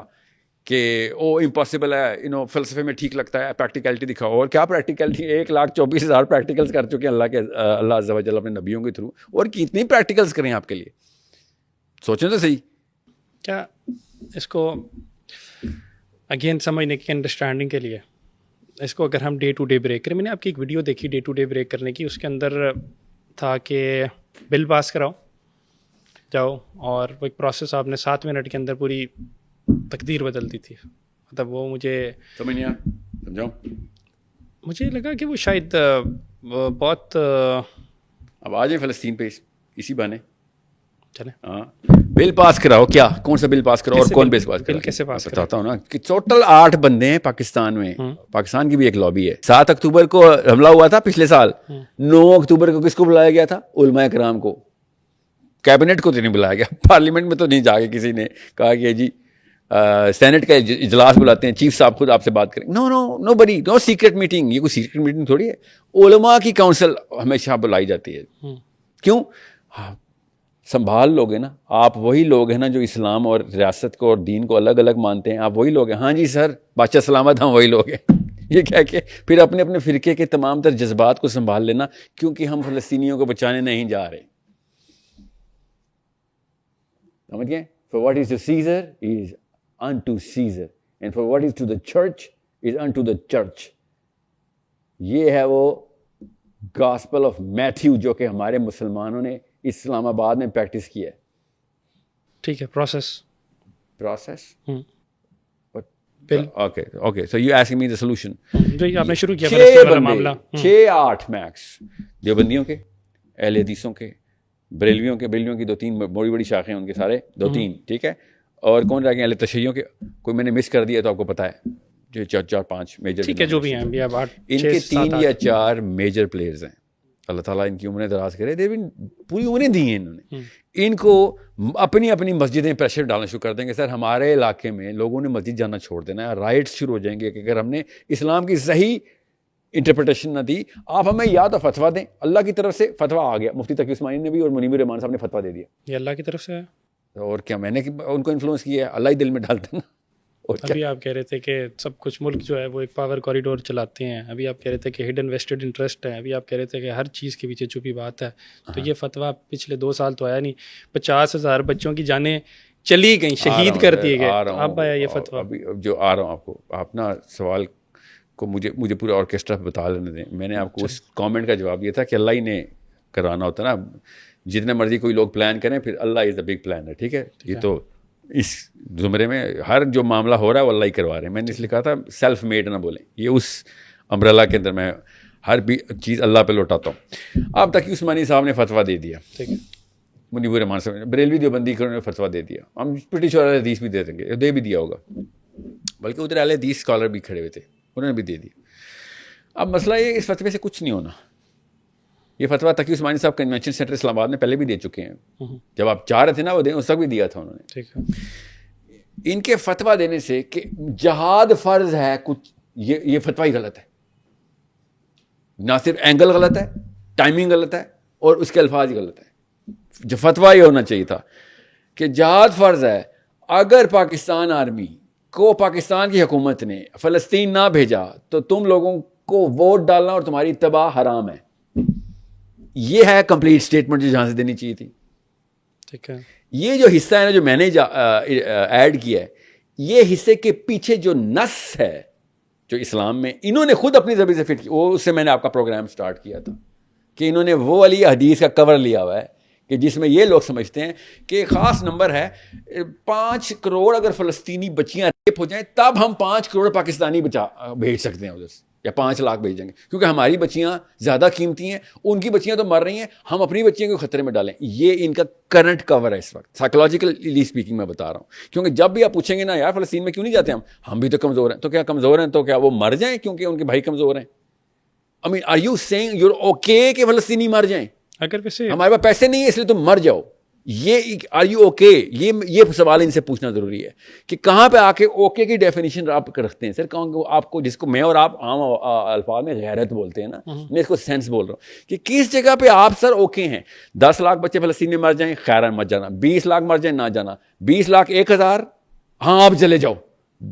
کہ او امپاسبل ہے, فلسفے میں ٹھیک لگتا ہے, پریکٹیکلٹی دکھاؤ. اور کیا پریکٹیکلٹی, 1,24,000 پریکٹیکلس کر چکے ہیں اللہ عز و جل اپنے نبیوں کے تھرو, اور کتنی پریکٹیکلس کریں آپ کے لیے, سوچیں تو صحیح. کیا اس کو اگین سمجھنے کی, انڈرسٹینڈنگ کے لیے اس کو اگر ہم ڈے ٹو ڈے بریک کریں, میں نے آپ کی ایک ویڈیو دیکھی ڈے ٹو ڈے بریک کرنے کی, اس کے اندر تھا کہ بل پاس کراؤ جاؤ, اور وہ ایک پروسیس آپ نے 7 منٹ کے اندر پوری تقدیر بدل دی تھی. مطلب وہ مجھے سمجھاؤ, مجھے لگا کہ وہ شاید بہت, اب آ جائیں فلسطین پہ اسی بہانے چلیں. ہاں, بل پاس کراؤ. کیا کون سا بل پاس کراؤ اور کون بل پاس کراؤ؟ کیسے پاس بتاتا ہوں نا کہ ٹوٹل 8 بندے ہیں پاکستان میں. پاکستان کی بھی ایک لابی ہے. 7 اکتوبر کو حملہ ہوا تھا پچھلے سال, 9 اکتوبر کو کس کو بلایا گیا تھا؟ علماء کرام کو. کیبنٹ کو تو نہیں بلایا گیا, پارلیمنٹ میں تو نہیں جا کے کسی نے کہا کہ جی سینٹ کا اجلاس بلاتے ہیں, چیف صاحب خود آپ سے بات کریں. نو بڈی, نو سیکرٹ میٹنگ. یہ کوئی سیکرٹ میٹنگ تھوڑی ہے. علماء کی کونسل ہمیشہ بلائی جاتی ہے. کیوں؟ سنبھال لوگ ہیں نا آپ, وہی لوگ ہیں نا جو اسلام اور ریاست کو اور دین کو الگ الگ مانتے ہیں. آپ وہی لوگ ہیں. ہاں جی سر, بادشاہ سلامت, ہم وہی لوگ ہیں. یہ کہہ کے پھر اپنے اپنے فرقے کے تمام تر جذبات کو سنبھال لینا, کیونکہ ہم فلسطینیوں کو بچانے نہیں جا رہے. سمجھ گئے؟ For what is to Caesar is unto Caesar, and for what is to the church is unto the church. یہ ہے وہ گاسپل آف میتھیو جو کہ ہمارے مسلمانوں نے اسلام آباد میں پریکٹس کیا ہے. ٹھیک ہے, process okay so you asking me the solution. آپ نے شروع کیا فلسطین والا معاملہ. 6-8 میکس دیوبندیوں کے, اہل حدیثوں کے, بریلویوں کی 2-3 بڑی بڑی شاخیں ہیں ان کے سارے 2-3, ٹھیک ہے. اور کون رہ گئے اہل تشیعوں کے, کوئی میں نے مس کر دیا تو آپ کو پتا ہے, جو 4-5 میجر, ٹھیک ہے, جو بھی ہیں ان کے 3 یا 4 میجر پلیئرز ہیں. اللہ تعالیٰ ان کی عمریں دراز کرے. پوری عمریں دی ہیں انہوں نے. ان کو اپنی اپنی مسجدیں پریشر ڈالنا شروع کر دیں گے. سر ہمارے علاقے میں لوگوں نے مسجد جانا چھوڑ دینا ہے, رائٹس شروع ہو جائیں گے کہ اگر ہم نے اسلام کی صحیح انٹرپریٹیشن نہ دی, آپ ہمیں یا تو فتویٰ دیں. اللہ کی طرف سے فتویٰ آ گیا, مفتی تقی عثمانی نے بھی اور منیب الرحمان صاحب نے فتویٰ دے دیا. یہ اللہ کی طرف سے ہے, اور کیا میں نے ان کو انفلوئنس کیا ہے؟ اللہ ہی دل میں ڈالتا نا. ابھی آپ کہہ رہے تھے کہ سب کچھ ملک جو ہے وہ ایک پاور کوریڈور چلاتے ہیں. ابھی آپ کہہ رہے تھے کہ ہڈن ویسٹڈ انٹرسٹ ہے. ابھی آپ کہہ رہے تھے کہ ہر چیز کے پیچھے چھپی بات ہے. تو یہ فتویٰ پچھلے 2 سال تو آیا نہیں, 50,000 بچوں کی جانیں چلی گئیں, شہید کر دیے گئے. اب آیا یہ فتویٰ. ابھی جو آ رہا ہوں آپ کو, آپ نا سوال کو مجھے پورا آرکیسٹرا بتا لینے دیں. میں نے آپ کو اس کامنٹ کا جواب یہ تھا کہ اللہ ہی نے کروانا ہوتا نا, جتنے مرضی کوئی لوگ پلان کریں, پھر اللہ از اے بگ پلانر. ٹھیک ہے, یہ تو اس زمرے میں ہر جو معاملہ ہو رہا ہے وہ اللہ ہی کروا رہے ہیں. میں نے اس لیے کہا تھا سیلف میڈ نہ بولیں, یہ اس امبریلا کے اندر میں ہر بھی چیز اللہ پہ لوٹاتا ہوں. اب تقی عثمانی صاحب نے فتویٰ دے دیا, منیب الرحمان صاحب نے, بریلوی دیوبندی نے فتویٰ دے دیا. ہم برٹش اور اہل حدیث بھی دے دیں گے, دے بھی دیا ہوگا, بلکہ ادھر اہل حدیث اسکالر بھی کھڑے ہوئے تھے, انہوں نے بھی دے دیا. اب مسئلہ یہ, اس فتوے سے کچھ نہیں ہونا. یہ فتویٰ تقی عثمانی صاحب کنونشن سینٹر اسلام آباد میں پہلے بھی دے چکے ہیں. جب آپ چاہ رہے تھے نا وہ دیں, اس وقت بھی دیا تھا انہوں نے. ٹھیک ہے, ان کے فتویٰ دینے سے کہ جہاد فرض ہے کچھ, یہ فتویٰ ہی غلط ہے. نہ صرف اینگل غلط ہے, ٹائمنگ غلط ہے, اور اس کے الفاظ ہی غلط ہیں. جو فتویٰ یہ ہونا چاہیے تھا کہ جہاد فرض ہے. اگر پاکستان آرمی کو پاکستان کی حکومت نے فلسطین نہ بھیجا تو تم لوگوں کو ووٹ ڈالنا اور تمہاری اتباع حرام ہے. یہ ہے کمپلیٹ اسٹیٹمنٹ جو جہاں سے دینی چاہیے تھی. ٹھیک ہے, یہ جو حصہ ہے نا جو میں نے ایڈ کیا ہے, یہ حصے کے پیچھے جو نص ہے جو اسلام میں انہوں نے خود اپنی زبان سے فٹ کی, وہ اس سے میں نے آپ کا پروگرام سٹارٹ کیا تھا کہ انہوں نے وہ والی حدیث کا کور لیا ہوا ہے کہ جس میں یہ لوگ سمجھتے ہیں کہ ایک خاص نمبر ہے 5 کروڑ اگر فلسطینی بچیاں ریپ ہو جائیں تب ہم 5 کروڑ پاکستانی بھیج سکتے ہیں ادھر سے، یا 5 لاکھ بھیجیں گے، کیونکہ ہماری بچیاں زیادہ قیمتی ہیں، ان کی بچیاں تو مر رہی ہیں، ہم اپنی بچیوں کو خطرے میں ڈالیں. یہ ان کا کرنٹ کور ہے اس وقت، سائیکولوجیکلی اسپیکنگ میں بتا رہا ہوں. کیونکہ جب بھی آپ پوچھیں گے نا یار فلسطین میں کیوں نہیں جاتے ہم بھی تو کمزور ہیں، تو کیا کمزور ہیں تو کیا وہ مر جائیں کیونکہ ان کے بھائی کمزور ہیں؟ I mean, are you saying you're okay کہ فلسطینی مر جائیں؟ اگر ویسے ہمارے پاس پیسے نہیں ہیں اس لیے تم مر جاؤ. یہ آر یو اوکے، یہ سوال ان سے پوچھنا ضروری ہے کہ کہاں پہ آ کے اوکے کی ڈیفینیشن آپ رکھتے ہیں. سر آپ کو جس کو میں اور آپ عام الفاظ میں غیرت بولتے ہیں نا، میں اس کو سینس بول رہا ہوں کہ کس جگہ پہ آپ سر اوکے ہیں. 10 لاکھ بچے فلسطین میں مر جائیں خیرن مت جانا، 20 لاکھ مر جائیں نہ جانا، 20 لاکھ 1000 ہاں آپ چلے جاؤ،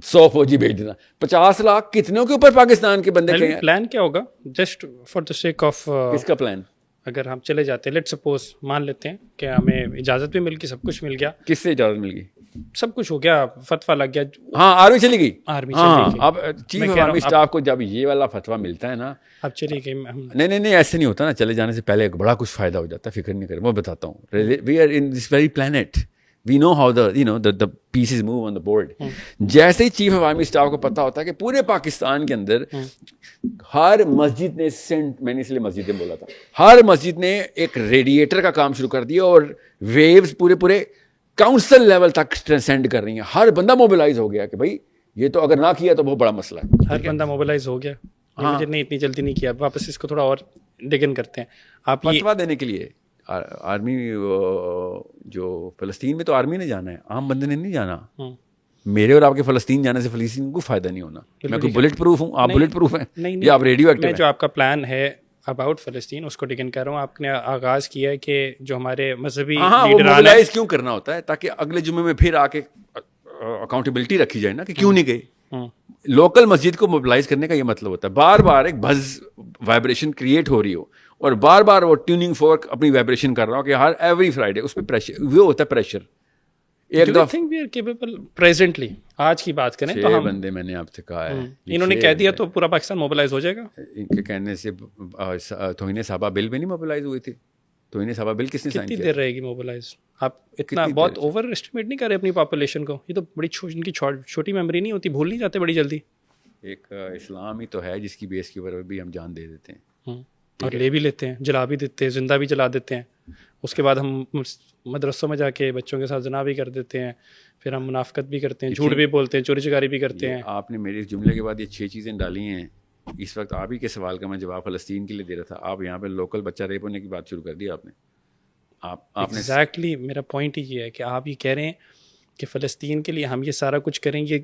100 فوجی بھیج دینا، 50 لاکھ کتنوں کے اوپر پاکستان کے بندے کے. پلان کیا ہوگا just for the sake of کس کا پلان؟ اگر ہم چلے جاتے ہیں، لیٹ سپوز مان لیتے ہیں کہ ہمیں اجازت بھی مل گئی، سب کچھ مل گیا. کس سے اجازت مل گئی؟ سب کچھ ہو گیا، فتویٰ لگ گیا. ہاں آرمی چلی گئی. آرمی چلی گئی. اب چیف آرمی اسٹاف کو جب یہ والا فتویٰ ملتا ہے نا، اب چلی گئی. نہیں ایسے نہیں ہوتا نا، چلے جانے سے پہلے بڑا کچھ فائدہ ہو جاتا ہے. فکر نہیں کرے، میں بتاتا ہوں. We are in this very plant, we know how the pieces move on the board. جیسے ہی چیف آف آرمی اسٹاف کو پتا ہوتا ہے کہ پورے پاکستان کے اندر ہر مسجد نے میں نے اس لیے مسجدیں بولا تھا، ہر مسجد نے ایک ریڈیٹر کا کام شروع کر دیا اور ویوز پورے کاؤنسل لیول تک سینڈ کر رہی ہیں. ہر بندہ موبلائز ہو گیا کہ بھائی یہ تو اگر نہ کیا تو بہت بڑا مسئلہ ہے. ہر بندہ موبلائز ہو گیا. مجھے نہیں اتنی جلدی نہیں کیا، واپس اس کو تھوڑا اور ڈگن کرتے ہیں. آپ فتویٰ دینے کے لیے آرمی جو فلسطین میں تو آرمی نے جانا ہے، عام بندے نے نہیں جانا. میرے اور آپ کے فلسطین جانے سے فلسطین کو فائدہ نہیں ہونا. میں کوئی بلٹ پروف ہوں، آپ بلٹ پروف ہیں یا آپ ریڈیو ایکٹیو ہیں. جو آپ کا پلان ہے اباؤٹ فلسطین اس کو ڈگن کر رہا ہوں. آپ نے آغاز کیا ہے کہ جو ہمارے مذہبی موبلائز کیوں کرنا ہوتا ہے تاکہ اگلے جمعے میں پھر آ کے اکاؤنٹیبلٹی رکھی جائے نا کہ کیوں نہیں گئے. لوکل مسجد کو موبلائز کرنے کا یہ مطلب ہوتا ہے. بار بار ایک بز وائبریشن کریٹ ہو رہی ہو اور بار بار وہ ٹیوننگ فورک اپنی وائبریشن کر رہا ہو کہ ہر ایوری فرائیڈے اس پہ پریشر، وہ ہوتا ہے پریشر. ایک پریزنٹلی آج کی بات کریں تو ہم بندے میں نے آپ سے کہا ہے، انہوں نے کہہ دیا تو پورا پاکستان موبلائز ہو جائے گا. ان کے کہنے سے توہین صحابہ بل بھی نہیں موبلائز ہوئی تھی. توہین صحابہ بل کس نے سائن کیا؟ کتنی دیر رہے گی موبلائز؟ آپ اتنا بہت اوور اسٹیمیٹ نہیں کر رہے اپنی پاپولیشن کو. یہ تو بڑی ان کی چھوٹی میموری نہیں ہوتی، بھول نہیں جاتے بڑی جلدی. ایک اسلام ہی تو ہے جس کی بیس کے اوپر بھی ہم جان دے دیتے ہیں اور لے بھی لیتے ہیں، جلا بھی دیتے ہیں، زندہ بھی جلا دیتے ہیں. اس کے بعد ہم مدرسوں میں جا کے بچوں کے ساتھ زنا بھی کر دیتے ہیں، پھر ہم منافقت بھی کرتے ہیں، جھوٹ بھی بولتے ہیں، چوری چکاری بھی کرتے ہیں. آپ نے میرے اس جملے کے بعد یہ 6 چیزیں ڈالی ہیں. اس وقت آپ ہی کے سوال کا میں جواب فلسطین کے لیے دے رہا تھا، آپ یہاں پہ لوکل بچہ ریپ ہونے کی بات شروع کر دی آپ نے. ایگزیکٹلی میرا پوائنٹ ہی یہ ہے کہ آپ یہ کہہ رہے ہیں کہ فلسطین کے لیے ہم یہ سارا کچھ کریں گے.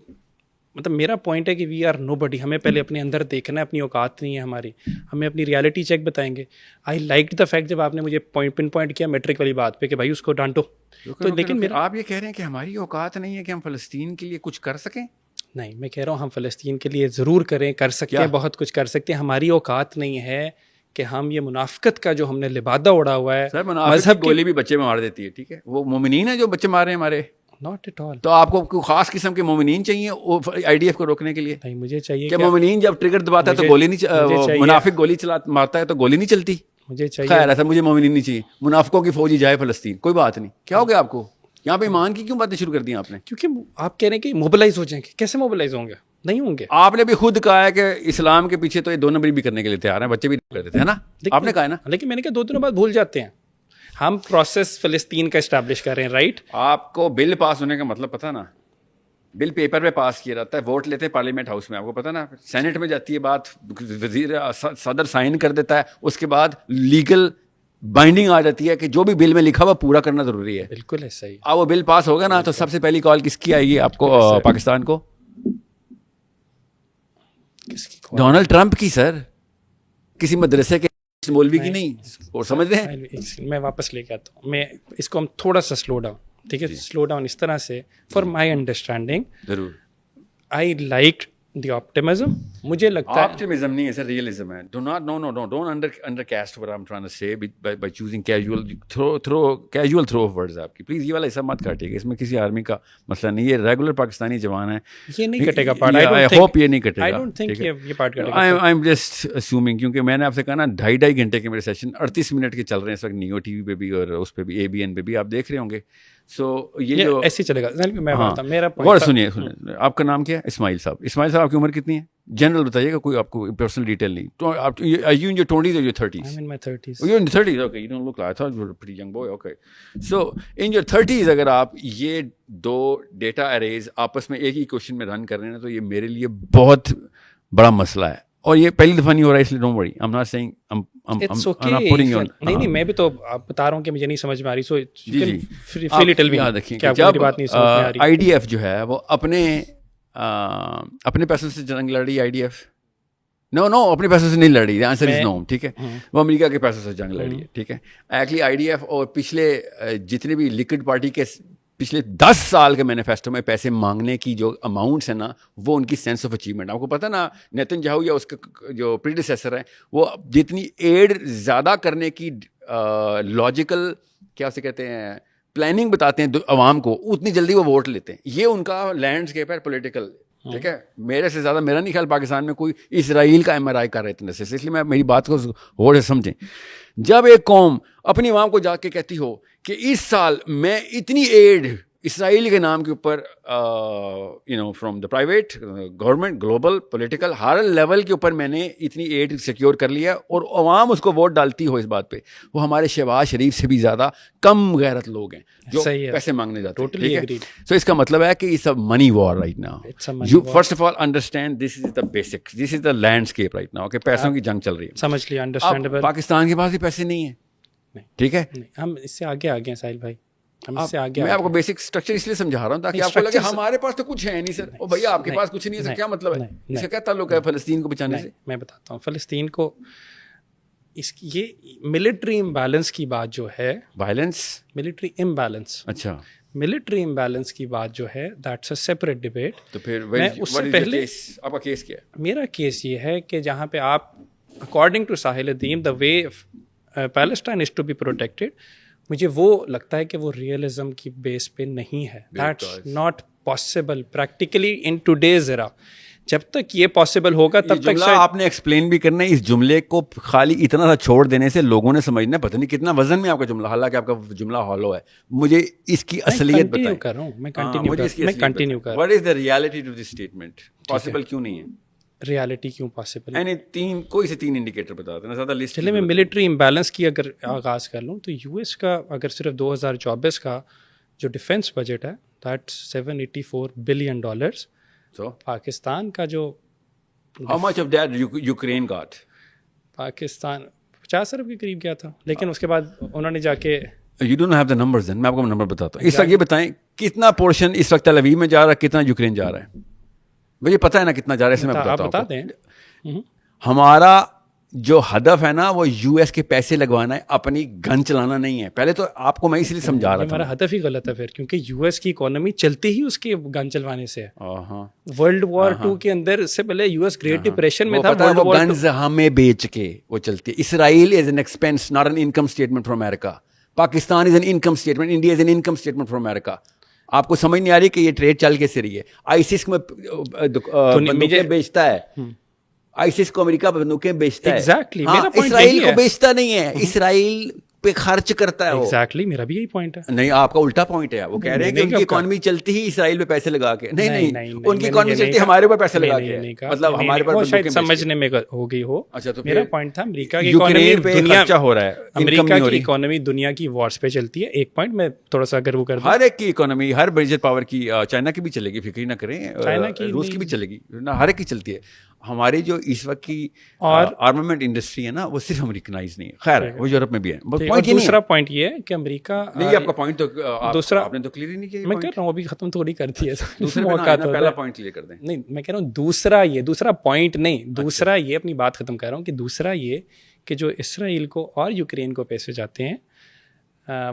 مطلب میرا پوائنٹ ہے کہ وی آر نو بڈی. ہمیں پہلے اپنے اندر دیکھنا ہے، اپنی اوقات نہیں ہے ہماری. ہمیں اپنی ریالٹی چیک بتائیں گے. آئی لائک دا فیکٹ جب آپ نے مجھے پن پوائنٹ کیا میٹرک والی بات پہ کہ بھائی اس کو ڈانٹو. تو لیکن آپ یہ کہہ رہے ہیں کہ ہماری اوقات نہیں ہے کہ ہم فلسطین کے لیے کچھ کر سکیں. نہیں، میں کہہ رہا ہوں ہم فلسطین کے لیے ضرور کریں، کر سکتے ہیں، بہت کچھ کر سکتے ہیں. ہماری اوقات نہیں ہے کہ ہم یہ منافقت کا جو ہم نے لبادہ اڑا ہوا ہے. مذہب گولی بھی بچے میں مار دیتی ہے، ٹھیک ہے، وہ مومنین ہیں جو بچے مار رہے ہیں ہمارے. Not at all. تو آپ کو کوئی خاص قسم کے مومنین چاہیے آئی ڈی ایف کو روکنے کے لیے؟ نہیں، مجھے چاہیے کہ مومنین جب ٹریگر دباتا ہے تو گولی نہیں، منافق گولی مارتا ہے تو گولی نہیں چلتی. مجھے چاہیے خیر ایسا مجھے مومنین نہیں چاہیے، منافقوں کی فوجی جائے فلسطین، کوئی بات نہیں. کیا ہو گیا آپ کو یہاں پہ ایمان کی کیوں باتیں شروع کر دی آپ نے؟ کیونکہ آپ کہہ رہے ہیں کہ موبلائز ہو جائیں گے. کیسے موبلائز ہوں گے؟ نہیں ہوں گے. آپ نے بھی خود کہا ہے کہ اسلام کے پیچھے تو یہ 2 نمبری بھی کرنے کے لیے تیار ہیں، بچے بھی کر دیتے ہیں نا، آپ نے کہا ہے نا. لیکن میں نے کہا 2 دنوں بعد بھول جاتے ہیں. ہم پروسیس فلسطین کا اسٹیبلش کر رہے ہیں، رائٹ. آپ کو بل پاس ہونے کا مطلب پتہ نا، بل پیپر پہ پاس کیا جاتا ہے، ووٹ لیتے ہیں پارلیمنٹ ہاؤس میں، آپ کو پتہ نا، سینٹ میں جاتی ہے بات، وزیر صدر سائن کر دیتا ہے، اس کے بعد لیگل بائنڈنگ آ جاتی ہے کہ جو بھی بل میں لکھا ہوا پورا کرنا ضروری ہے. بالکل ایسا ہی. اب وہ بل پاس ہوگا نا تو سب سے پہلی کال کس کی آئے گی آپ کو پاکستان کو؟ ڈونلڈ ٹرمپ کی سر، کسی مدرسے کے مولوی کی نہیں. اور سمجھ رہے ہیں، میں واپس لے کے آتا ہوں. میں اس کو ہم تھوڑا سا سلو ڈاؤن، ٹھیک ہے، سلو ڈاؤن اس طرح سے فار مائی انڈرسٹینڈنگ. ضرور. آئی لائک دی آپٹیمزم مجھے لگتا ہے optimism نہیں ہے سر, realism ہے. Don't undercast what I'm trying to say by choosing casual throw of words. آپ کی پلیز یہ والا حصہ مت کاٹیے گا, اس میں کسی آرمی کا مسئلہ نہیں. یہ ریگولر پاکستانی جوان ہے, یہ نہیں کٹے گا پارٹ. I hope یہ نہیں کٹے گا. I don't think یہ پارٹ کٹے گا. I'm just assuming, کیونکہ میں نے آپ سے کہا نا 2.5 گھنٹے کے میرے سیشن 38 منٹ کے چل رہے ہیں اس وقت نیو ٹی وی پہ بھی اور اس پہ بھی ABN پہ بھی آپ دیکھ رہے ہوں گے. سو یہ جو ایسے چلے گا. میں بتاتا ہوں میرا اور سنیے, آپ کا نام کیا ہے؟ اسماعیل صاحب. اسماعیل صاحب آپ کی عمر کتنی ہے؟ جنرل بتائیے گا, کوئی آپ کو پرسنل ڈیٹیل نہیں. Are you in your 20s or your 30s? I'm in my 30s. You're in your 30s, okay. You don't look like, I thought you were a pretty young boy, okay. So in your 30s اگر آپ یہ 2 ڈیٹا اریز آپس میں ایک ہی کوشچن میں رن کر رہے ہیں تو یہ میرے لیے بہت بڑا مسئلہ ہے, اور یہ پہلی دفعہ نہیں ہو رہا ہے, اس لیے don't worry. I'm not saying It's okay. نہیں میں بھی تو بتا رہا ہوں کہ مجھے نہیں سمجھ میں آ رہی. سو فری لٹل بھی یاد رکھیں کیا جب بات نہیں سمجھ میں آ رہی. IDF جو ہے وہ اپنے پیسوں سے جنگ لڑ رہی ہے. IDF نو اپنے پیسوں سے نہیں لڑ رہی. آنسر از نو. ٹھیک ہے, وہ امریکہ کے پیسوں سے جنگ لڑ رہی ہے. ٹھیک ہے, ایکچولی IDF اور پچھلے جتنے بھی لکوڈ پارٹی کے پچھلے 10 سال کے مینیفیسٹو میں پیسے مانگنے کی جو اماؤنٹس ہیں نا, وہ ان کی سینس آف اچیومنٹ. آپ کو پتہ نا نیتن یاہو یا اس کا جو پریڈیسیسر ہے وہ جتنی ایڈ زیادہ کرنے کی لاجیکل کیا اسے کہتے ہیں پلاننگ بتاتے ہیں عوام کو, اتنی جلدی وہ ووٹ لیتے ہیں. یہ ان کا لینڈسکیپ ہے پولیٹیکل. ٹھیک ہے, میرے سے زیادہ میرا نہیں خیال پاکستان میں کوئی اسرائیل کا MRI کر رہے تھے, اس لیے میں میری بات کو غور سے سمجھیں. جب ایک قوم اپنی عوام کو جا کے کہتی ہو کہ اس سال میں اتنی ایڈ اسرائیل کے نام کے اوپر from the private government global political Hare level کے اوپر میں نے اتنی ایڈ سیکیور کر لیا, اور عوام اس کو ووٹ ڈالتی ہو اس بات پہ, وہ ہمارے شہباز شریف سے بھی زیادہ کم غیرت لوگ ہیں جو پیسے مانگنے جاتے ہیں. سو اس کا مطلب ہے کہ it's a money war right now. You first of all understand this is the basic, this is the landscape right now, کہ پیسوں کی جنگ چل رہی ہے. سمجھ لیا, انڈرسٹینڈیبل. پاکستان کے پاس بھی پیسے نہیں ہیں. ٹھیک ہے, ہم اس سے آگے آگے ہیں ساحل بھائی, میں آپ کو بیسک اسٹرکچر اس لیے سمجھا رہا ہوں تاکہ آپ کو لگے ہمارے پاس تو کچھ ہے نہیں سر. او بھیا آپ کے پاس کچھ نہیں ہے سر, کیا مطلب ہے؟ اس کا کیا تعلق ہے فلسطین کو بچانے سے؟ میں بتاتا ہوں. فلسطین کو یہ ملٹری امبیلنس کی بات جو ہے, وائلنس ملٹری امبیلنس, اچھا ملٹری امبیلنس کی بات جو ہے دیٹس اے سیپریٹ ڈبیٹ. تو پھر میں اس سے پہلے آپ کا کیس کیا ہے؟ میرا کیس یہ ہے کہ جہاں پہ آپ according to Salahuddin the way Palestine is to be protected, مجھے وہ لگتا ہے کہ وہ ریئلزم کی بیس پہ نہیں ہے. That's not possible practically in today's era. جب تک یہ پاسبل ہوگا تب تک آپ نے ایکسپلین بھی کرنا ہے. اس جملے کو خالی اتنا سا چھوڑ دینے سے لوگوں نے سمجھنا پتہ نہیں کتنا وزن میں آپ کا جملہ, حالانکہ آپ کا جملہ ہالو ہے. مجھے اس کی اصلیت بتائیں. کر رہا ہوں میں کنٹینیو کر رہا ہوں. What is the reality to this statement? Possible کیوں نہیں ہے؟ ریالٹی کیوں پاسبل ہے؟ یعنی کوئی سے 3 انڈیکیٹر بتا دینا زیادہ لسٹ. چلے میں ملٹری امبیلنس کی اگر آغاز کر لوں تو US کا اگر صرف 2024 کا جو ڈیفینس بجٹ ہے دیٹس $784 billion. So پاکستان کا جو how much of that Ukraine got? Pakistan 50 ارب کے قریب گیا تھا, لیکن اس کے بعد انہوں نے جا کے You don't have the numbers then. میں آپ کو نمبر بتاتا ہوں. اس وقت یہ بتائیں کتنا پورشن اس وقت تل اویو میں جا رہا ہے, کتنا یوکرین جا رہا ہے. مجھے پتہ ہے نا کتنا جا رہا ہے, اس میں آپ بتا دیں. ہمارا جو ہدف ہے نا وہ US کے پیسے لگوانا ہے, اپنی گن چلانا نہیں ہے. پہلے تو آپ کو میں اس لیے سمجھا رہا تھا. ہمارا ہدف ہی غلط ہے پھر, کیونکہ US کی اکانومی چلتی ہی اس کے گن چلوانے سے ہے. ورلڈ وار 2 کے اندر اس سے پہلے US گریٹ ڈپریشن میں تھا. وہ گنز ہمیں بیچ کے وہ چلتی ہے. Israel is an expense not an income statement for America. Pakistan is an income statement, India is an income statement for America. آپ کو سمجھ نہیں آ رہی کہ یہ ٹریڈ چل کے سری ہے. ISIS میں بندوقیں بیچتا ہے, ISIS کو امریکہ بندوقیں بیچتا ہے, اسرائیل کو بیچتا نہیں ہے. اسرائیل پہ خرچ کرتا ہے. ایگزیکٹلی میرا بھی یہی پوائنٹ ہے. نہیں آپ کا الٹا پوائنٹ ہے. وہ کہہ رہے ہیں کہ ان کی اکانومی چلتی ہی اسرائیل پہ پیسے لگا کے. نہیں ان کی اکانومی چلتی ہمارے اوپر پیسے لگا کے, مطلب ہمارے اوپر شاید سمجھنے میں ہو گئی ہو. اچھا تو میرا پوائنٹ تھا امریکہ کی اکانومی پہ خرچہ ہو رہا ہے, امریکہ کی اکانومی دنیا کی وارز پہ چلتی ہے. ایک پوائنٹ میں تھوڑا سا اگر وہ کر دوں, ہر ایک کی اکانومی, ہر میجر پاور کی, چائنا کی بھی چلے گی, فکر نہ کریں, چائنا کی, روس کی بھی چلے گی, ہر ایک کی چلتی ہے. ہماری جو اس وقت کی آرمامنٹ انڈسٹری ہے نا وہ صرف امریکنائز نہیں ہے. خیر وہ یورپ میں بھی ہے. دوسرا پوائنٹ یہ ہے کہ امریکہ, نہیں آپ کا پوائنٹ تو دوسرا آپ نے تو کلیئر ہی نہیں کیا. میں کہہ رہا ہوں ابھی ختم تھوڑی کر دی ہے. پہلا پوائنٹ کلیئر کر دیں. نہیں میں کہہ رہا ہوں دوسرا پوائنٹ نہیں, دوسرا یہ اپنی بات ختم کر رہا ہوں کہ دوسرا یہ کہ جو اسرائیل کو اور یوکرین کو پیسے جاتے ہیں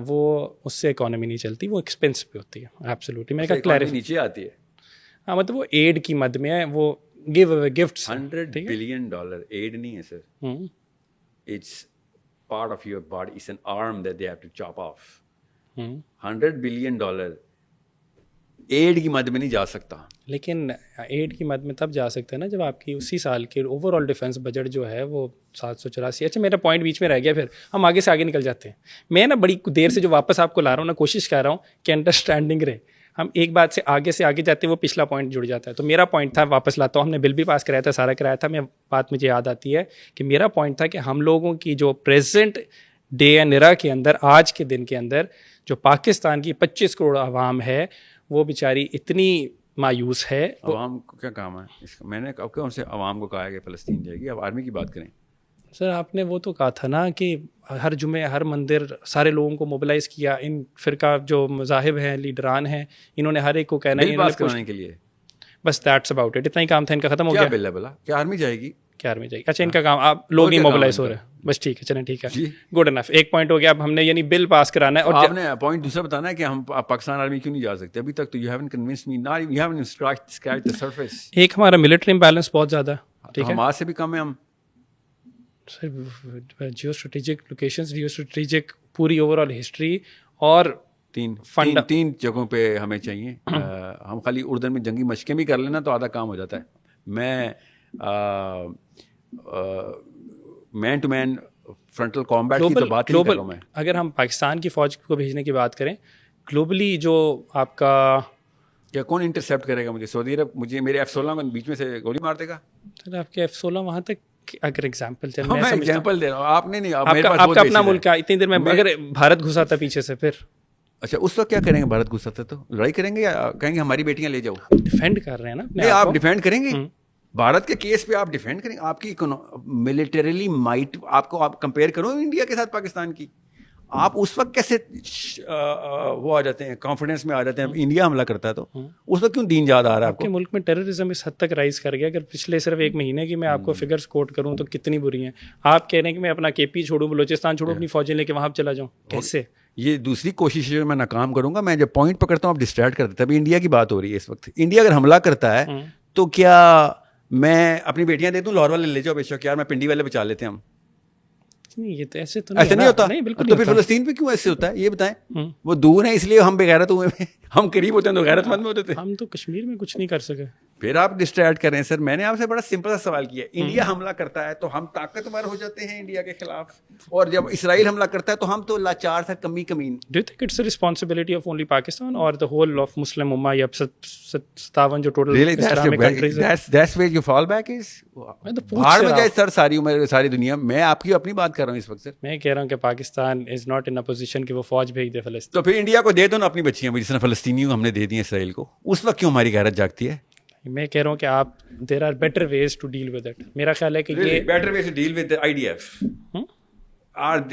وہ اس سے اکانومی نہیں چلتی, وہ ایکسپینس پہ ہوتی ہے. ایبسلیوٹلی میں نے کہا کلیئرفائی نیچے آتی ہے. ہاں مطلب وہ ایڈ کی مد میں ہے, وہ give away gifts. $100 billion aid نہیں ہے sir. It's part of your body. It's an arm that they have to chop off. $100 billion add کی مد میں نہیں جا سکتا. لیکن ایڈ کی مد میں تب جا سکتے ہیں نا جب آپ کی اسی سال کے اوور آل ڈیفینس بجٹ جو ہے وہ 784. اچھا میرا پوائنٹ بیچ میں رہ گیا, پھر ہم آگے سے آگے نکل جاتے ہیں. میں نا بڑی دیر سے جو واپس آپ کو لا رہا ہوں نا, کوشش کر رہا ہوں کہ انڈرسٹینڈنگ رہے. ہم ایک بات سے آگے جاتے ہیں, وہ پچھلا پوائنٹ جڑ جاتا ہے. تو میرا پوائنٹ تھا, واپس لاتا ہوں, ہم نے بل بھی پاس کرایا تھا, سارا کرایا تھا. میں بات مجھے یاد آتی ہے کہ میرا پوائنٹ تھا کہ ہم لوگوں کی جو پریزنٹ ڈے اینڈ ایرا کے اندر, آج کے دن کے اندر جو پاکستان کی 25 کروڑ عوام ہے, وہ بیچاری اتنی مایوس ہے. عوام کو کیا کام ہے اس کا؟ میں نے کب کہ ان سے عوام کو کہا ہے کہ فلسطین جائے گی. اب آرمی کی بات کریں. سر آپ نے وہ تو کہا تھا نا کہ ہر جمعے ہر مندر سارے لوگوں کو موبلائز کیا. ان فرقہ جو مذاہب ہیں, لیڈران ہیں, انہوں نے ہر ایک کو کہنا ہے پاس کرانے کے لیے. بس دیٹس اباؤٹ اٹ. اتنا ہی کام تھا ان کا, ختم ہو گیا. کیا بل ہے بلا؟ کیا آرمی جائے گی؟ کیا آرمی جائے گی؟ اچھا ان کا کام, آپ لوگ نہیں موبلائز ہو رہے ہیں. بس ٹھیک ہے, چلیں ٹھیک ہے, گڈ انف. ایک پوائنٹ ہو گیا. اب ہم نے یعنی بل پاس کرانا ہے. اور آپ نے پوائنٹ دوسرا بتانا ہے کہ ہم پاکستان آرمی کیوں نہیں جا سکتے ابھی تک. تو you haven't convinced me, not you haven't scratched the surface. ایک ہمارا ملٹری امبیلنس بہت زیادہ ہے, ٹھیک ہے, حماس سے بھی کم ہے ہم. Sir geo strategic locations, geo strategic پوری اوور آل ہسٹری, اور تین جگہوں پہ ہمیں چاہیے. ہم خالی اردن میں جنگی مشقیں بھی کر لینا تو آدھا کام ہو جاتا ہے. میں مین ٹو مین فرنٹل کامبیٹ کی تو بات نہیں کر رہا ہوں میں. اگر ہم پاکستان کی فوج کو بھیجنے کی بات کریں گلوبلی, جو آپ کا کیا کون انٹرسیپٹ کرے گا مجھے؟ سعودی عرب مجھے میرے F-16 کو بیچ میں سے گولی مار دے گا. سر آپ کے F-16 وہاں تک, اگر ایگزامپل چل, میں ایگزامپل دے رہا ہوں, آپ نہیں, آپ کا اپنا ملک ہے. اتنی دیر میں اگر بھارت گھسا تھا پیچھے سے, پھر اچھا اس وقت کیا کریں گے؟ بھارت گھسا تھا تو لڑائی کریں گے یا کہیں گے ہماری بیٹیاں لے جاؤ؟ ڈیفینڈ کر رہے ہیں نا. نہیں آپ ڈیفینڈ کریں گے بھارت کے کیس پہ, آپ ڈیفینڈ کریں گے. آپ کی ملٹریلی مائٹ آپ کو, آپ کمپیئر کرو انڈیا کے ساتھ پاکستان کی. آپ اس وقت کیسے وہ آ جاتے ہیں, کانفیڈنس میں آ جاتے ہیں انڈیا حملہ کرتا ہے تو اس وقت کیوں دین یاد آ رہا ہے آپ کے ملک میں؟ ٹیررزم اس حد تک رائز کر گیا. اگر پچھلے صرف ایک مہینے کی میں آپ کو فگرز کوٹ کروں تو کتنی بری ہیں. آپ کہہ رہے ہیں کہ میں اپنا KP چھوڑوں, بلوچستان چھوڑوں, اپنی فوجیں لے کے وہاں چلا جاؤں, کیسے؟ یہ دوسری کوشش ہے, میں ناکام کروں گا. میں جب پوائنٹ پکڑتا ہوں آپ ڈسٹریکٹ کر دیتے ہیں. ابھی انڈیا کی بات ہو رہی ہے اس وقت. انڈیا اگر حملہ کرتا ہے تو کیا میں اپنی بیٹیاں دے دوں؟ لاہور والے لے جاؤ بے شک, یار میں پنڈی والے بچا لیتے ہیں ہم. نہیں یہ تو ایسے تو نہیں ہوتا. بالکل. تو پھر فلسطین پہ کیوں ایسے ہوتا ہے یہ بتائیں؟ وہ دور ہیں اس لیے ہم بغیرت ہوئے ہیں, ہم قریب ہوتے ہیں تو غیرت مند ہوتے تھے. ہم تو کشمیر میں کچھ نہیں کر سکے. پھر آپ ڈسٹریکٹ کر رہے ہیں. سر میں نے آپ سے بڑا سمپل سا سوال کیا. انڈیا حملہ کرتا ہے تو ہم طاقتور ہو جاتے ہیں انڈیا کے خلاف, اور جب اسرائیل حملہ کرتا ہے تو ہم تو لاچار سے کمین. Do you think it's responsibility of only Pakistan اور دی ہول آف مسلم امہ, یا 57 جو ٹوٹل اسلامک کنٹریز ہیں؟ That's where you fall back is باہر میں جائے سر ساری عمر ساری دنیا. میں آپ کی اپنی بات کر رہا ہوں اس وقت. سر میں کہہ رہا ہوں کہ Pakistan is not in a position کہ وہ فوج بھیج دے فلسطین. تو پھر انڈیا کو دے دو نا اپنی بچیاں, جس نے فلسطینیوں ہم نے دے دی اسرائیل کو. اس وقت کیوں ہماری غیرت جاگتی ہے؟ میں کہہ رہا ہوں کہ آپ there are better ways to deal with it. میرا خیال ہے کہ یہ better ways to deal with IDF.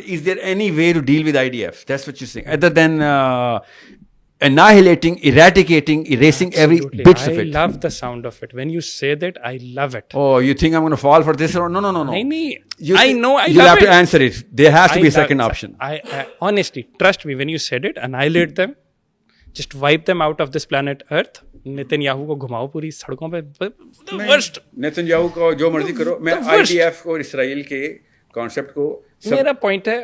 Is there any way to deal with IDF? That's what you're saying. Other than annihilating, eradicating, erasing every bits of it. I love the sound of it. When you say that, I love it. Oh, you think I'm going to fall for this? Or no. No. I know, I You'll love have it. to answer it. There has to be a second option. I honestly, trust me, when you said it, annihilate them, just wipe them out of this planet Earth. Nitin Yahoo کو گھماؤ پوری سڑکوں پہ. نیتن یاہو کو جو مرضی کرو. میں IDF کو اور اسرائیل کے کانسیپٹ کو, میرا پوائنٹ ہے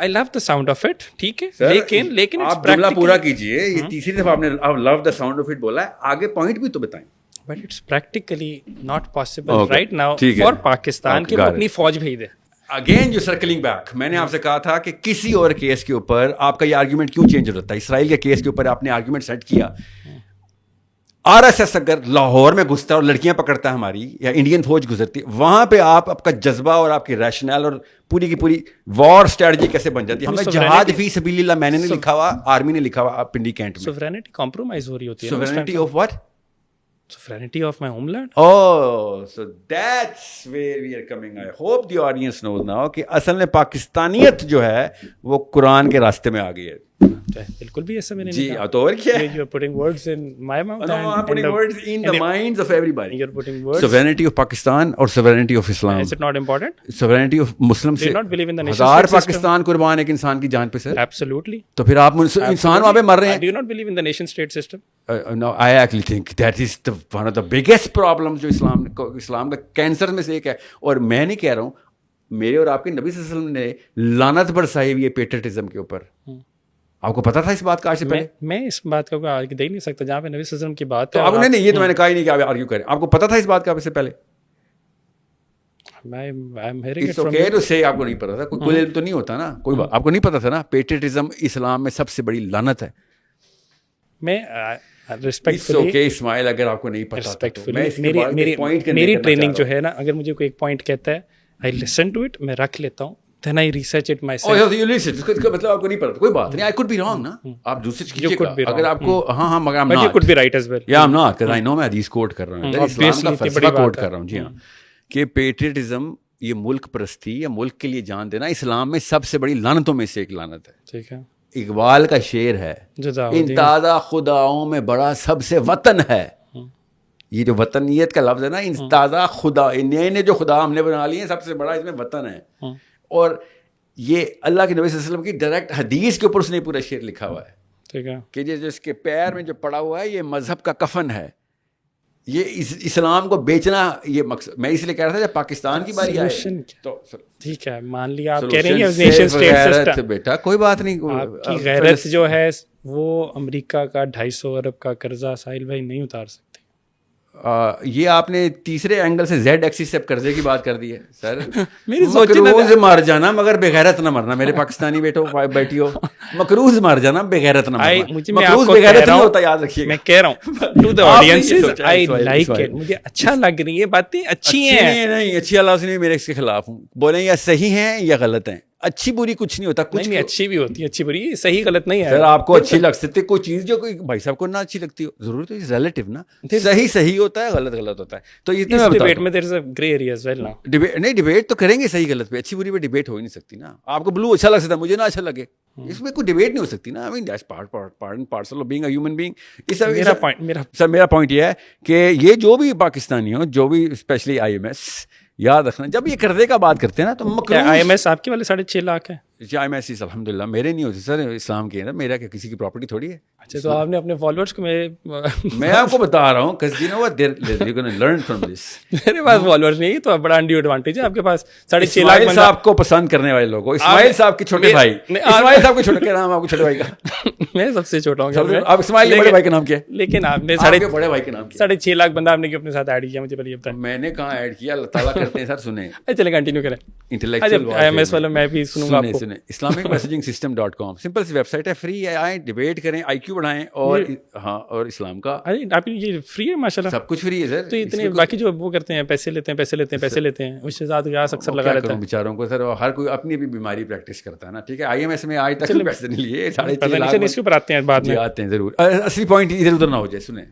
I love the sound of it. ٹھیک ہے, لیکن آپ جملہ پورا کیجئے. یہ تیسری دفعہ آپ نے love the sound of it بولا ہے. آگے پوائنٹ بھی تو بتائیں. But it's practically not possible right now for Pakistan کہ وہ اپنی فوج بھیج دے. اگین جو سرکلنگ بیک, میں نے آپ سے کہا تھا کہ کسی اور کیس کے اوپر آپ کا یہ آرگیومنٹ کیوں چینج ہو رہتا ہے؟ اسرائیل کے کیس کے اوپر آپ نے آرگیومنٹ سیٹ کیا. RSS اگر لاہور میں گھستا ہے اور لڑکیاں پکڑتا ہے ہماری, یا انڈین فوج گزرتی ہے, وہاں پہ آپ کا جذبہ اور آپ کی ریشنل اور پوری کی پوری وار اسٹریٹجی کیسے بن جاتی ہے؟ ہمیں جہاد فی سبیل اللہ میں نے نہیں لکھا ہوا, آرمی نے لکھا ہوا پنڈی کینٹ میں. سوورینٹی کمپرومائز ہو رہی ہوتی ہے. Sovereignty of what? Sovereignty of my homeland. Oh, so that's where we are coming. I hope the audience knows now کہ اصل میں پاکستانیت جو ہے وہ قرآن کے راستے میں آ گئی ہے. بالکل بھی ایسا میں نے جی تو اور کیا ہے, you are putting words in my mouth. no, I'm putting words in the minds of everybody. You're putting words. Sovereignty of Pakistan or sovereignty of Islam. Is it not important? Sovereignty of Muslim Do سے you not believe in the nation ہزار state system? پاکستان قربان ایک انسان کی جان پہ سر. Absolutely. تو پھر آپ انسان وہاں پہ مر رہے ہیں. Do you not believe in the nation state system? No, I actually think that is one of the biggest problems جو اسلام کا کینسر میں سے ایک ہے. اور میں نہیں کہہ رہا ہوں, میرے اور آپ کے نبی صلی اللہ علیہ وسلم نے لعنت برسائی ہوئی ہے پیٹریٹزم کے اوپر. آپ کو پتا تھا اس بات کا آج سے پہلے؟ میں اس بات کا آگے دے نہیں سکتا جہاں پہ نبی صلی اللہ علیہ وسلم کی بات ہے. آپ نے یہ تو میں نے کہا ہی نہیں کہ آپ آرگیو کریں. آپ کو پتا تھا اس بات کا آپ سے پہلے؟ آپ کو نہیں پتا تھا, کوئی علم تو نہیں ہوتا نا, کوئی بات آپ کو نہیں پتا تھا نا. پیٹریٹزم اسلام میں سب سے بڑی لعنت ہے. میں اسماعیل اگر آپ کو نہیں پتا, میری ٹریننگ جو ہے نا, اگر مجھے کوئی ایک پوائنٹ کہتا ہے I listen to it, میں رکھ لیتا ہوں, then I research it myself. مطلب آپ کو نہیں پتا, کوئی بات نہیں. I could be wrong نا, آپ دوسرے کیجیے گا اگر آپ کو. ہاں مگر I'm not. But you could be right as well. Yeah, I'm not, because I know میں حدیث کوٹ کر رہا ہوں, اسلام کا فلسفہ کوٹ کر رہا ہوں. جی ہاں, کہ پیٹریٹزم یہ ملک پرستی یا ملک کے لیے جان دینا اسلام میں سب سے بڑی لعنتوں میں سے ایک لعنت ہے. ٹھیک ہے, اقبال کا شعر ہے, ان تازہ خداؤں میں بڑا سب سے وطن ہے. یہ جو وطنیت کا لفظ ہے نا, ان تازہ خدا, نئے نئے جو خدا ہم نے بنا لیے ہیں, سب سے بڑا اس میں وطن ہے. اور یہ اللہ کے نبی صلی اللہ علیہ وسلم کی ڈائریکٹ حدیث کے اوپر اس نے پورا شعر لکھا ہوا ہے. ٹھیک ہے, کہ جس کے پیر میں جو پڑا ہوا ہے یہ مذہب کا کفن ہے. یہ اسلام کو بیچنا, یہ مقصد میں اس لیے کہہ رہا تھا جب پاکستان کی باری آئے تو ٹھیک ہے, مان لیا آپ کہہ رہے ہیں نیشن اسٹیٹ سسٹم, بیٹا کوئی بات نہیں. آپ کی غیرت جو ہے وہ امریکہ کا 250 ارب کا قرضہ ساحل بھائی نہیں اتار سکتے. یہ آپ نے تیسرے اینگل سے زیڈ ایکسس سے قرضے کی بات کر دی ہے سر. میری مکروز مار جانا مگر بغیرت نہ مرنا. میرے پاکستانی بیٹیوں, مکروز مار جانا بغیرت نہ مرنا. مکروز بغیرت نہیں ہوتا, یاد رکھیے. میں کہہ رہا ہوں to the audience, I like it, مجھے اچھا لگ رہی ہے باتیں, اچھی ہیں. نہیں اچھی اللہ سے نہیں, میرے اس کے خلاف ہوں. بولیں یا صحیح ہیں یا غلط ہیں, اچھی بری کچھ نہیں ہوتا. کچھ نہیں, اچھی بھی ہوتی ہے, اچھی بری, صحیح غلط نہیں ہے. سر آپ کو اچھی لگ سکتی کوئی چیز, جو کوئی بھائی صاحب کو نہ اچھی لگتی ہو, ضرور تو ریلیٹو نا. صحیح ہوتا ہے, غلط ہوتا ہے. تو اس ڈیبیٹ میں دیر از اے گرے ایریا ایز ویل نا. نہیں, ڈیبیٹ تو کریں گے صحیح غلط پہ, اچھی بری پہ ڈیبیٹ ہو ہی نہیں سکتی نا. آپ کو بلو اچھا لگ سکتا ہے, مجھے نہ اچھا لگے, اس میں کوئی ڈیبیٹ نہیں ہو سکتی نا. I mean that's part and parcel of being a human being. میرا پوائنٹ یہ ہے کہ یہ جو بھی پاکستانی ہو, جو بھی اسپیشلی آئی ایم ایس, یاد رکھنا جب یہ قرضے کا بات کرتے ہیں نا تو آئی ایم ایس آپ کے والے 6.5 لاکھ ہے. آئی ایم ایس الحمد للہ میرے نہیں ہوتے سر, اسلام کے ہے نا, میرا کیا کسی کی پراپرٹی تھوڑی ہے. اچھا, تو آپ نے اپنے فالوورس کو, میں آپ کو بتا رہا ہوں because you know what they're going to learn from this. میرے پاس فالوورس نہیں, تو بڑا انڈی ایڈوانٹیج ہے آپ کے پاس. 6.5 لاکھ بندہ آپ کو پسند کرنے والے لوگوں, اسماعیل صاحب کے چھوٹے بھائی, اسماعیل صاحب کے چھوٹے, کیا نام ہے آپ کے چھوٹے بھائی کا؟ میں سب سے چھوٹا ہوں. آپ اسماعیل کے بڑے بھائی کا نام کیا ہے؟ لیکن آپ نے بڑے بھائی کا نام کیا؟ 6.5 لاکھ بندہ آپ نے اپنے ساتھ ایڈ کیا, مجھے پہلے یہ بتائیں. میں نے کہاں ایڈ کیا, اللہ تعالیٰ کرتے ہیں سر. سنیں, چلے کنٹینیو کریں. انٹلیکچوئل آئی ایم ایس والا میں بھی سنوں گا آپ کو. اسلامک میسیجنگ system.com سمپل سی ویب سائٹ ہے, فری ہے. آئیں ڈیبیٹ کریں, آئی کیو بڑھائیں. اور ہاں, اور اسلام کا آپ یہ فری ہے ماشاء اللہ, سب کچھ فری ہے سر. تو اتنے باقی جو وہ کرتے ہیں, پیسے لیتے ہیں, اس سے زیادہ گیاس اکثر لگا رہتا ہے بیچاروں کو. سر ہر کوئی اپنی بھی بیماری پریکٹس کرتا ہے نا. ٹھیک ہے, آئی ایم ایس میں آج تک پیسے نہیں لیے. 3.5 لاکھ اس کے اوپر آتے ہیں, بعد میں آتے ہیں ضرور. اصلی پوائنٹ ادھر ادھر نہ ہو جائے. سنیں,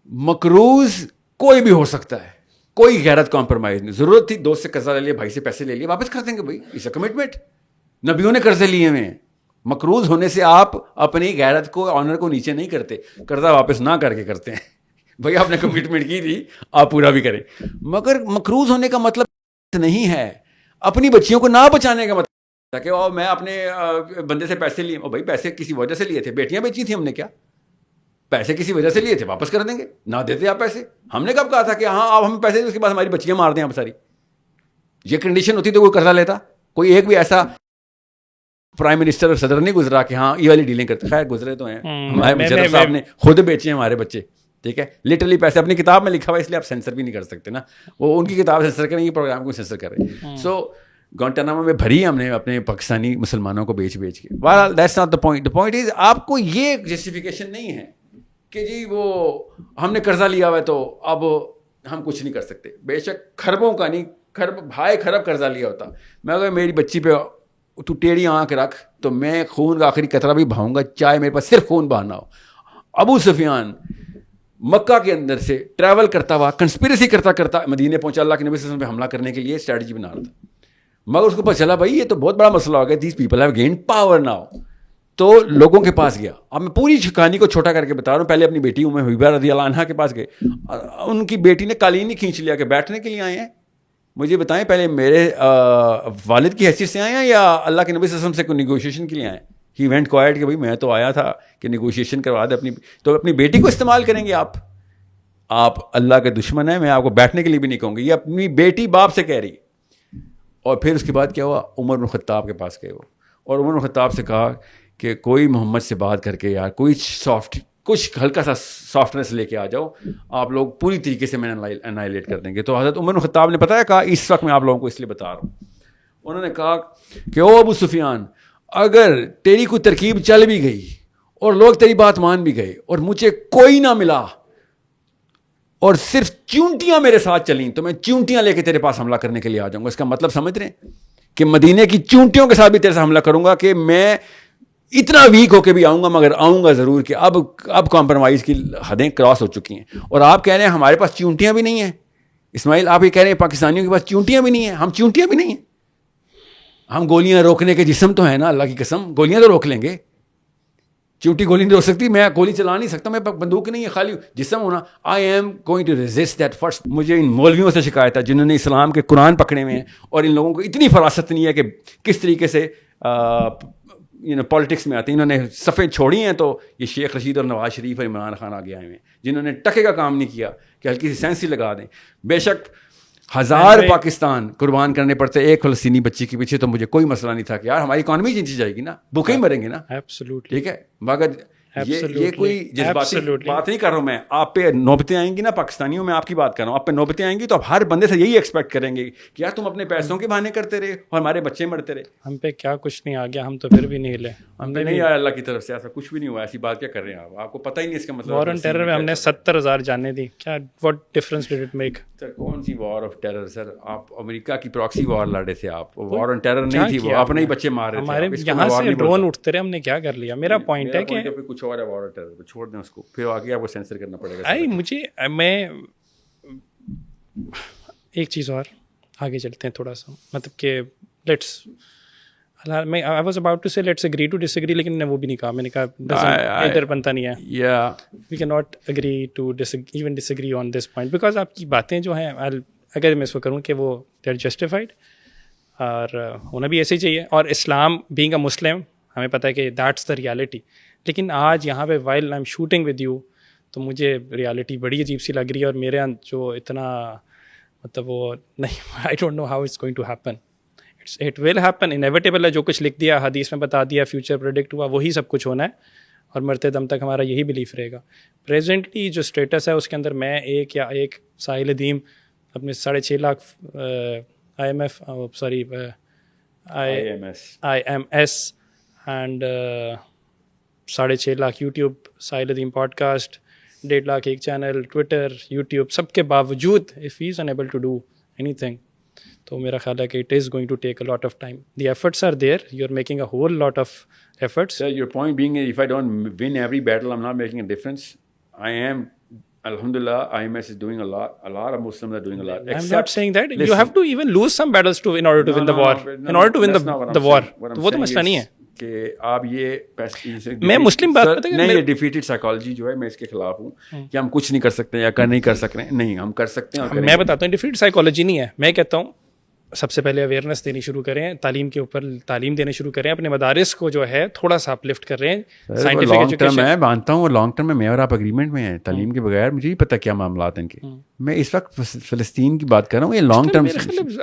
مقروض کوئی بھی ہو سکتا ہے, کوئی غیرت کمپرومائز نہیں. ضرورت تھی دوست سے قرضہ لے لیا, بھائی سے پیسے لے لیے, واپس کر دیں گے بھائی. اس کمٹمنٹ نبیوں نے قرضے لیے ہوئے ہیں. مقروض ہونے سے آپ اپنی غیرت کو, آنر کو نیچے نہیں کرتے, قرضہ واپس نہ کر کے کرتے ہیں. بھائی آپ نے کمٹمنٹ کی تھی, آپ پورا بھی کریں. مگر مقروض ہونے کا مطلب نہیں ہے اپنی بچیوں کو نہ بچانے کا مطلب کہ میں اپنے بندے سے پیسے لیے. بھائی پیسے کسی وجہ سے لیے تھے, بیٹیاں بیچی تھیں ہم نے, کیا پیسے کسی وجہ سے لیے تھے, واپس کر دیں گے. نہ دیتے آپ پیسے. ہم نے کب کہا تھا کہ ہاں آپ ہمیں پیسے دیں, اس کے بعد ہماری بچیاں مار دیں آپ ساری. یہ کنڈیشن ہوتی تو کوئی قرضہ لیتا. کوئی ایک بھی ایسا پرائم منسٹر اور صدر نہیں گزرا کہ ہاں یہ والی ڈیلنگ کرتے. خیر گزرے تو ہیں, ہمارے مشرف صاحب نے خود بیچے ہیں ہمارے بچے. ٹھیک ہے, لٹرلی پیسے اپنی کتاب میں لکھا ہوا ہے, اس لیے آپ سینسر بھی نہیں کر سکتے نا. وہ ان کی کتاب سینسر کریں, یہ پروگرام کو سینسر کریں. سو گوانٹانامو میں بھری ہم نے اپنے پاکستانی مسلمانوں کو بیچ کے. well that's not the point. The point is آپ کو یہ جسٹیفیکیشن نہیں ہے کہ جی وہ ہم نے قرضہ لیا ہوا ہے تو اب ہم کچھ نہیں کر سکتے. بے شک خربوں کا نہیں, خرب قرضہ لیا ہوتا. میں اگر میری بچی پہ تو ٹیڑھی آنکھ رکھ تو میں خون کا آخری قطرہ بھی بہاؤں گا, چاہے میرے پاس صرف خون بہانا ہو. ابو سفیان مکہ کے اندر سے ٹریول کرتا ہوا, کنسپیریسی کرتا مدینے پہنچا, اللہ کے نبی صلی اللہ علیہ وسلم پہ حملہ کرنے کے لیے اسٹریٹجی بنا رہا تھا. مگر اس کو پتہ چلا بھائی یہ تو بہت بڑا مسئلہ ہو گیا, these people have gained power now. تو لوگوں کے پاس گیا. اب میں پوری کہانی کو چھوٹا کر کے بتا رہا ہوں. پہلے اپنی بیٹی ام حبیبہ رضی اللہ عنہا کے پاس گئے. ان کی بیٹی نے قالین ہی کھینچ لیا کہ بیٹھنے کے لیے آئے ہیں. مجھے بتائیں پہلے میرے والد کی حیثیت سے آئے ہیں یا اللہ کے نبی صلی اللہ علیہ وسلم سے کوئی نیگوشیشن کے لیے آئے ہیں؟ ہی وینٹ کوائٹ کہ بھائی میں تو آیا تھا کہ نیگوشیشن کروا دے تو اپنی بیٹی کو استعمال کریں گے آپ اللہ کے دشمن ہیں. میں آپ کو بیٹھنے کے لیے بھی نہیں کہوں گی. یہ اپنی بیٹی باپ سے کہہ رہی. اور پھر اس کے بعد کیا ہوا, عمر بن خطاب کے پاس گئے وہ, اور عمر بن خطاب سے کہا کہ کوئی محمد سے بات کر کے یار کوئی کچھ ہلکا سا سافٹنس لے کے آ جاؤ, آپ لوگ پوری طریقے سے میں انائلیٹ کر دیں گے. تو حضرت عمر بن خطاب نے پتہ ہے کہا, اس وقت میں آپ لوگوں کو اس لیے بتا رہا ہوں, انہوں نے کہا کہ او ابو سفیان, اگر تیری کوئی ترکیب چل بھی گئی اور لوگ تیری بات مان بھی گئے اور مجھے کوئی نہ ملا اور صرف چونٹیاں میرے ساتھ چلیں تو میں چونٹیاں لے کے تیرے پاس حملہ کرنے کے لیے آ جاؤں گا. اس کا مطلب سمجھ رہے ہیں کہ مدینے کی چونٹیوں کے ساتھ بھی تیرے سے حملہ کروں گا, کہ میں اتنا ویک ہو کے بھی آؤں گا, مگر آؤں گا ضرور. کہ اب کمپرومائز کی حدیں کراس ہو چکی ہیں. اور آپ کہہ رہے ہیں ہمارے پاس چونٹیاں بھی نہیں ہیں. اسماعیل آپ یہ کہہ رہے ہیں پاکستانیوں کے پاس چونٹیاں بھی نہیں ہیں. ہم چونٹیاں بھی نہیں ہیں. ہم گولیاں روکنے کے جسم تو ہیں نا, اللہ کی قسم, گولیاں تو روک لیں گے. چونٹی گولی نہیں روک سکتی. میں گولی چلا نہیں سکتا, میں بندوق نہیں ہے, خالی جسم ہونا. I am going to resist that first. مجھے ان مولویوں سے شکایت ہے جنہوں نے اسلام کے قرآن پکڑے ہوئے ہیں, اور ان لوگوں کو اتنی فراست نہیں ہے کہ کس طریقے سے پالیٹکس میں آتے ہیں. انہوں نے صفیں چھوڑی ہیں تو یہ شیخ رشید اور نواز شریف اور عمران خان آگے آئے ہوئے ہیں, جنہوں نے ٹکے کا کام نہیں کیا کہ ہلکی سی سینسی لگا دیں. بے شک 1000 پاکستان قربان کرنے پڑتے ایک فلسطینی بچی کے پیچھے, تو مجھے کوئی مسئلہ نہیں تھا کہ یار ہماری اکانومی جیتی جائے گی نا, بھوکے ہی مریں گے نا. ٹھیک ہے, مگر یہ کوئی جذباتی بات نہیں کر رہا ہوں میں. آپ پہ نوبتیں آئیں گی نا پاکستانیوں, میں آپ کی بات کر رہا ہوں, آپ پہ نوبتیں آئیں گی تو آپ ہر بندے سے یہی ایکسپیکٹ کریں گے کہ یار تم اپنے پیسوں کے بہانے کرتے رہے اور ہمارے بچے مرتے رہے. ہم پہ کیا کچھ نہیں آ گیا, ہم تو پھر بھی نہیں ہلے. ہم پہ نہیں آیا اللہ کی طرف سے, ایسا کچھ بھی نہیں ہوا. ایسی بات کیا کر رہے ہیں آپ کو پتہ ہی نہیں اس کا مطلب. وار آن ٹیرر میں ہم نے 70,000 جانیں دی, کیا what difference did it make? Sir کون سی وار آف ٹیرر سر؟ آپ امریکہ کی پراکسی وار لڑے تھے. آپ وار آن ٹیرر نہیں تھی, وہ اپنے ہی بچے مار رہے تھے. ہمارے یہاں سے ڈرون اٹھتے رہے, ہم نے کیا کر لیا. میرا پوائنٹ ہے کہ کچھ اور ہے وار آن ٹیرر, چھوڑ دیں اس کو, پھر آگے آپ کو سینسر کرنا پڑے گا. میں ایک چیز اور آگے چلتے ہیں تھوڑا سا, مطلب کہ لیٹس, میں I was about to say let's agree to disagree, لیکن میں وہ بھی نہیں کہا. میں نے کہا ادھر بنتا نہیں ہے. We cannot agree to even disagree on this point, because آپ کی باتیں جو ہیں, اگر میں اس کو کروں کہ وہ they're justified اور ہونا بھی ایسے ہی چاہیے. اور اسلام being a Muslim ہمیں پتہ ہے کہ that's the reality. لیکن آج یہاں پہ while I'm shooting with you تو مجھے ریالٹی بڑی عجیب سی لگ رہی ہے, اور میرے جو اتنا مطلب وہ نہیں, I don't know how it's going to happen. It will happen, inevitable ہے. جو کچھ لکھ دیا, حدیث میں بتا دیا, فیوچر پریڈکٹ ہوا, وہی سب کچھ ہونا ہے, اور مرتے دم تک ہمارا یہی بلیف رہے گا. پریزنٹلی جو اسٹیٹس ہے اس کے اندر میں ایک ساحل ادیم اپنے 6.5 lakh IMS and 6.5 lakh YouTube Sahil Adeem podcast, 1.5 lakh ایک چینل, ٹویٹر, یوٹیوب, سب کے باوجود if he is unable to do anything, تو میرا خیال ہے کہ it is going to take a lot of time. The efforts are there, you're making a whole lot of efforts. Sir, your point being if I don't win every battle, I'm not making a difference. I am, alhamdulillah, IMS is doing a lot of Muslims are doing a lot. I'm not saying that. You have to even lose some battles in order to win the war. In order to win the war. وہ تو مسئلہ نہیں ہے کہ آپ یہ میں مسلم بات کرتے ہیں. نہیں, یہ ڈیفیٹڈ سائیکالوجی جو ہے میں اس کے خلاف ہوں کہ ہم کچھ نہیں کر سکتے یا نہیں کر سکتے. نہیں, ہم کر سکتے ہیں. میں بتاتا ہوں ڈیفیٹڈ سائیکالوجی نہیں ہے. میں کہتا ہوں سب سے پہلے اویئرنیس دینی شروع کریں, تعلیم کے اوپر تعلیم دینے شروع کریں, اپنے مدارس کو جو ہے تھوڑا سا اپ لفٹ کر رہے ہیں. سائنٹیفک ایجوکیشن میں مانتا ہوں لانگ ٹرم میں اور آپ اگریمنٹ میں ہیں, تعلیم کے بغیر مجھے نہیں پتا کیا معاملات ہیں ان کے. میں اس وقت فلسطین کی بات کر رہا ہوں, یہ لانگ ٹرم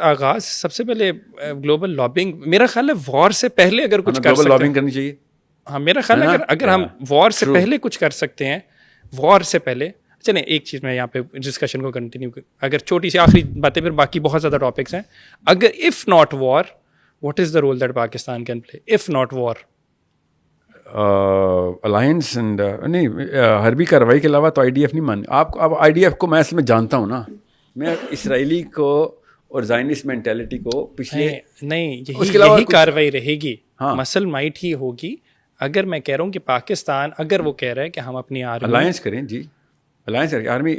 آغاز سب سے پہلے گلوبل لابنگ, میرا خیال ہے وار سے پہلے اگر کچھ کر سکتے ہیں, لابنگ کرنی چاہیے. ہاں میرا خیال ہے اگر ہم وار سے پہلے کچھ کر سکتے ہیں, وار سے پہلے. چلیں ایک چیز میں یہاں پہ ڈسکشن کو کنٹینیو, اگر چھوٹی سی آخری باتیں, پھر باقی بہت زیادہ ٹاپکس ہیں. اگر if not war, what is the role that Pakistan can play if not war? Alliance and نہیں, حربی کارروائی کے علاوہ تو IDF نہیں مان. آپ اب IDF کو میں اصل میں جانتا ہوں نا, میں اسرائیلی کو اور زائنسٹ مینٹیلٹی کو پچھلے نہیں, یہی کارروائی رہے گی. مسل مائٹ ہی ہوگی. اگر میں کہہ رہا ہوں کہ پاکستان اگر وہ کہہ رہا ہے کہ ہم اپنی الائنس کریں, جی alliance army,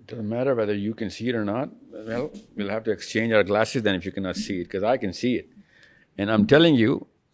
It doesn't matter whether you can see it or not. Well, we'll have to exchange our glasses then if you cannot see it, because I can see it. And I'm telling you,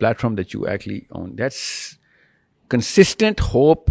platform that you actually own. That's consistent hope.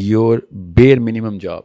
your bare minimum job.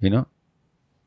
you know,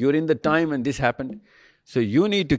You're in the time when this happened. So you need to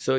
So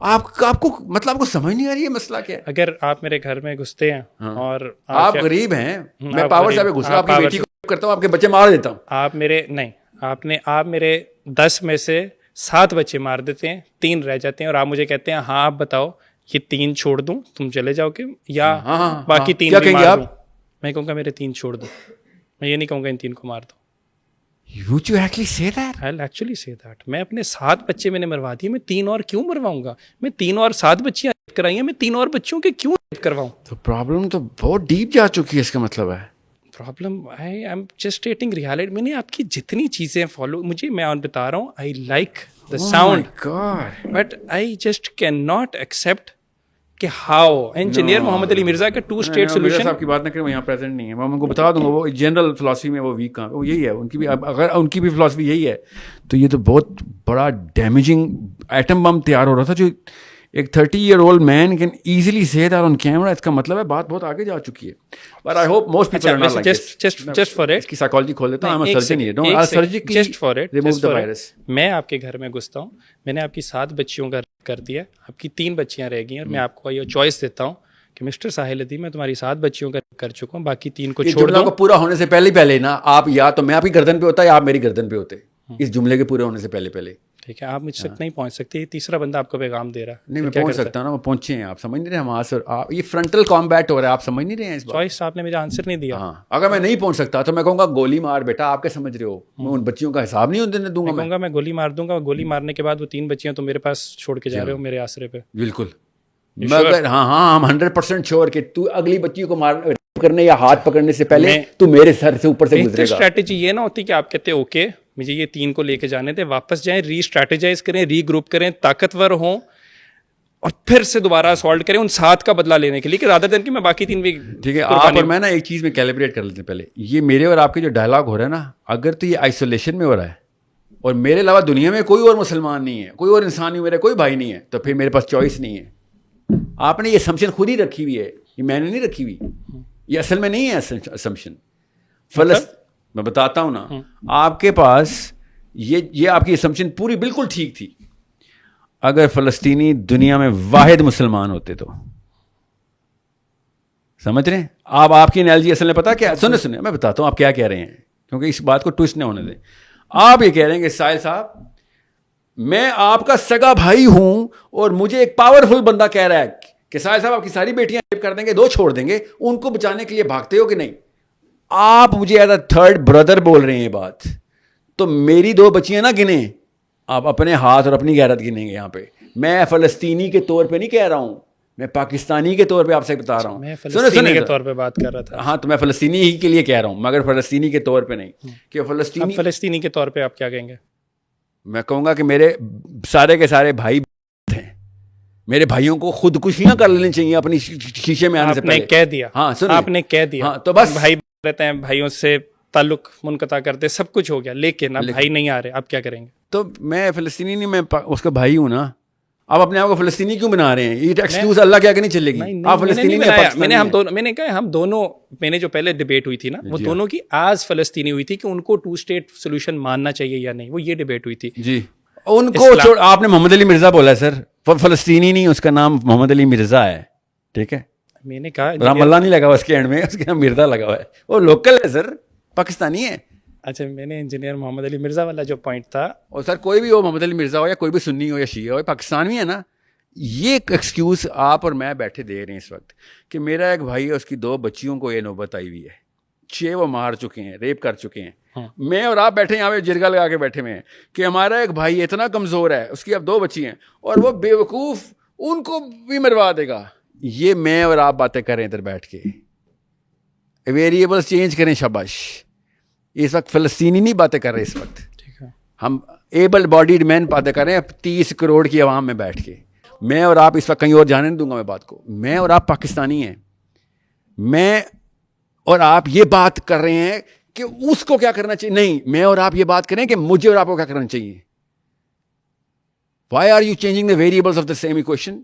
آپ کو مطلب آپ کو سمجھ نہیں آ رہی ہے مسئلہ کیا ہے؟ اگر آپ میرے گھر میں گھستے ہیں اور آپ غریب ہیں, میں پاور سے گھستا, آپ کی بیٹی کو کرتا ہوں, آپ کے بچے مار دیتا ہوں. آپ میرے 10 میں سے 7 بچے مار دیتے ہیں, 3 رہ جاتے ہیں, اور آپ مجھے کہتے ہیں ہاں آپ بتاؤ یہ 3 چھوڑ دوں تم چلے جاؤ گے یا باقی 3 بھی مار دوں. میں کہوں گا میرے 3 چھوڑ دو, میں یہ نہیں کہوں گا ان 3 کو مار دو. Would you actually say that? I'll actually say that. میں اپنے 7 بچے میں نے مروا دیے, میں 3 اور کیوں مرواؤں گا؟ میں 3 اور 7 بچیاں کرائی ہیں, میں 3 اور بچوں کے کیوں کرواؤں؟ تو پرابلم تو بہت ڈیپ جا چکی ہے, اس کا مطلب ہے problem I am just stating reality. میں نے آپ کی جتنی چیزیں فالو, مجھے میں بتا رہا ہوں I like the sound, but I just can not accept کہ ہاؤ انجینئر محمد علی مرزا کا 2 اسٹیٹ سولوشن. صاحب کی بات نہ کریں, وہ یہاں پریزنٹ نہیں ہے, میں ان کو بتا دوں گا وہ جنرل فلاسفی میں وہ ویک کہاں, وہ یہی ہے ان کی بھی. اگر ان کی بھی فلاسفی یہی ہے تو یہ تو بہت بڑا ڈیمیجنگ ایٹم بم تیار ہو رہا تھا جو ایک 30-year-old man can easily say that on camera. اس کا مطلب ہے بات بہت آگے جا چکی ہے. But I hope most people are not like this. Just for it. اس کی psychology کھول دیتا ہوں. I'm a surgeon here. Don't surgically remove the virus. میں آپ کے گھر میں گھستا ہوں, میں نے آپ کی 7 بچیوں کا کر دیا, آپ کی 3 بچیاں رہ گئی, اور میں آپ کو یہ چوائس دیتا ہوں کہ مسٹر ساحل الدین میں تمہاری 7 بچیوں کا کر چکا ہوں, باقی 3 کو چھوڑ دو. پورا ہونے سے پہلے نا آپ یا تو میں آپ کی گردن پہ ہوتا یا آپ میری گردن پہ ہوتے, اس جملے کے پورے ہونے سے پہلے. ٹھیک ہے, آپ مجھ تک نہیں پہنچ سکتے, یہ تیسرا بندہ آپ کو پیغام دے رہا ہے. نہیں میں پہنچ سکتا ہوں نا, وہ پہنچے ہیں, آپ سمجھ نہیں رہے ہم یہ فرنٹل کامبیٹ ہو رہا ہے, آپ سمجھ نہیں رہے ہیں اس بات. چوائس آپ نے مجھے آنسر نہیں دیا. ہاں اگر میں نہیں پہنچ سکتا تو میں کہوں گا گولی مار بیٹا, آپ کیا سمجھ رہے ہو, میں ان بچیوں کا حساب نہیں دینے دوں گا. میں کہوں گا میں گولی مار دوں گا, گولی مارنے کے بعد وہ 3 بچیاں تو میرے پاس چھوڑ کے جا رہے ہو میرے آسرے پہ. بالکل, ہاں ہم 100% شیور کہ تو اگلی بچیوں کو مار کرنے یا ہاتھ پکڑنے سے پہلے تو میرے سر سے اوپر سے گزرے گا. اسٹریٹجی یہ نہ ہوتی کہ آپ کہتے اوکے مجھے یہ 3 کو لے کے جانے تھے, واپس جائیں, ری اسٹریٹجائز کریں, ری گروپ کریں, طاقتور ہوں, اور پھر سے دوبارہ اسالٹ کریں ان 7 کا بدلہ لینے کے لیے, کہ رادر دین کہ میں باقی 3 بھی. ٹھیک ہے, آپ اور میں نا ایک چیز میں کیلیبریٹ کر لیتے ہیں پہلے. یہ میرے اور آپ کے جو ڈائلاگ ہو رہا ہے نا, اگر تو یہ آئسولیشن میں ہو رہا ہے اور میرے علاوہ دنیا میں کوئی اور مسلمان نہیں ہے, کوئی اور انسان نہیں, میرا کوئی بھائی نہیں ہے, تو پھر میرے پاس چوائس نہیں ہے. آپ نے یہ اسمپشن خود ہی رکھی ہوئی ہے, یہ میں نے نہیں رکھی ہوئی, یہ اصل میں نہیں ہے اسمپشن. میں بتاتا ہوں نا, آپ کے پاس یہ آپ کی اسمپشن پوری بالکل ٹھیک تھی اگر فلسطینی دنیا میں واحد مسلمان ہوتے تو. سمجھ رہے ہیں آپ کی انالوجی اصل میں پتا کیا, سنیں میں بتاتا ہوں آپ کیا کہہ رہے ہیں, کیونکہ اس بات کو ٹویسٹ نہ ہونے دیں. آپ یہ کہہ رہے ہیں کہ ساحل صاحب میں آپ کا سگا بھائی ہوں اور مجھے ایک پاورفل بندہ کہہ رہا ہے کہ ساحل صاحب آپ کی ساری بیٹیاں ریپ کر دیں گے, 2 چھوڑ دیں گے, ان کو بچانے کے لیے بھاگتے ہو کہ نہیں. آپ مجھے ایز اے 3rd برادر بول رہے ہیں یہ بات, تو میری 2 بچیاں نہ گنیں, آپ اپنے ہاتھ اور اپنی غیرت گنیں گے. یہاں پہ میں فلسطینی کے طور پہ نہیں کہہ رہا ہوں, میں پاکستانی کے طور پہ آپ سے بتا رہا ہوں. میں فلسطینی کے طور پہ بات کر رہا تھا. ہاں تو میں فلسطینی ہی کے لیے کہہ رہا ہوں, مگر فلسطینی کے طور پہ نہیں. کہ فلسطینی کے طور پہ آپ کیا کہیں گے؟ میں کہوں گا کہ میرے سارے کے سارے بھائی ہیں, میرے بھائیوں کو خودکشیاں کر لینی چاہیے اپنی شیشے میں آنے سے پہلے. کہہ دیا, ہاں آپ نے کہہ دیا, تو بس بھائی رہتے ہیں, بھائیوں سے تعلق منقطع کرتے, سب کچھ ہو گیا, لیکن اب بھائی نہیں آ رہے, آپ کیا کریں گے؟ تو میں فلسطینی نہیں, میں اس کا بھائی ہوں نا. آپ اپنے آپ کو فلسطینی کیوں بنا رہے ہیں؟ یہ ایکسکیوز اللہ کیا کہ نہیں چلے گی. آپ فلسطینی میں نے کہا ہم دونوں, میں نے جو پہلے ڈبیٹ ہوئی تھی نا, وہ دونوں کی آج فلسطینی ہوئی تھی کہ ان کو 2 اسٹیٹ سولوشن ماننا چاہیے یا نہیں, وہ یہ ڈبیٹ ہوئی تھی. جی ان کو آپ نے محمد علی مرزا بولا ہے سر, فلسطینی نہیں, اس کا نام محمد علی مرزا ہے. ٹھیک ہے, میں نے کہا رام اللہ نہیں لگا ہوا اس کے اینڈ میں, اس کے نام مرزا لگا ہوا ہے, وہ لوکل ہے سر, پاکستانی ہے. اچھا, میں نے انجینئر محمد علی مرزا والا جو پوائنٹ تھا, اور سر کوئی بھی ہو, محمد علی مرزا ہو یا کوئی بھی سنی ہو یا شیعہ ہو, پاکستانی ہے نا. یہ ایک ایکسکیوز آپ اور میں بیٹھے دے رہے ہیں اس وقت کہ میرا ایک بھائی ہے, اس کی 2 بچیوں کو یہ نوبت آئی ہوئی ہے, 6 وہ مار چکے ہیں, ریپ کر چکے ہیں. میں اور آپ بیٹھے یہاں پہ جرگا لگا کے بیٹھے ہوئے ہیں کہ ہمارا ایک بھائی اتنا کمزور ہے, اس کی اب 2 بچی ہیں اور وہ بے وقوف ان کو بھی مروا دے گا. یہ میں اور آپ باتیں کریں ادھر بیٹھ کے, ویریبلس چینج کریں. شاباش, اس وقت فلسطینی نہیں باتیں کر رہے, اس وقت ہم ایبل باڈیڈ مین باتیں کر رہے ہیں 30 کروڑ کی عوام میں بیٹھ کے. میں اور آپ اس وقت کہیں اور جانے نہیں دوں گا میں بات کو. میں اور آپ پاکستانی ہیں, میں اور آپ یہ بات کر رہے ہیں کہ اس کو کیا کرنا چاہیے. نہیں, میں اور آپ یہ بات کریں کہ مجھے اور آپ کو کیا کرنا چاہیے. Why are you changing the variables of the same equation?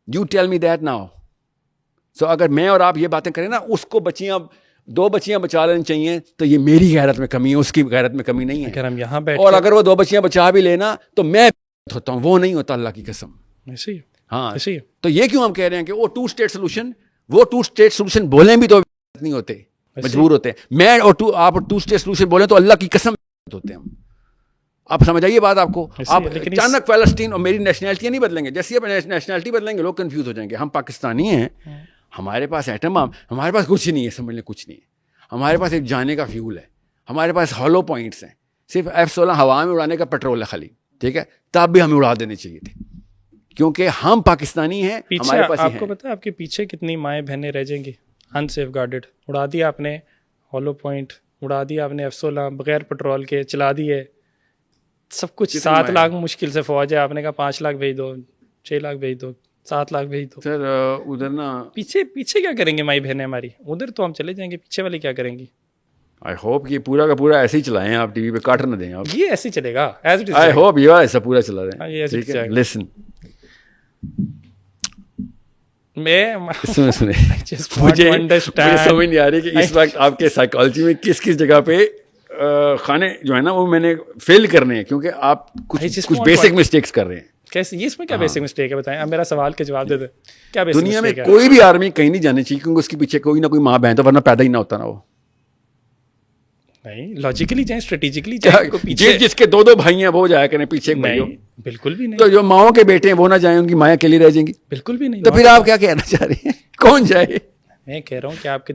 You tell me that now. So اگر میں اور آپ یہ باتیں کریں نا, اس کو 2 بچیاں بچا لینی چاہیے, تو یہ میری غیرت میں کمی ہے, اس کی غیرت میں کمی نہیں ہے. اگر ہم یہاں بیٹھ اور اگر وہ 2 بچیاں بچا بھی لینا تو میں ہوتا ہوں وہ نہیں ہوتا, اللہ کی قسم. ایسے ہی ہاں ایسے ہی. تو یہ کیوں ہم کہہ رہے ہیں کہ وہ ٹو اسٹیٹ سولوشن بولیں بھی تو نہیں ہوتے, مجبور ہوتے ہیں. میں اور آپ ٹو اسٹیٹ سولوشن بولیں تو اللہ کی قسم ہوتے ہیں ہم. آپ سمجھ آئیے بات آپ کو. آپ اچانک فلسطین اور میری نیشنلٹیاں نہیں بدلیں گے, جیسے آپ نیشنلٹی بدلیں گے لوگ کنفیوز ہو جائیں گے. ہم پاکستانی ہیں, ہمارے پاس ایٹم بم, ہمارے پاس کچھ نہیں ہے, سمجھ لیں کچھ نہیں ہے. ہمارے پاس ایک جانے کا فیول ہے, ہمارے پاس ہالو پوائنٹس ہیں, صرف F-16 ہوا میں اڑانے کا پیٹرول ہے خالی, ٹھیک ہے, تب بھی ہمیں اڑا دینے چاہیے تھے کیونکہ ہم پاکستانی ہیں. ہمارے پاس آپ کو پتا ہے آپ کے پیچھے کتنی مائیں بہنیں رہ جائیں گی ان سیف گارڈڈ. اڑا دیا آپ نے ہالو پوائنٹ, اڑا دیا آپ نے F-16 بغیر پیٹرول کے چلا دیے سب کچھ. 7 لاکھ مشکل سے فوج ہے, آپ نے کہا 5 لاکھ بھیج دو, 6 لاکھ بھیج دو, 7 لاکھ بھیج دو. سر ادھر نا پیچھے کیا کریں گے مائی بہنیں ہماری, ادھر تو ہم چلے جائیں گے, پیچھے والے کیا کریں گی. آئی ہوپ کہ پورا کا پورا ایسے ہی چلائیں آپ, ٹی وی پہ کاٹ نہ دیں آپ. یہ ایسے ہی چلے گا as it is. I hope یہ ایسا پورا چلا رہے ہیں. لسن مجھے سمجھ نہیں آ رہی کہ اس وقت آپ کے سائیکالوجی میں کس جگہ پہ کھانے جو ہے نا وہ میں نے فیل کرنے ہیں, کیونکہ آپ کچھ بیسک مسٹیکس کر رہے ہیں. کیسے یہ اس میں کیا بیسک مسٹیک ہے بتائیں, اب میرا سوال کا جواب دے دیں. کیا بیسک دنیا میں کوئی بھی آرمی کہیں نہیں جانے چاہیے کیونکہ اس کے پیچھے کوئی نہ کوئی ماں بہن تو ورنہ پیدا ہی نہ ہوتا نا. وہ نہیں لاجیکلی جائیں, اسٹریٹجیکلی جائیں. جس کے 2 بھائی ہیں وہ جایا کریں پیچھے. نہیں بالکل بھی نہیں. تو جو ماؤں کے بیٹے ہیں وہ نہ جائیں, ان کی مائیں اکیلی رہ جائیں گی. بالکل بھی نہیں. تو پھر آپ کیا کہنا چاہ رہے ہیں, کون جائے؟ میں کہہ رہا ہوں کہ آپ کے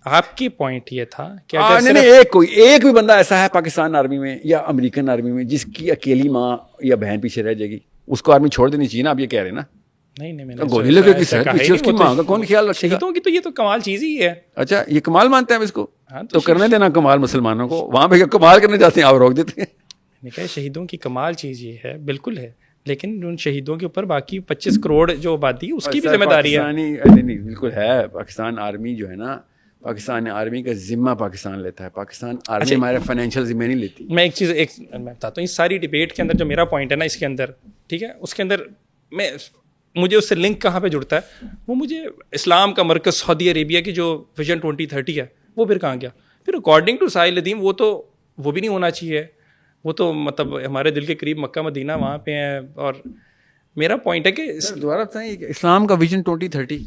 آپ کی پوائنٹ یہ تھا کہ ایک بھی بندہ ایسا ہے پاکستان آرمی میں یا امریکن آرمی میں جس کی اکیلی ماں یا بہن پیچھے رہ جائے گی, اس کو آرمی چھوڑ دینی چاہیے نا. آپ یہ کہہ رہے ہیں نا. نہیں گولی لگے گی سر پیچھے, اس کی ماں کا کون خیال رکھے گا؟ شہیدوں کی تو یہ تو کمال چیز ہی ہے. اچھا یہ کمال مانتے ہیں اس کو, تو کرنے دینا کمال مسلمانوں کو. وہاں پہ کمال کرنے جاتے ہیں آپ روک دیتے ہیں. میں کہا شہیدوں کی کمال چیز یہ ہے, بالکل ہے, لیکن ان شہیدوں کے اوپر باقی 25 کروڑ جو آبادی اس کی بھی ذمہ داری ہے. نہیں بالکل ہے. پاکستان آرمی جو ہے نا, پاکستان آرمی کا ذمہ پاکستان لیتا ہے. پاکستان آرمی ہمارا فائنینشیل ذمہ نہیں لیتی. میں ایک چیز میں بتاتا ہوں, اس ساری ڈبیٹ کے اندر جو میرا پوائنٹ ہے نا اس کے اندر, ٹھیک ہے, اس کے اندر مجھے اس سے لنک کہاں پہ جڑتا ہے, وہ مجھے اسلام کا مرکز سعودی عربیہ کی جو ویژن 2030 ہے وہ پھر کہاں گیا. پھر اکارڈنگ ٹو ساحل ندیم وہ بھی نہیں ہونا چاہیے. وہ تو مطلب ہمارے دل کے قریب مکہ مدینہ وہاں پہ ہیں. اور میرا پوائنٹ ہے کہ دوبارہ بتائیں اسلام کا ویژن 2030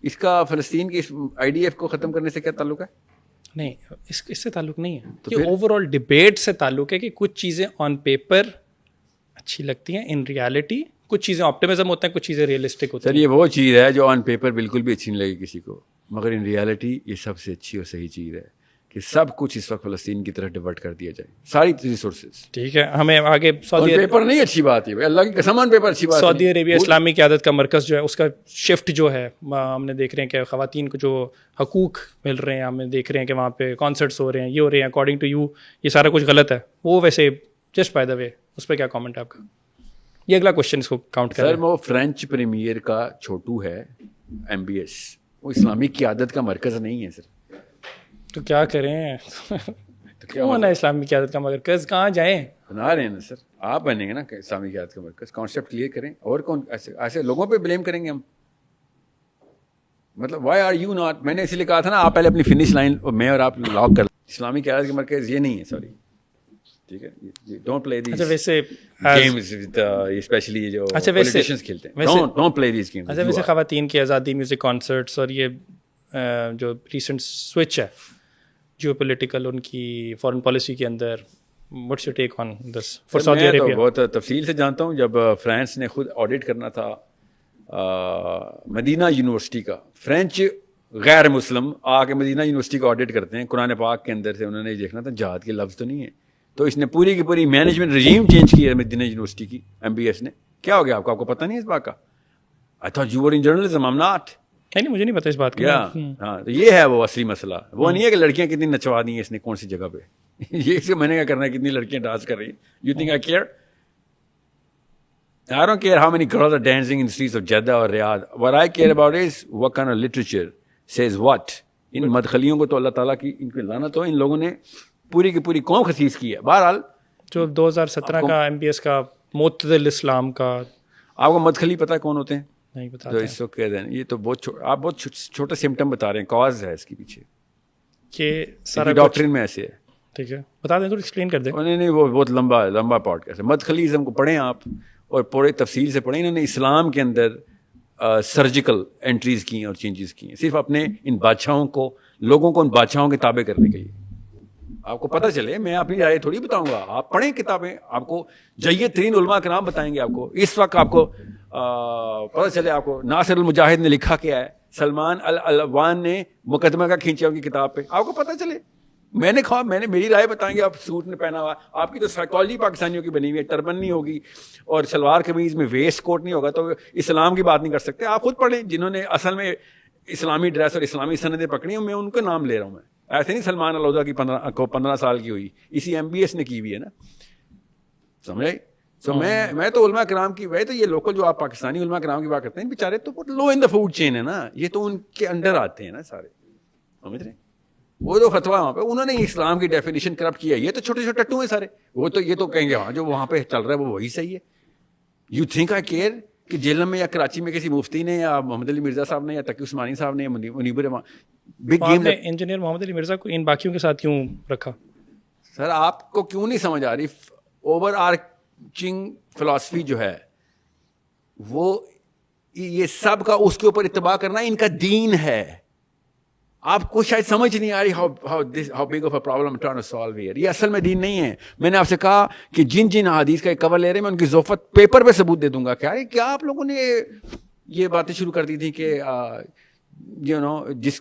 اس کا فلسطین کی IDF کو ختم کرنے سے کیا تعلق ہے؟ نہیں اس سے تعلق نہیں ہے. یہ اوور آل ڈبیٹ سے تعلق ہے کہ کچھ چیزیں آن پیپر اچھی لگتی ہیں, ان ریالٹی کچھ چیزیں آپٹیمزم ہوتا ہے, کچھ چیزیں ریئلسٹک ہوتی ہیں. سر یہ وہ چیز ہے جو آن پیپر بالکل بھی اچھی نہیں لگی کسی کو, مگر ان ریالٹی یہ سب سے اچھی اور صحیح چیز ہے کہ سب کچھ اس وقت فلسطین کی طرف ڈیورٹ کر دیا جائے, ساری ریسورسز. ٹھیک ہے, ہمیں آگے سعودی پیپر نہیں اچھی بات ہے, اللہ کی قسم, آن پیپر اچھی بات. سعودی عربیہ اسلامی قیادت کا مرکز جو ہے اس کا شفٹ جو ہے ہم نے دیکھ رہے ہیں کہ خواتین کو جو حقوق مل رہے ہیں, ہم دیکھ رہے ہیں کہ وہاں پہ کانسرٹس ہو رہے ہیں, یہ ہو رہے ہیں, اکارڈنگ ٹو یو یہ سارا کچھ غلط ہے. وہ ویسے جسٹ بائی دا وے اس پہ کیا کامنٹ ہے آپ کا؟ یہ اگلا کوشچن اس کو کاؤنٹ کریں. سر وہ فرینچ پریمیئر کا چھوٹو ہے MBS, وہ اسلامی قیادت کا مرکز نہیں ہے سر. تو کیا کریں, کون ہے اسلامی قیادت کا مرکز, کہاں جائیں؟ بنا رہے ہیں نا سر, آپ بنیں گے نا اسلامی قیادت کا مرکز, کانسیپٹ کلیئر کریں. اور کون ایسے لوگوں پہ بلیم کریں گے ہم؟ مطلب وائی آر یو ناٹ, میں نے اسی لیے کہا تھا نا آپ پہلے اپنی فنش لائن میں اور آپ لاک کر. اسلامی قیادت کا مرکز یہ نہیں ہے, سوری, ٹھیک ہے, don't play these games especially جو پولیٹیشنز کھیلتے ہیں, ڈونٹ پلے دیز گیمز. اچھا ویسے خواتین کی آزادی, میوزک کانسرٹس, اور یہ جو ریسنٹ سوئچ ہے جیو پولیٹیکل ان کی فارن پالیسی کے اندر, what's your take on this for Saudi Arabia? بہت تفصیل سے جانتا ہوں. جب فرانس نے خود آڈٹ کرنا تھا مدینہ یونیورسٹی کا, فرینچ غیر مسلم آ کے مدینہ یونیورسٹی کا آڈٹ کرتے ہیں, قرآن پاک کے اندر سے انہوں نے دیکھنا تھا جہاد کے لفظ تو نہیں ہے, تو اس نے پوری کی پوری مینجمنٹ رجیم چینج کی ہے مدینہ یونیورسٹی کی MBS نے. کیا ہو گیا آپ کو پتہ نہیں اس بات کا؟ I thought you were in journalism, I am not. نہیں مجھے نہیں پتا اس بات کا. ہاں تو یہ ہے وہ اصلی مسئلہ. وہ نہیں ہے کہ لڑکیاں کتنی نچوا دی ہیں اس نے کون سی جگہ پہ, یہ اس میں نے کیا کرنا ہے کتنی لڑکیاں ڈانس کر رہی ہیں. You think I care? I don't care how many girls are dancing in the streets of Jeddah or Riyadh. What I care about is what kind of literature says what. ان مدخلیوں کو تو اللہ تعالیٰ کی ان کی لعنت ہو, ان لوگوں نے پوری کی پوری قوم خسیس کی ہے. بہرحال جو 2017 کا MBS کا معتدل اسلام کا, آپ کو مدخلی پتہ ہے کون ہوتے ہیں؟ نہیں بتا. تو اس کو کہہ دیں, یہ تو بہت آپ بہت چھوٹا سمٹم بتا رہے ہیں, کاز ہے اس کے پیچھے کہ سارا ڈاکٹرین میں ایسے ہے. ٹھیک ہے بتا دیں, تو ایکسپلین کر دیں. نہیں وہ بہت لمبا پوڈکاسٹ ہے. مدخلیزم کو پڑھیں آپ, اور پورے تفصیل سے پڑھیں. انہوں نے اسلام کے اندر سرجیکل انٹریز کی ہیں اور چینجز کی ہیں صرف اپنے ان بادشاہوں کو, لوگوں کو ان بادشاہوں کے تابع کرنے کے لیے. آپ کو پتہ چلے, میں اپنی رائے تھوڑی بتاؤں گا, آپ پڑھیں کتابیں, آپ کو جید ترین علماء کرام بتائیں گے. آپ کو اس وقت آپ کو پتہ چلے, آپ کو ناصر المجاہد نے لکھا کیا ہے, سلمان العوان نے مقدمہ کا کھینچا ان کی کتاب پہ, آپ کو پتہ چلے. میں نے میری رائے بتائیں گے, آپ سوٹ نے پہنا ہوا, آپ کی تو سائیکالوجی پاکستانیوں کی بنی ہوئی ہے, ٹربن نہیں ہوگی اور شلوار قمیض میں ویسٹ کوٹ نہیں ہوگا, تو اسلام کی بات نہیں کر سکتے. آپ خود پڑھیں جنہوں نے اصل میں اسلامی ڈریس اور اسلامی سندیں پکڑی ہیں, میں ان کا نام لے رہا ہوں. میں ایسے نہیں سلمان العودا کی 15 سال کی ہوئی, اسی MBS نے کی ہوئی ہے نا, سمجھے. تو میں تو علماء کرام کی, وہ تو یہ لوکل جو آپ پاکستانی علماء کرام کی بات کرتے ہیں بیچارے تو لو ان دا فوڈ چین ہے نا, یہ تو ان کے انڈر آتے ہیں نا سارے, سمجھ رہے ہیں. وہ جو فتوا وہاں پہ انہوں نے اسلام کی ڈیفینیشن کرپٹ کیا, یہ تو چھوٹے چھوٹے ٹٹو ہیں سارے. وہ تو یہ تو کہیں گے ہاں جو وہاں پہ چل رہا ہے وہ وہی صحیح ہے. یو تھنک آئی کیئر کہ جیلم میں یا کراچی میں کسی مفتی نے یا محمد علی مرزا صاحب نے یا تقی عثمانی صاحب نے یا منیب الرحمان بگ گیم نے انجینئر محمد علی مرزا کو ان باقیوں کے ساتھ کیوں رکھا؟ سر آپ کو کیوں نہیں سمجھ آ رہی, اوور آرچنگ فلاسفی جو ہے وہ یہ سب کا اس کے اوپر اتباع کرنا ان کا دین ہے. آپ کو شاید سمجھ نہیں آ رہی how big of a problem I'm trying to solve here. یہ اصل میں دین نہیں ہے. میں نے آپ سے کہا کہ جن حدیث کا ایک کور لے رہے ہیں میں ان کی ذوفت پیپر پہ ثبوت دے دوں گا. کیا آپ لوگوں نے یہ باتیں شروع کر دی تھی کہ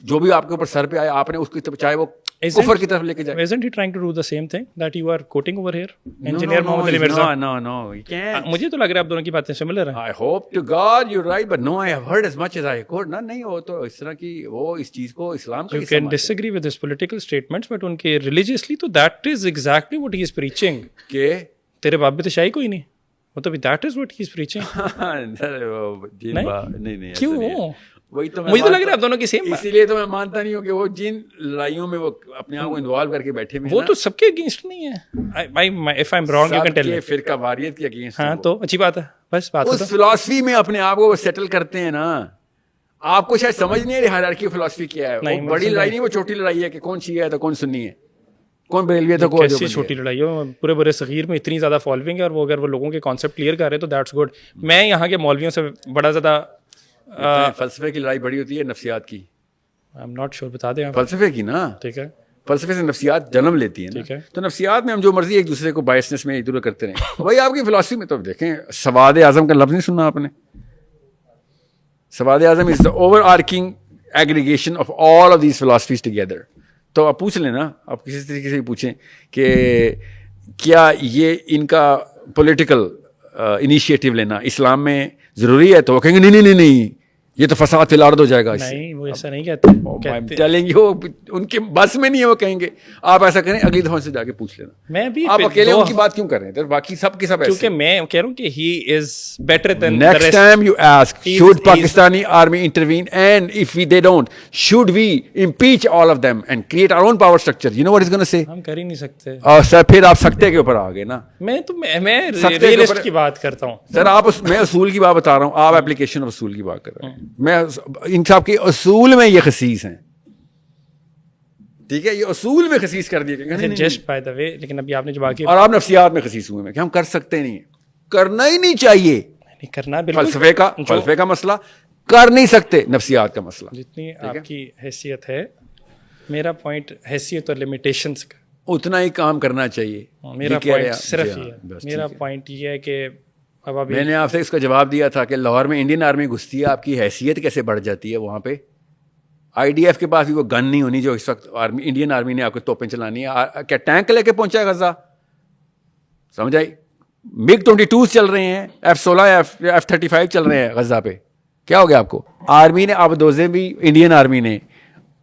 جو بھی آپ کے اوپر سر پہ آیا آپ نے اس کی چاہے وہ کفر کی طرف لے کے جائے. Isn't he trying to do the same thing that you are quoting over here? Engineer Muhammad Ali Mirza. No, you can't. مجھے تو لگ رہا ہے آپ دونوں کی باتیں سملر ہیں. I hope to God you're right, but no, I have heard as much as I could. نہیں وہ تو اس طرح کی وہ اس چیز کو اسلام کا You can disagree with his political statements, but ان کے religiously تو that is exactly what he is preaching. کہ تیرے باپ بھی تو شاہی کوئی نہیں, مطلب that is what he is preaching. نہیں کیوں؟ وہی تو مجھے تو لگ رہا ہے آپ دونوں کی سیم. اسی لیے تو میں مانتا نہیں ہوں کہ وہ جن لڑائیوں میں وہ اپنے آپ کو انوالو کر کے بیٹھے وہ تو سب کے اگینسٹ نہیں ہے. If I'm wrong, you can tell me. فرقہ واریت کے اگینسٹ. ہاں تو اچھی بات ہے, بس بات اس فلاسفی میں اپنے آپ کو سیٹل کرتے ہیں نا. آپ کو شاید سمجھ نہیں ہے ہائرارکی فلاسفی کیا ہے. وہ بڑی لڑائی نہیں, وہ چھوٹی لڑائی ہے کہ کون شیعہ ہے تو کون سنی ہے, کون بریلوی ہے تو کون. کیسی چھوٹی لڑائی ہے, پورے برے صغیر میں اتنی زیادہ فالوئنگ ہے, اور وہ اگر وہ لوگوں کے کانسیپٹ کلیئر کر رہے تو دیٹس گڈ. میں یہاں کے مولویوں سے بڑا زیادہ فلسفے کی لڑائی بڑی ہوتی ہے نفسیات کی. آئی ایم ناٹ شیور, بتا دیں آپ. فلسفے کی نا, ٹھیک ہے, فلسفے سے نفسیات جنم لیتی ہیں نا. تو نفسیات میں ہم جو مرضی ایک دوسرے کو بائسنس میں ادھر کرتے رہیں. بھائی آپ کی فلاسفی میں تو دیکھیں, سواد اعظم کا لفظ نہیں سنا آپ نے. سواد اعظم is the overarching aggregation of all of these philosophies together. تو آپ پوچھ لیں نا, آپ کسی طریقے سے پوچھیں کہ کیا یہ ان کا پولیٹیکل انیشیٹو لینا اسلام میں ضروری ہے, تو وہ کہیں گے نہیں یہ تو فساد فی الارض ہو جائے گا. نہیں وہ ایسا نہیں کہتے, چلیں گے, وہ ان کے بس میں نہیں ہے, وہ کہیں گے. آپ ایسا کریں, اگلی دفعہ سے جا کے پوچھ لینا. میں بھی آپ اکیلے ان کی بات کیوں کر رہے ہیں, باقی سب کے سب ایسے. کیونکہ میں کہہ رہا ہوں کہ he is better than the next rest. time you ask should Pakistani army intervene, and if they don't, should we impeach all of them and create our own power structure? You know what he's going to say? ہم کر ہی نہیں سکتے. اور سر پھر آپ سکتے کے اوپر آ گئے نا. میں ریئلسٹ کی بات کرتا ہوں سر. آپ میں اصول کی بات بتا رہا ہوں, آپ اپلیکیشن آف اصول کی بات کر رہے ہیں. میں ان سب کے اصول میں یہ خصیص ہیں, ٹھیک ہے, یہ اصول میں خصیص کر دیے جسٹ بائی دا وے. لیکن ابھی آپ نے جو باقی, اور آپ نفسیات میں خصیص ہوئے ہیں کہ ہم کر سکتے نہیں ہیں, کرنا ہی نہیں چاہیے. نہیں کرنا, بالکل فلسفے کا مسئلہ کر نہیں سکتے, نفسیات کا مسئلہ. جتنی آپ کی حیثیت ہے, میرا پوائنٹ حیثیت اور لمیٹیشنز کا, اتنا ہی کام کرنا چاہیے. میرا پوائنٹ صرف یہ ہے, میرا پوائنٹ یہ ہے کہ اب ابھی میں نے آپ سے اس کا جواب دیا تھا کہ لاہور میں انڈین آرمی گھستی ہے, آپ کی حیثیت کیسے بڑھ جاتی ہے وہاں پہ. IDF کے پاس بھی وہ گن نہیں ہونی جو اس وقت انڈین آرمی نے آپ کو توپیں چلانی ہے. کیا ٹینک لے کے پہنچا ہے غزہ, سمجھ آئی. MiG-22 چل رہے ہیں, F-16 F-35 چل رہے ہیں غزہ پہ. کیا ہو گیا آپ کو؟ آرمی نے آبدوزیں بھی انڈین آرمی نے,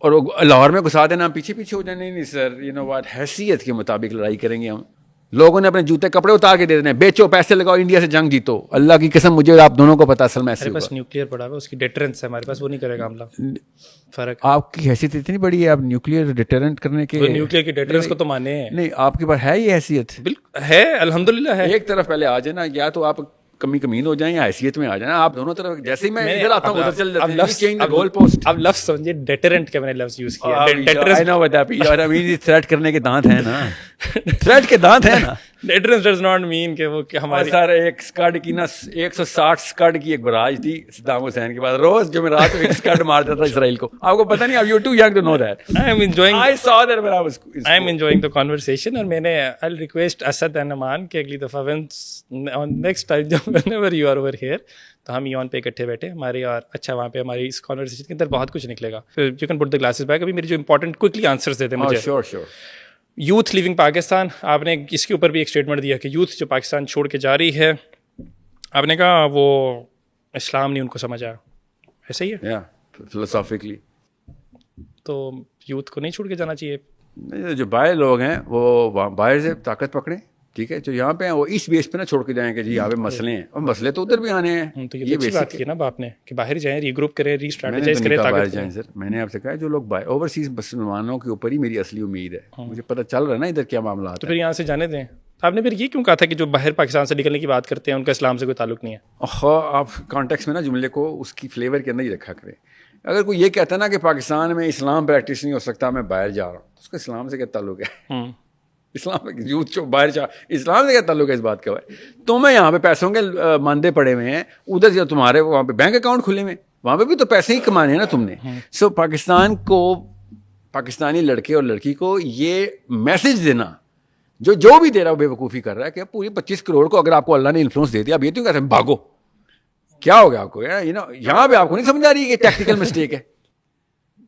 اور لاہور میں گھسا دینا, ہم پیچھے ہو جانے. نہیں سر, یو نو واٹ, حیثیت کے مطابق لڑائی کریں گے ہم. لوگوں نے اپنے جوتے کپڑے اتار کے دے دینے, بیچو, پیسے لگاؤ, انڈیا سے جنگ جیتو. اللہ کی قسم مجھے آپ دونوں کو پتا, اصل میں ایسے بس نیوکلیئر پڑا ہے, اس کی ڈیٹرنس ہے ہمارے پاس, وہ نہیں کرے گا حملہ. فرق آپ کی حیثیت اتنی بڑی ہے, آپ نیوکلیئر ڈیٹرنٹ کرنے کے, نیوکلیئر کی ڈیٹرنس کو تو مانے ہیں. نہیں, آپ کے پاس ہے یہ حیثیت. بالکل ہے, الحمدللہ ہے. ایک طرف پہلے آ جائے نا, یا تو آپ کمین ہو جائیں یا حیثیت میں آ جائیں. آپ دونوں طرف, جیسے ہی میں ادھر آتا ہوں ادھر چل جاتے ہیں. گول پوسٹ, اب لفظ سمجھے, ڈیٹرنٹ کا میں نے لفظ یوز کیا. تھریٹ کرنے کے دانت ہیں نا. تھریٹ کے دانت ہیں نا. Deterrence does not mean کہ وہ ہماری سر ایک اسکڈ کی نا 160 اسکڈ کی ایک براج تھی صدام حسین کے بعد, روز جمعرات کو ایک اسکڈ مارتا تھا اسرائیل کو. آپ کو پتہ نہیں, اب you too young to know that. I am enjoying I saw that when I was I am enjoying the conversation. اور میں نے I'll request اسد and امان کہ اگلی دفعہ next time جب whenever you are over here تو ہم ایون پہ اکٹھے بیٹھے ہمارے, اور اچھا وہاں پہ ہماری اس کانورسیشن کے اندر بہت کچھ نکلے گا. You can put the glasses back. ابھی میری جو امپورٹنٹ کوئکلی آنسرز دیتے مجھے. sure sure. Youth living Pakistan, آپ نے اس کے اوپر بھی ایک اسٹیٹمنٹ دیا کہ یوتھ جو پاکستان چھوڑ کے جا رہی ہے, آپ نے کہا وہ اسلام نہیں ان کو سمجھ آیا, ایسا ہی ہے فلسافیکلی. تو یوتھ کو نہیں چھوڑ کے جانا چاہیے. جو باہر لوگ ہیں وہ باہر سے طاقت پکڑیں, ٹھیک ہے, جو یہاں پہ ہیں وہ اس بیس پہ نہ چھوڑ کے جائیں کہ جی یہاں پہ مسئلے ہیں, اور مسئلے تو ادھر بھی آنے ہیں. تو یہ اچھی بات کی نا آپ نے کہ باہر جائیں, ری گروپ کریں, ری اسٹریٹجائز کریں, باہر جائیں. سر میں نے آپ سے کہا جو لوگ اوورسیز مسلمانوں کے اوپر ہی میری اصلی امید ہے, مجھے پتہ چل رہا ہے نا ادھر کیا معاملات. تو پھر یہاں سے جانے دیں. آپ نے پھر یہ کیوں کہا تھا کہ جو باہر پاکستان سے نکلنے کی بات کرتے ہیں ان کا اسلام سے کوئی تعلق نہیں ہے؟ آپ کانٹیکس میں نا جملے کو اس کی فلیور کے اندر ہی رکھا کریں. اگر کوئی یہ کہتا ہے نا کہ پاکستان میں اسلام پریکٹس نہیں ہو سکتا, میں باہر جا رہا ہوں, تو اس کا اسلام سے کیا تعلق ہے؟ اسلام یوتھ جو باہر جا, اسلام سے کیا تعلق ہے اس بات کا؟ تمہیں یہاں پہ پیسوں کے ماندے پڑے ہوئے ہیں, ادھر جو تمہارے وہاں پہ بینک اکاؤنٹ کھلے ہوئے, وہاں پہ بھی تو پیسے ہی کمانے ہیں نا تم نے. سو پاکستان کو, پاکستانی لڑکے اور لڑکی کو یہ میسج دینا, جو بھی دے رہا ہے وہ بے وقوفی کر رہا ہے کہ پوری 25 کروڑ کو اگر آپ کو اللہ نے انفلوئنس دے دیا, اب یہ تو کہتے ہیں بھاگو, کیا ہو گیا آپ کو؟ یہاں پہ آپ کو نہیں سمجھ آ رہی ہے کہ ٹیکٹیکل مسٹیک ہے.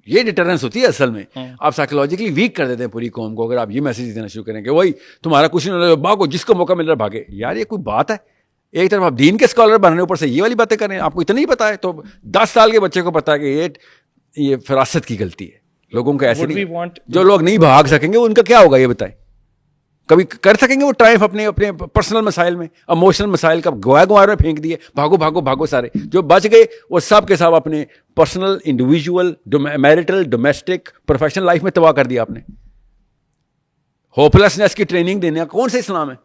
یہ ڈیٹرنس ہوتی ہے اصل میں. آپ سائیکولوجیکلی ویک کر دیتے ہیں پوری قوم کو اگر آپ یہ میسج دینا شروع کریں کہ وہی تمہارا کچھ نہیں ہو, بھاگو, جس کو موقع مل رہا ہے بھاگے. یار یہ کوئی بات ہے؟ ایک طرف آپ دین کے اسکالر بن رہے ہیں, اوپر سے یہ والی باتیں کر رہے ہیں. آپ کو اتنا ہی پتا ہے تو 10 سال کے بچے کو پتا ہے کہ یہ فراست کی غلطی ہے. لوگوں کو ایسے نہیں, جو لوگ نہیں بھاگ سکیں گے ان کا کیا ہوگا یہ بتائیں؟ کبھی کر سکیں گے وہ ٹرائف اپنے پرسنل مسائل میں, اموشنل مسائل کا گوار میں پھینک دیے, بھاگو بھاگو بھاگو. سارے جو بچ گئے وہ سب کے ساتھ اپنے personal, individual, marital, domestic, professional life میں تباہ کر دیا آپ نے. ہوپلیسنس کی ٹریننگ دینے کا کون سا اسلام ہے؟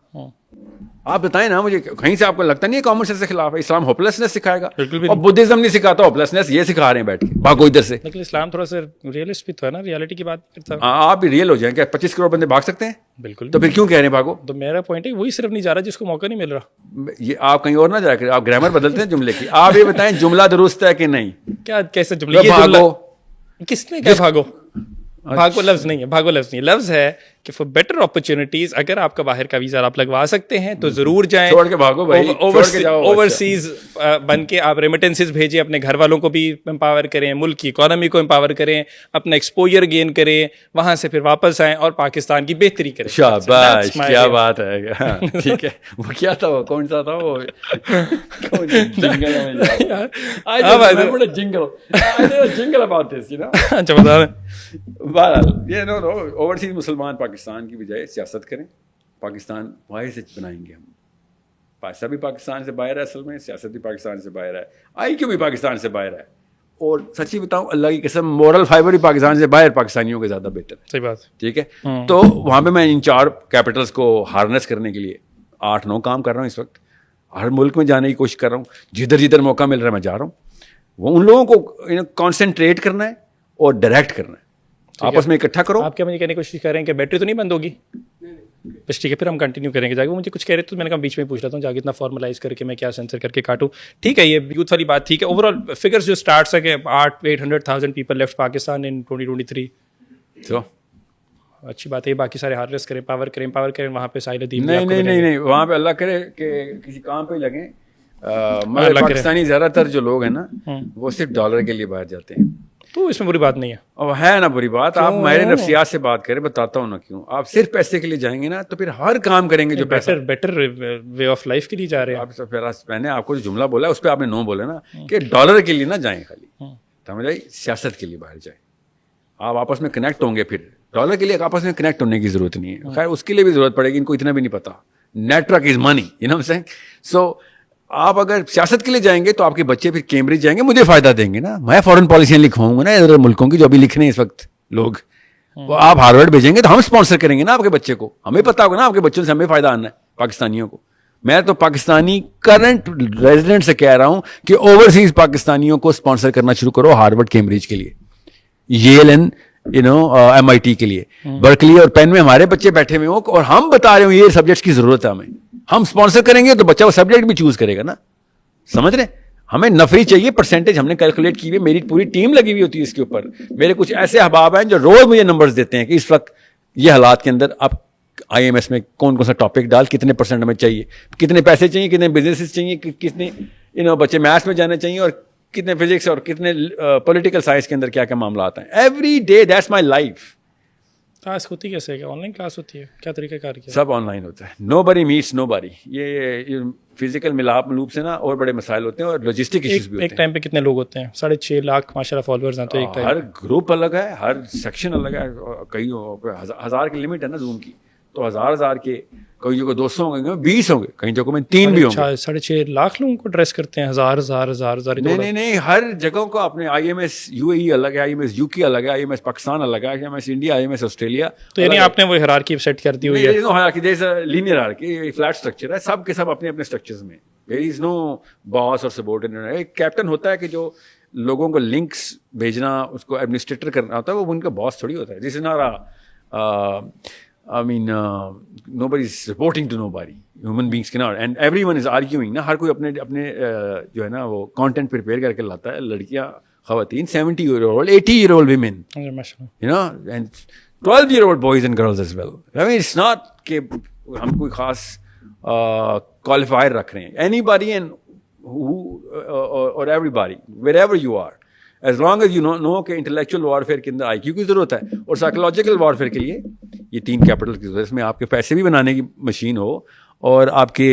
آپ بتائیں نا مجھے, کہیں سے آپ کو لگتا نہیں ہے کامن سینس کے خلاف ہے؟ اسلام ہوپلیسنس سکھائے گا, اور بدھزم نہیں سکھاتا ہوپلیسنس, یہ سکھا رہے ہیں بیٹھ کے, بھاگو ادھر سے. لیکن اسلام تھوڑا سا ریئلسٹ بھی تو ہے نا, ریالٹی کی بات کرتا ہے. آپ بھی ریئل ہو جائیں. کیا 25 کروڑ بندے بھاگ سکتے ہیں؟ بالکل. تو پھر کیوں کہہ رہے ہیں بھاگو؟ تو میرا پوائنٹ ہے وہی صرف نہیں جا رہا جس کو موقع نہیں مل رہا. یہ آپ کہیں اور نہ جا کر آپ گرامر بدلتے ہیں جملے کی. آپ یہ بتائیں جملہ درست ہے کہ نہیں؟ کیا کیسے جملہ؟ بھاگو, کس نے کہا بھاگو؟ بھاگو لفظ نہیں ہے, بھاگو لفظ نہیں, لفظ ہے کہ فار بیٹر اپرچونیٹیز اگر آپ کا باہر کا ویزا آپ لگوا سکتے ہیں تو ضرور جائیں. چھوڑ کے بھاگو بھائی, اوورسیز بن کے آپ ریمیٹنسز بھیجیں, اپنے گھر والوں کو بھی امپاور کریں, ملک کی اکانومی کو امپاور کریں, اپنا ایکسپوجر گین کریں, وہاں سے پھر واپس آئیں اور پاکستان کی بہتری کریں. شاباش, کیا بات ہے. ٹھیک ہے, وہ کیا تھا, وہ کون سا تھا وہ جنگل اباؤٹ دس, یو نو. اچھا بتا دیں. بہرحال یہ اوورسیز مسلمان پاکستان کی بجائے سیاست کریں. پاکستان باہر سے بنائیں گے ہم. پیسہ بھی پاکستان سے باہر ہے, اصل میں سیاست بھی پاکستان سے باہر ہے, آئی کیو بھی پاکستان سے باہر ہے, اور سچی بتاؤں اللہ کی قسم مورل فائبر بھی پاکستان سے باہر پاکستانیوں کے زیادہ بہتر ہے. صحیح بات. ٹھیک ہے, تو وہاں پہ میں ان 4 کیپٹلس کو ہارنس کرنے کے لیے 8-9 کام کر رہا ہوں اس وقت. ہر ملک میں جانے کی کوشش کر رہا ہوں, جدھر جدھر موقع مل رہا ہے میں جا رہا ہوں. وہ ان لوگوں کو کانسنٹریٹ کرنا ہے اور ڈائریکٹ کرنا ہے, آپس میں اکٹھا کرو. آپ کیا مجھے کہنے کی کوشش کر رہے ہیں کہ بیٹری تو نہیں بند ہوگی؟ بس ٹھیک ہے, پھر ہم کنٹینیو کریں گے. جا کے وہ مجھے کچھ کہہ رہے تو میں نے کہا بیچ میں پوچھ لیتا ہوں, جا کے اتنا فارملائز کر کے میں کیا سینسر کر کے کاٹوں. ٹھیک ہے, یہ یوتھ والی بات ٹھیک ہے. اوور آل فگرس جو اسٹارٹس ہے کہ 800,000 پیپل لیفٹ پاکستان ان 2023. تو اچھی بات ہے, باقی سارے ہارنس کریں, پاور کریں. وہاں پہ ساحل ادیب نہیں, وہاں پہ اللہ کرے کہ کسی کام پہ لگیں. مگر پاکستانی زیادہ تر جو لوگ ہیں نا وہ صرف ڈالر کے لیے باہر جاتے ہیں, تو اس میں بری بات نہیں ہے. اور ہے نا بری بات. آپ ماہر نفسیات سے بات کریں, بتاتا ہوں نا کیوں. آپ صرف پیسے کے لیے جائیں گے نا تو پھر ہر کام کریں گے جو پیسہ بیٹر وے آف لائف کے لیے جا رہے ہیں. میں نے آپ کو جو جملہ بولا اس پہ آپ نے نو بولا نا کہ ڈالر کے لیے نہ جائیں, خالی سمجھ آئی, سیاست کے لیے باہر جائیں. آپ آپس میں کنیکٹ ہوں گے. پھر ڈالر کے لیے آپس میں کنیکٹ ہونے کی ضرورت نہیں ہے. خیر اس کے لیے بھی ضرورت پڑے گی, ان کو اتنا بھی نہیں پتا. Network is money, you know thing. So آپ اگر سیاست کے لیے جائیں گے تو آپ کے بچے پھر کیمبرج جائیں گے, مجھے فائدہ دیں گے نا. میں فارن پالیسیاں لکھواؤں گا نا ادھر ملکوں کی جو ابھی لکھ رہے ہیں اس وقت لوگ, وہ آپ ہارورڈ بھیجیں گے تو ہم اسپانسر کریں گے نا آپ کے بچے کو. ہمیں پتا ہوگا نا آپ کے بچوں سے ہمیں فائدہ آنا ہے پاکستانیوں کو. میں تو پاکستانی کرنٹ ریزیڈنٹ سے کہہ رہا ہوں کہ اوورسیز پاکستانیوں کو اسپانسر کرنا شروع کرو ہارورڈ کیمبرج کے لیے, ییل اینڈ MIT کے لیے, برکلی اور پین میں ہمارے بچے بیٹھے ہوئے ہوں اور ہم بتا رہے ہوں یہ سبجیکٹس کی ضرورت ہے ہمیں, ہم اسپانسر کریں گے تو بچہ وہ سبجیکٹ بھی چوز کرے گا نا, سمجھ رہے ہیں. ہمیں نفری چاہیے, پرسنٹیج ہم نے کیلکولیٹ کی ہوئی, میری پوری ٹیم لگی ہوئی ہوتی ہے اس کے اوپر. میرے کچھ ایسے احباب ہیں جو روز مجھے نمبرز دیتے ہیں کہ اس وقت یہ حالات کے اندر آپ IMS میں کون کون سا ٹاپک ڈال, کتنے پرسنٹ ہمیں چاہیے, کتنے پیسے چاہیے, کتنے بزنسز چاہیے, کتنے بچے میتھس میں جانے چاہیے, اور کتنے فزکس اور کتنے پولیٹیکل سائنس کے اندر کیا کیا معاملات ہیں. Every day that's my life. Class ہوتی کیسے ہے, آن لائن کلاس ہوتی ہے, کیا طریقہ کار کیا؟ سب آن لائن ہوتا ہے. نو بڈی میٹس نو بڈی. یہ فزیکل ملاپ ملوپ سے نا اور بڑے مسائل ہوتے ہیں اور لاجسٹک ایشوز بھی ہوتے ہیں. ایک ٹائم پہ کتنے لوگ ہوتے ہیں؟ 6.5 لاکھ ماشاء اللہ فالوورز ہیں. تو ایک ٹائم ہر گروپ الگ ہے, ہر سیکشن الگ ہے. کئی 1000 کی لمٹ ہے نا زوم کی, تو 1000 کے کئی جگہ 200 ہوں گے, 20 ہوں گے, کئی جگہوں میں 3 بھی ہوں گے. 6.5 لاکھ لوگوں کو ڈریس کرتے ہیں, ہزار. نہیں, ہر جگہوں کو اپنے IMS UAE الگ ہے, IMS UK الگ ہے, IMS پاکستان الگ ہے, IMS انڈیا, IMS آسٹریلیا. تو یعنی آپ نے وہ ہیرارکی سیٹ کر دی ہوئی ہے؟ لینئر ہیرارکی, فلیٹ اسٹرکچر ہے, سب کے سب اپنے اپنے اسٹرکچرز میں. دیر از نو باس اور سبورڈینیٹ. ایک کیپٹن ہوتا ہے کہ جو لوگوں کو لنکس بھیجنا, اس کو ایڈمنسٹریٹر کرنا ہوتا ہے, وہ ان کا باس تھوڑی ہوتا ہے. This is not I mean, nobody is reporting to nobody. Human beings cannot. And everyone is arguing. نا ہر کوئی اپنے جو ہے نا وہ content prepare کر کے لاتا ہے. لڑکیاں, خواتین, 70-year-old, 80-year-old women. And 12-year-old boys and girls as well. I mean, it's not کہ ہم کوئی خاص qualifier رکھ رہے ہیں. Anybody and who or everybody, wherever you are. As long as you know کہ انٹلیکچوئل وارفیئر کے اندر IQ کی ضرورت ہے, اور سائیکولوجیکل وارفیئر کے لیے یہ 3 کیپٹل کی ضرورت ہے. اس میں آپ کے پیسے بھی بنانے کی مشین ہو, اور آپ کے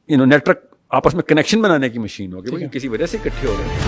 نیٹ ورک آپس میں کنیکشن بنانے کی مشین ہو, کہ کسی وجہ سے اکٹھے ہو رہے ہیں.